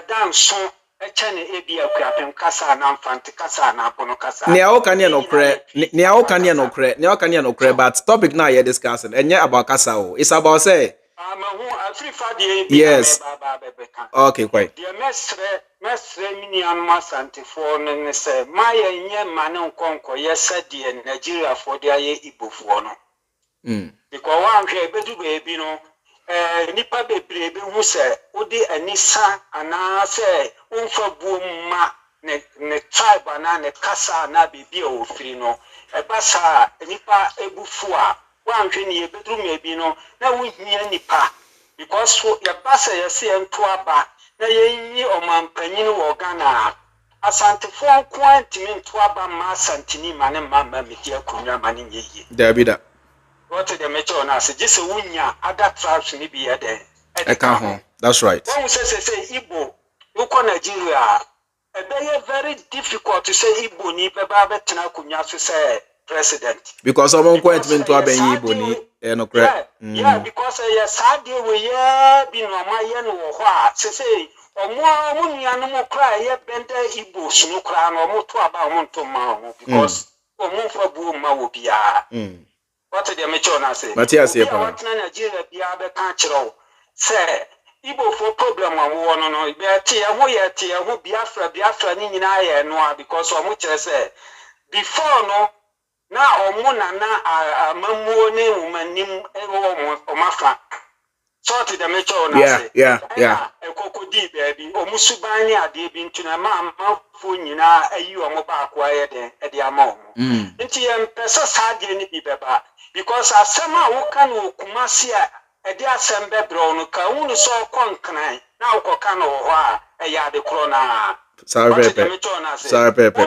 dan so echane ebi akwa kasa na mfante kasa na abono kasa. Ne o kan ye no kre, but topic now you discussing enye about kasa o. It's about say Afrifa de yes. Okay, quite. The mesre mini anma santifo ne say ma ye mane nkonko yesa de Nigeria for de aye ibofo no. Because one hwe bedu bebi no nipa bebre be hu se odi anisa ana se umfa buoma ne tribe na ne kasa na bibi o firi no ebasa nipa ebufu a wanhwe ne yebedru mebi no na wunhia nipa because yebasa yese ento aba na yenyi omampanyin wo Ghana asantefo kwantimi ento aba ma asantini mane mama meti akonwa mane nyeye Dabida. What the mature na say just wunya other tribes ni be there. That's right. When we say Igbo, uko Nigeria, very difficult to say Igbo ni be ba betena kunya so say president. Because someone appointment to aben Igbo ni no correct. Yeah, because sade we ye bi no ma ye no wo ho a say omo nua no mo kra ye bende Igbo sunu kra no mo to aba mo to ma because omo fa bu ma wo bia. What the mature na say? Matthias here, what Nigeria bia be kan kire o. Say Igbo for problem wo no be tie ho Biafra ni nyina ye no because omo kire say before no na omo na amamuo ne umanim ewo omafa. So to the mature na say. Yeah. Ekokodi baby omo suban ni ade bi ntuna ma fo nyina ayi omo ba akwa ye den e de ama omo. Nti ye mpesa sade ni bi beba because asema wo kan wo kumasi a e de asem bebro no ka unu so konkran Now Kokano wa a yard the corona. Sorry, Pepe.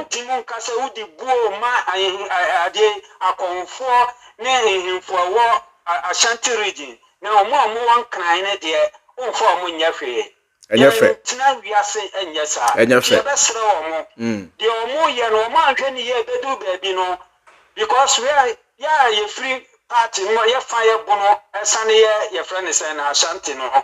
Timon Casa Udi Buo ma a day a confor near him for a war a shanty region. Now more one kind dear, for Munyafe. And your friend. Tonight we are saying, and yes, sir. And your friend. That's wrong. The more you know, man, 20 years, they do, baby, no. Because we are, yeah, you free party, no, you fire bono, a sunny, your friend is an Ashanti, no.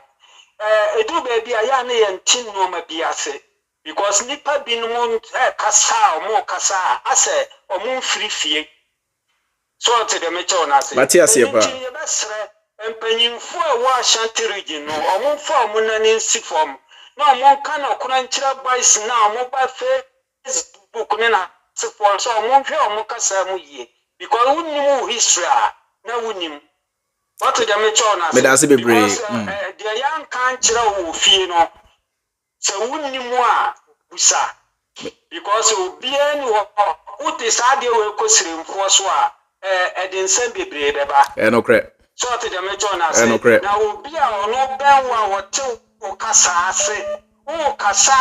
Do baby, I am a tin no, maybe I say. Because Nipa bin moon, Casa, or more Casa, I say, or moon free fee. So to the Metona, Matthias, and penny for a Ashanti region, or more for Munanin form. No more can or couldn't by now, mobile Facebook, Nena, support so Montreal or Mocasa ye. Because we knew history, no winning. What to the Metona? Because the young country fear no. So we knew more, Busa. Because it will be any what is idea will cost him for Swa, and send be brave. No crap. So to the Metona, now will be our no bell or two. Okasa say, oh, Kasa,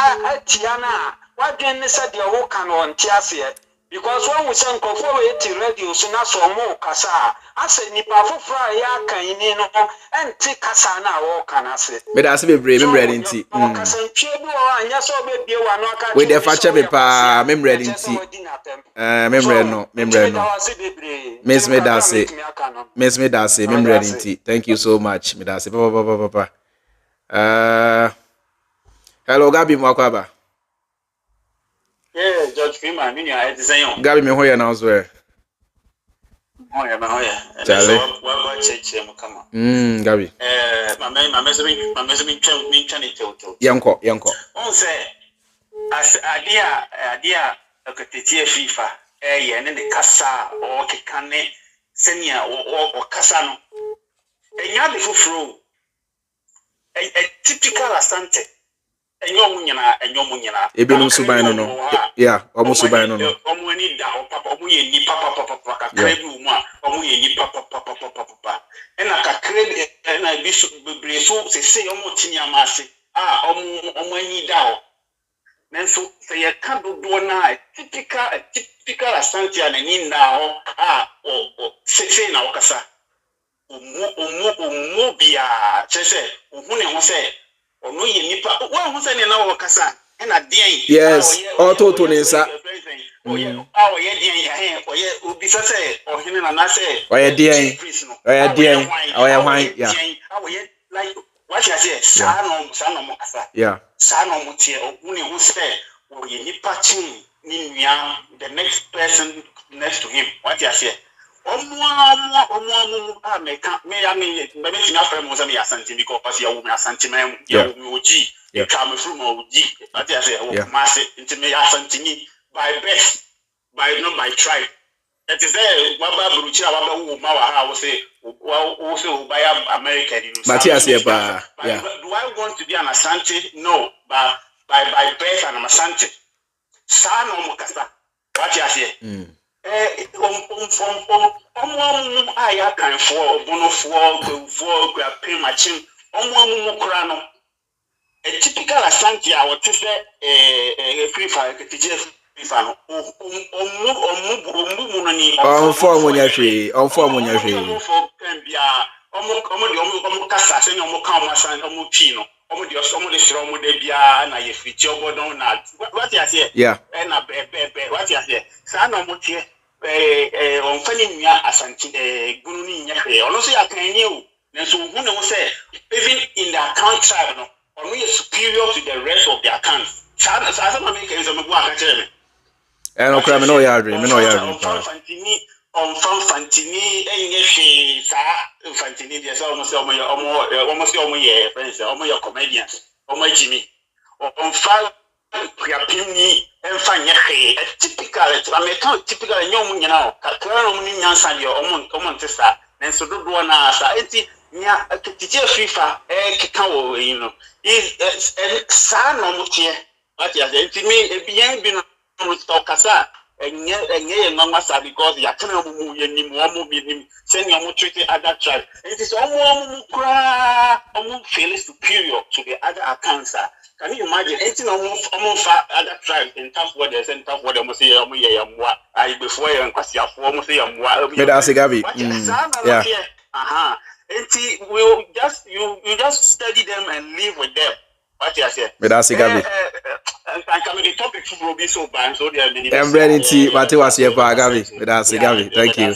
Tiana, what do you say the Okan on Tiasia? Because when we send conformity to radio, so not so more Kasa. I say, Nipa Fry, Yaka, in no, and take Kasana, or can I say? But I say, brave, ready in tea. With the Facha Pipa, mem ready in tea. Miss Medase, mem ready in tea. Thank you so much, Medase. Papa. Hello, Gabi Mwakaba. Yeah, George Freeman, you are saying. Gabi, me hoya now as well. Charlie. Gabi. My message Yanko. On say, as idea, Okatakyie FIFA, and then the Casa or Kikane, Senia or Casano. And you have the full a typical Asante. And your munyana. Ebinum Subano no. Yeah, almost Subano no. Omweni da papa, omuye ni papa, krebu ma, omuye ni papa. And I crave and I be so say omotini amase. Omweni da. Then so say a candle do na typical Asante and in now. Say na wakasa. Bia chese uhune hose ono ye nipa wa hose ne na wakasa na den yes auto to nsa oye den ya oye obi sese ohene na na se oye den oye hwan ya oye like what you say sa no mo kasa yeah sa no mo tie ohune hose oye nipa chin ni nua the next person next to him what you say Omo America me tina frame mo say me Asante because pass ya wo me Asante man ya wo oji e come from oji that I say wo mass into me Asante ni by birth by tribe that is there baba buruchi baba wo ma wa ha wo say wo buy America Matthias here ba yeah do I want to be an Asante no but by birth and I'm Asante sa no mo kasa what you say I can for bono for pay machine. Krano. A typical Asante, I would say a free fire, Fano. On form when you're free, on form when you're free. Yeah. On finding me Asante, Guni, honestly, I can you. And so, who knows, even in the account tribe, no, or we are superior to the rest of the accounts. As I'm making some work, and okay, no yard, on Fantini, and Fantini, there's almost your friends, almost your comedians, or my Jimmy, on file. And find a typical American typical young now. Kakran Nyansan, your own tester, and so do one as I think near a teacher FIFA, Kikao, you know, is a son of Mutia. What is it to me? A bien been with Tokasa, because you can't move any send your treat other tribe. It is almost fairly superior to the other accounts. Can you imagine? Anything almost other tribes in tough waters and tough water must say, I before you and Kwasia almost say, yeah. We'll just you just study them and live with them. What you say? But that's Gabi. And coming the topic will be so bad, so there are many. I'm ready to what was here, Gabi. But that's Gabi. Thank you.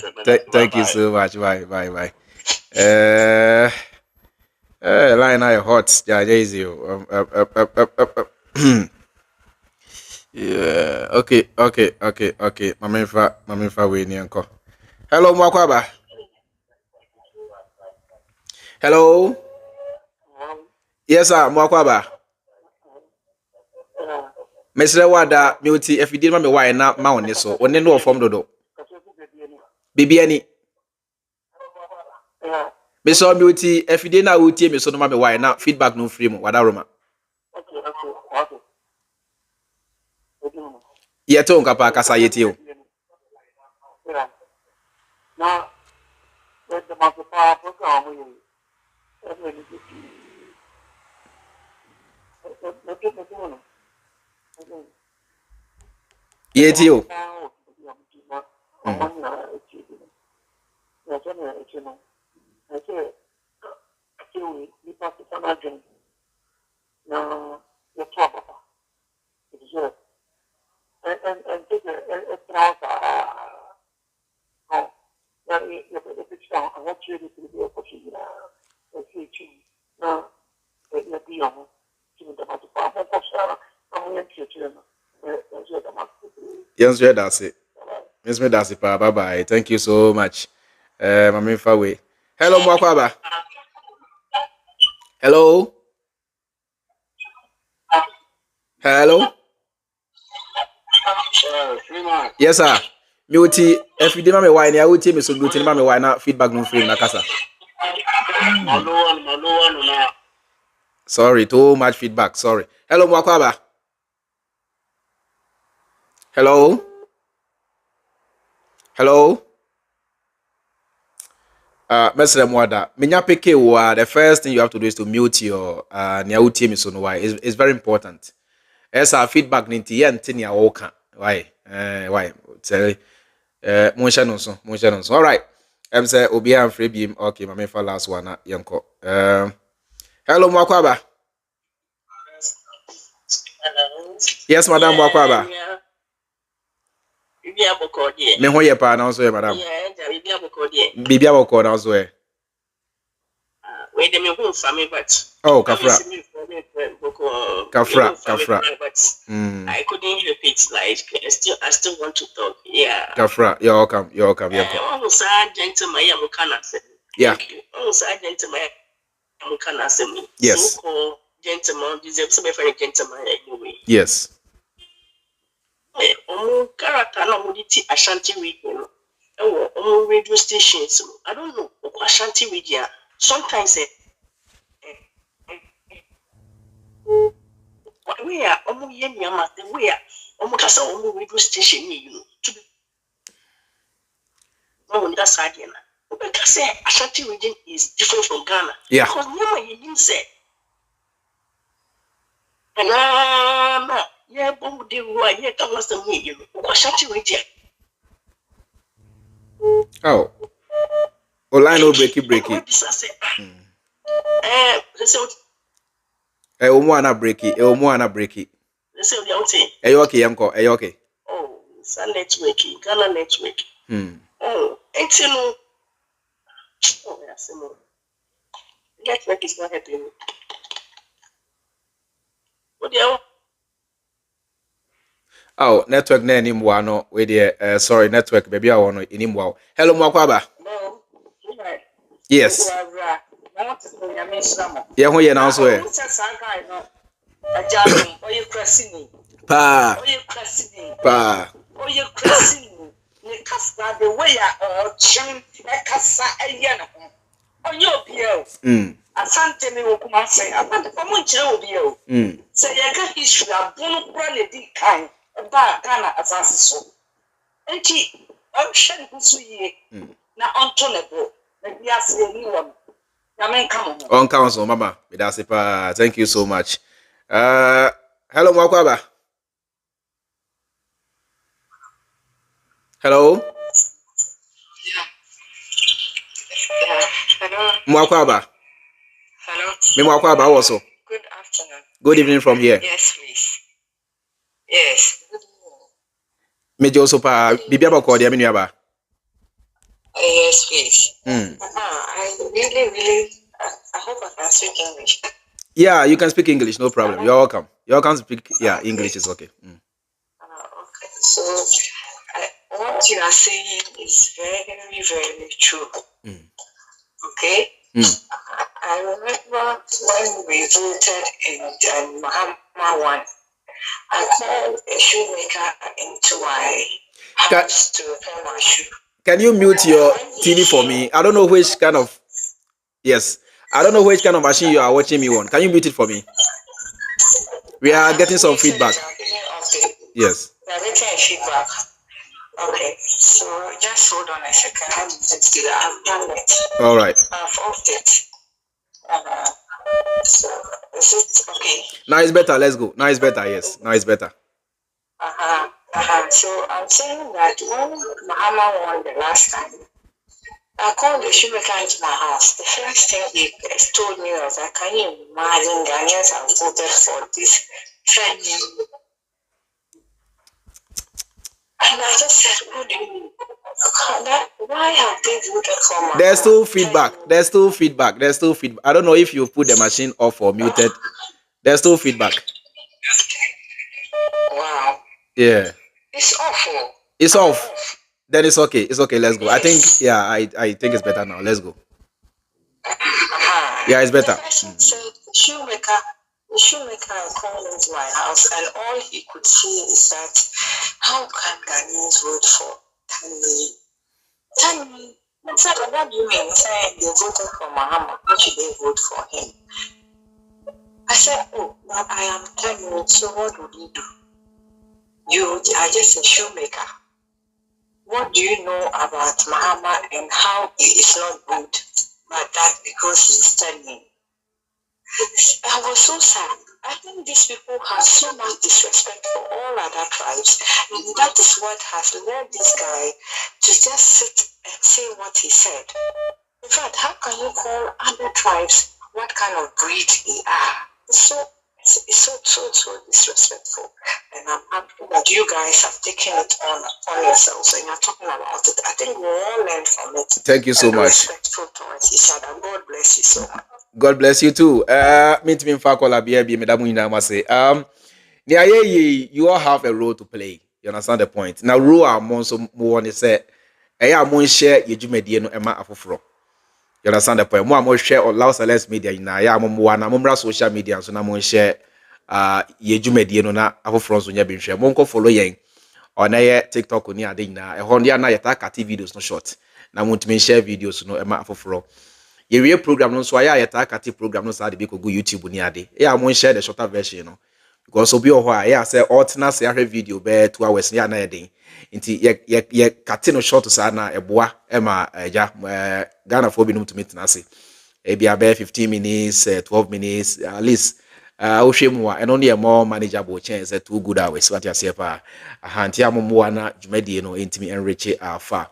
Thank you so much. Bye. Line I hot. Yeah, easy. Yeah. Okay. Mamifa we ni anko. Hello, Mwakwaba. Hello. Yes, sir. Mwakwaba. Mesre wada miuti efidi ma me why na ma one so. One no form dodo. Bibi ani. Me so miuti efidi na utie me so no ma me why na feedback no free mo wada roma. Okay. Yeto nkapa kasa yeti o. Now, let the multiplier program Yeti o. Yes, that's it. Miss me, that's it. Bye bye. Thank you so much. I'm in far away. Hello, Mwakwaba. Hello. Yes, sir. Beauty. If you didn't why I would tell me so beauty. Mama, why not feedback no free na kasa. Sorry, too much feedback. Sorry. Hello, Mwakwaba. Hello. Mr. Mwada, minya peke wa the first thing you have to do is to mute your niauti misono why. It's very important. As our feedback ninti yenti ni awoka. Why? Tell Monsha nonso. All right. Say Obia and free beam. Okay, my for last one yanko. Hello, Mwakwaba. Hello. Yes, Madam Mwakwaba. Me ho ye pa na so ye madam. Bibia boko na so ye. Wait a minute, family, but Kafra. I couldn't help it. Like I still want to talk. Yeah. Kafra, you're welcome. Almost gentleman, yeah. Gentleman, yes. So-called gentleman deserves to be very gentleman anyway. Yes. Character no moditi Ashanti region. Radio stations. I don't know. Ashanti region. Sometimes we are almost radio station to be that's again. Because Ashanti region is different from Ghana. Yeah. Because you say yeah, but they were here that was the media. Ashanti region. Online no breaky. Omwana breaky. Let's say the outing. Okay, uncle. Okay. Oh, it's a network. Ghana network. Oh, it's no. Oh, yes, no. Network is not helping me. What the hell? Network na anymore no. We there. Sorry, network. Baby, I want to anymore. Hello, Mwakwaba. No. Yes. Yeah, who you now so? Pa. The way or chim kasa ayana. On your bill. Asante me okuma say apart from munche obiel. Say yaka history abunu brand di kan ba Ghana asase so. Enti, I'm sure this way. Now, on Tonebo, let me ask you. On council, Mama. Thank you so much. Hello, Mwakwaba. Hello. Hello. Mwakwaba. Hello. Me Mwakwaba also. Good afternoon. Good evening from here. Yes, please. Yes. Me Joseph Bibiaba Cordia Minuaba. Yes, please. I really, I hope I can speak English. Yeah, you can speak English, no problem. You're welcome. You can speak, English is okay. Okay, so what you are saying is very, very true. Okay? I remember when we voted in Mahama 1, I called a shoemaker into my house to repair my shoe. Can you mute your TV for me? I don't know which kind of machine you are watching me on. Can you mute it for me? We are getting some feedback. Yes. We are getting feedback. Okay, so just hold on a second. I've done it. All right. I've off it. So is it okay? Now it's better. Let's go. Now it's better. Yes. Now it's better. So I'm saying that when Mahama won the last time, I called the shoemaker into my house. The first thing he told me was, "Can you imagine Ghanaians have voted for this trending?" And I just said, "What do you mean? Why have they voted for Mahama?" There's still feedback. I don't know if you put the machine off or muted. There's still feedback. Wow. Yeah. It's awful. It's off. Then it's okay. It's okay. Let's go. Yes. I think it's better now. Let's go. Yeah, it's better. So the shoemaker called into my house, and all he could see is that how can Ghanaians vote for Tani? I said, what do you mean? He said they voted for Mahama. Why should they vote for him? I said, oh, but I am 10 minutes, so what would you do? You are just a shoemaker. What do you know about Mahama and how he is not good, but that because he's telling? I was so sad. I think these people have so much disrespect for all other tribes, and that is what has led this guy to just sit and say what he said. In fact, how can you call other tribes what kind of breed they are? It's so disrespectful, and I'm happy that you guys have taken it on yourselves and you're talking about it. I think we all learn from it. Thank you so much. Respectful towards each other. God bless you so much. God bless you too. Meet me in Fakola BB, Madam Inamase. You all have a role to play. You understand the point? Now, rule among some more to say, I am one share your Jumediano and my Afro. You understand the point? More share or Los Angeles media in Ayamon social media, so now share Yejumediano na Afro on your bin share. Monko follow yang on a TikTok on your dinner. A Honda na yataka videos no short. Now want to share videos no Emma Afro. Your real program no so I yataka program no sa de go YouTube ni ade. Yeah, I'm share the shorter version no. Because obi o ho a say alternate say video be 2 hours ya na yedin. Nti ye kate no short sa na eboa ema Ghana for binum to meet na say e bia be 15 minutes 12 minutes at least ohwemu a and only a more manageable chance 2 good hours what you say pa ahanti amomo na dwumadi no intimi enrich afa.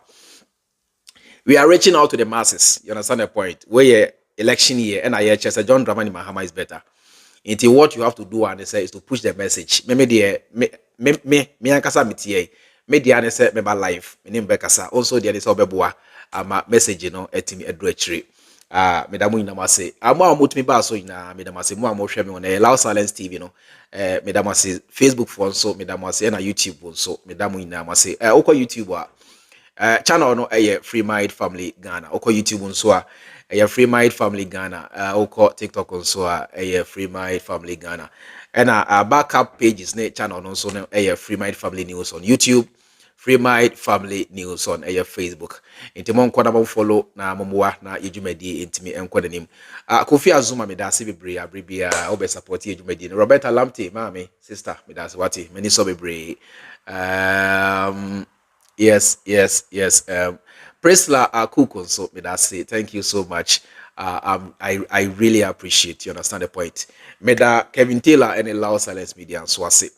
We are reaching out to the masses. You understand the point? Where election year and I hear John Dramani Mahama is better. Until what you have to do and say is to push the message. Me ankasa metie. Me dia ne say me ba live. Me nim bekasa. Also dia ne say obeboa ama message no etimi edu achire. Me da mu ina mase. Ama amutimi ba so ina me da mase mu amhwe me on Loud Silence TV no. Me da mase Facebook for so me da mase na YouTube so me da mu ina mase. Okwa YouTube channel no Freemind Family Ghana. Oko YouTube nso a Freemind Family Ghana. Oko TikTok nso a Freemind Family Ghana. And our backup pages ne channel no nso no Freemind Family News on YouTube, Freemind Family News on Facebook. Intimo nkwada mo follow na momoa na yedwumadi intimi enkwada nim. Kofi Azuma me da se bebre abribia obe support yedwumadi. Roberta Lamte mami sister me da se wati many so bebre. Yes, yes, yes. Presla Akuko, so me that say thank you so much. I really appreciate you understand the point. Me that Kevin Taylor and a Loud Silence Media and so I say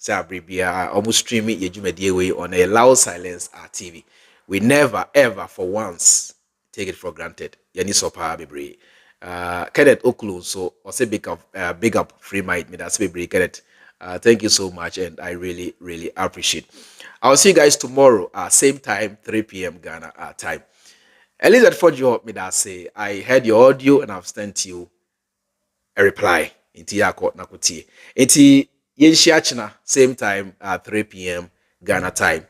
abribia almost streaming ye jumedie way on a Loud Silence TV. We never ever for once take it for granted. Yani so power be Kenneth Okulu, so I say big up free mind me that's be Kenneth. Thank you so much, and I really, really appreciate. I'll see you guys tomorrow, same time, 3 p.m. Ghana time. Elizabeth for you me that say I heard your audio and I've sent you a reply. Inti yako nakuti. Inti yenshiachina same time 3 p.m. Ghana time.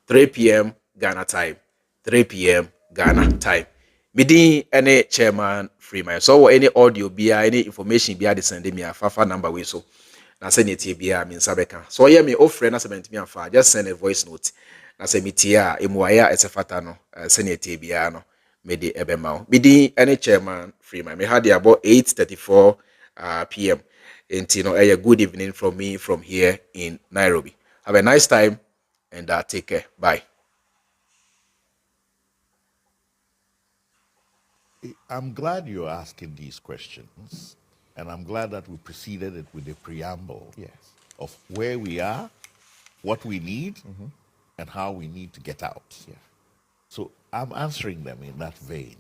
3 p.m. Ghana time. 3 p.m. Ghana time. Midi any chairman Freemind. So any audio be any information be send me a fafa number we so. Na send it bia Mensah beka. So yeah me offer na send me afa. Just send a voice note. Na send me tia emuaya esefata no. Send it bia no. Me di ebema. Midi any chairman Freemind. Me had about 8:34 p.m. And a good evening from me from here in Nairobi. Have a nice time and take care. Bye. I'm glad you're asking these questions, and I'm glad that we preceded it with a preamble of where we are, what we need, and how we need to get out. So I'm answering them in that vein.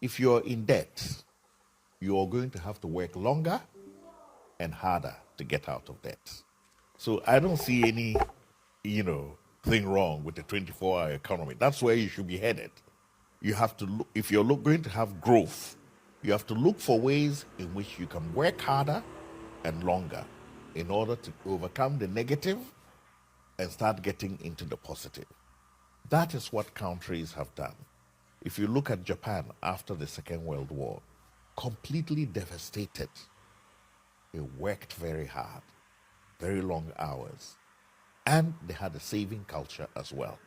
If you're in debt, you're going to have to work longer and harder to get out of debt. So I don't see any, thing wrong with the 24-hour economy. That's where you should be headed. You have to look, if you're going to have growth, you have to look for ways in which you can work harder and longer in order to overcome the negative and start getting into the positive. That is what countries have done. If you look at Japan after the Second World War, completely devastated. They worked very hard, very long hours, and they had a saving culture as well.